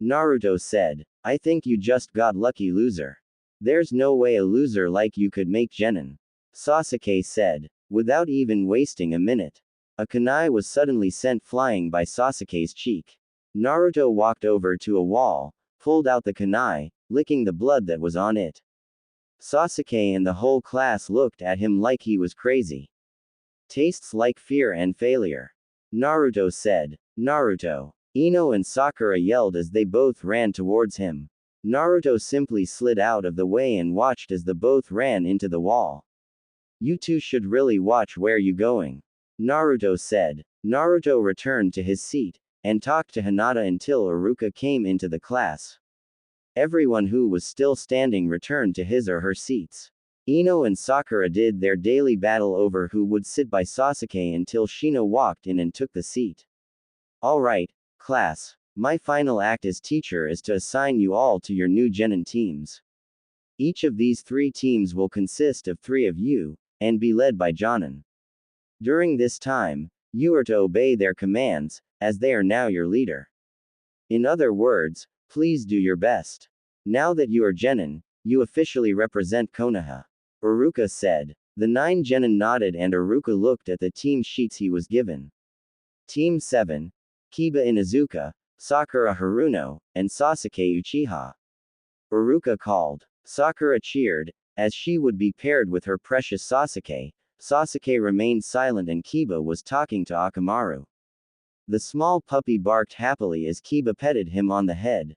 Naruto said. I think you just got lucky, loser. There's no way a loser like you could make genin. Sasuke said. Without even wasting a minute. A kunai was suddenly sent flying by Sasuke's cheek. Naruto walked over to a wall, pulled out the kunai, licking the blood that was on it. Sasuke and the whole class looked at him like he was crazy. Tastes like fear and failure. Naruto said. Naruto. Ino and Sakura yelled as they both ran towards him. Naruto simply slid out of the way and watched as the both ran into the wall. You two should really watch where you going. Naruto said. Naruto returned to his seat, and talked to Hinata until Iruka came into the class. Everyone who was still standing returned to his or her seats. Ino and Sakura did their daily battle over who would sit by Sasuke until Shino walked in and took the seat. Alright, class. My final act as teacher is to assign you all to your new genin teams. Each of these 3 teams will consist of 3 of you, and be led by Jonin. During this time, you are to obey their commands, as they are now your leader. In other words, please do your best. Now that you are genin, you officially represent Konoha. Iruka said. The 9 genin nodded and Iruka looked at the team sheets he was given. Team 7. Kiba Inuzuka, Sakura Haruno, and Sasuke Uchiha. Iruka called. Sakura cheered, as she would be paired with her precious Sasuke. Sasuke remained silent and Kiba was talking to Akamaru. The small puppy barked happily as Kiba petted him on the head.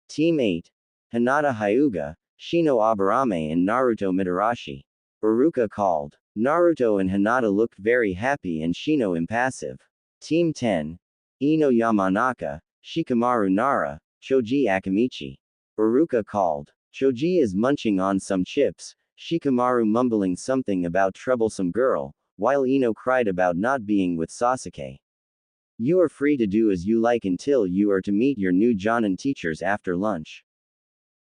Team 8. Hinata Hyuga, Shino Aburame and Naruto Mitarashi. Iruka called. Naruto and Hinata looked very happy and Shino impassive. Team 10. Ino Yamanaka, Shikamaru Nara, Choji Akamichi. Iruka called. Choji is munching on some chips, Shikamaru mumbling something about troublesome girl, while Ino cried about not being with Sasuke. You are free to do as you like until you are to meet your new Jonin teachers after lunch.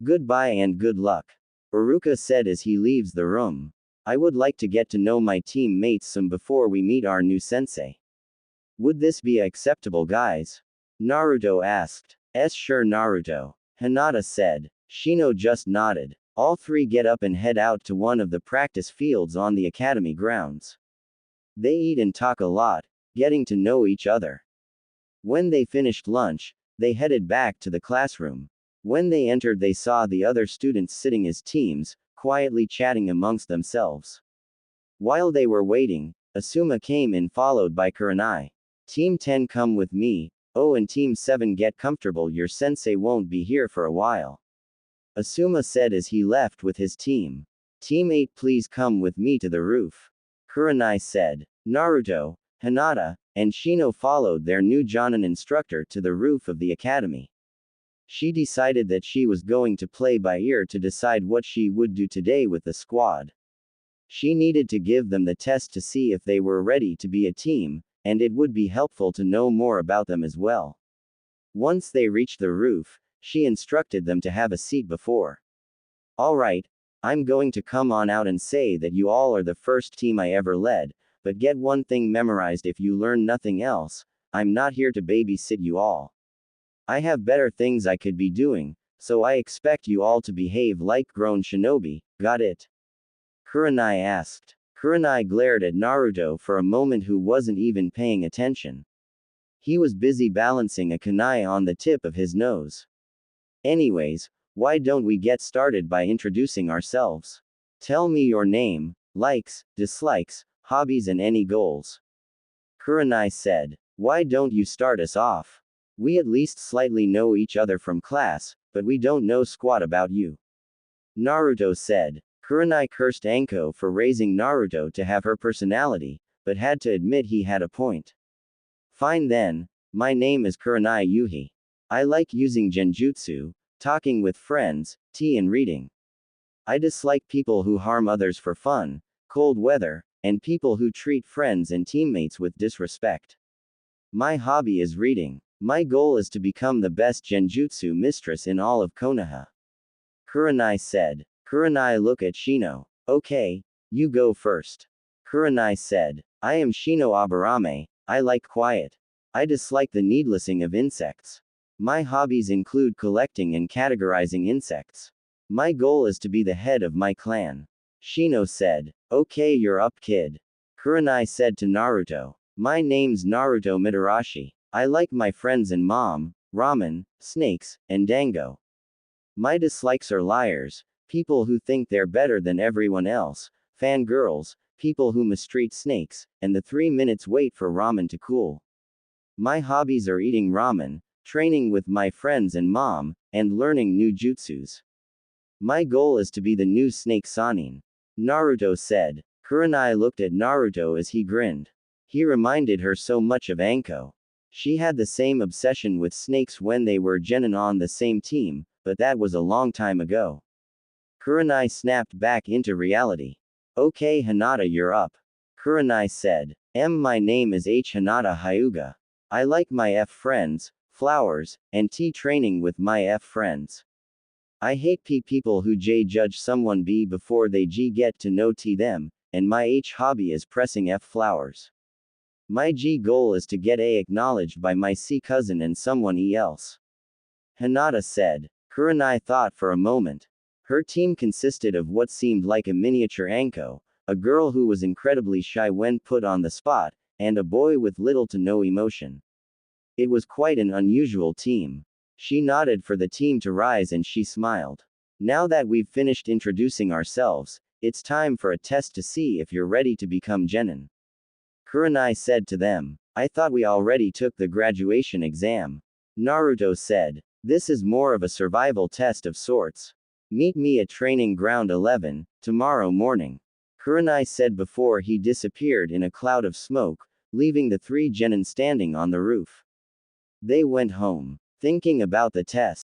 Goodbye and good luck. Iruka said as he leaves the room. I would like to get to know my teammates some before we meet our new sensei. Would this be acceptable, guys? Naruto asked. Sure, Naruto. Hinata said. Shino just nodded. All three get up and head out to one of the practice fields on the academy grounds. They eat and talk a lot, getting to know each other. When they finished lunch, they headed back to the classroom. When they entered, they saw the other students sitting as teams, quietly chatting amongst themselves. While they were waiting, Asuma came in followed by Kurenai. Team 10, come with me. Oh, and Team 7, get comfortable, your sensei won't be here for a while. Asuma said as he left with his team. Team 8, please come with me to the roof. Kurenai said. Naruto, Hinata, and Shino followed their new Jonin instructor to the roof of the academy. She decided that she was going to play by ear to decide what she would do today with the squad. She needed to give them the test to see if they were ready to be a team, and it would be helpful to know more about them as well. Once they reached the roof, she instructed them to have a seat before. Alright, I'm going to come on out and say that you all are the first team I ever led, but get one thing memorized: if you learn nothing else, I'm not here to babysit you all. I have better things I could be doing, so I expect you all to behave like grown shinobi, got it? Kurenai asked. Kurenai glared at Naruto for a moment, who wasn't even paying attention. He was busy balancing a kunai on the tip of his nose. Anyways, why don't we get started by introducing ourselves? Tell me your name, likes, dislikes, hobbies, and any goals. Kurenai said. Why don't you start us off? We at least slightly know each other from class, but we don't know squat about you. Naruto said. Kurenai cursed Anko for raising Naruto to have her personality, but had to admit he had a point. Fine then, my name is Kurenai Yuhi. I like using genjutsu, talking with friends, tea and reading. I dislike people who harm others for fun, cold weather, and people who treat friends and teammates with disrespect. My hobby is reading. My goal is to become the best genjutsu mistress in all of Konoha. Kurenai said. Kurenai looked at Shino. Okay, you go first. Kurenai said. I am Shino Aburame, I like quiet. I dislike the needlessing of insects. My hobbies include collecting and categorizing insects. My goal is to be the head of my clan. Shino said. Okay, you're up, kid. Kurenai said to Naruto. My name's Naruto Mitarashi. I like my friends and mom, ramen, snakes, and dango. My dislikes are liars, people who think they're better than everyone else, fangirls, people who mistreat snakes, and the 3 minutes wait for ramen to cool. My hobbies are eating ramen, training with my friends and mom, and learning new jutsus. My goal is to be the new Snake Sanin. Naruto said. Kurenai looked at Naruto as he grinned. He reminded her so much of Anko. She had the same obsession with snakes when they were genin on the same team, but that was a long time ago. Kurenai snapped back into reality. Okay, Hinata, you're up. Kurenai said. My name is Hinata Hyuga. I like my friends, flowers, and tea, training with my friends. I hate people who judge someone B before they get to know them, and my hobby is pressing flowers. My goal is to get acknowledged by my C cousin and someone else. Hinata said. Kurenai thought for a moment. Her team consisted of what seemed like a miniature Anko, a girl who was incredibly shy when put on the spot, and a boy with little to no emotion. It was quite an unusual team. She nodded for the team to rise and she smiled. Now that we've finished introducing ourselves, it's time for a test to see if you're ready to become genin. Kurenai said to them. I thought we already took the graduation exam. Naruto said. This is more of a survival test of sorts. Meet me at training ground 11, tomorrow morning. Kurenai said before he disappeared in a cloud of smoke, leaving the 3 genin standing on the roof. They went home, thinking about the test.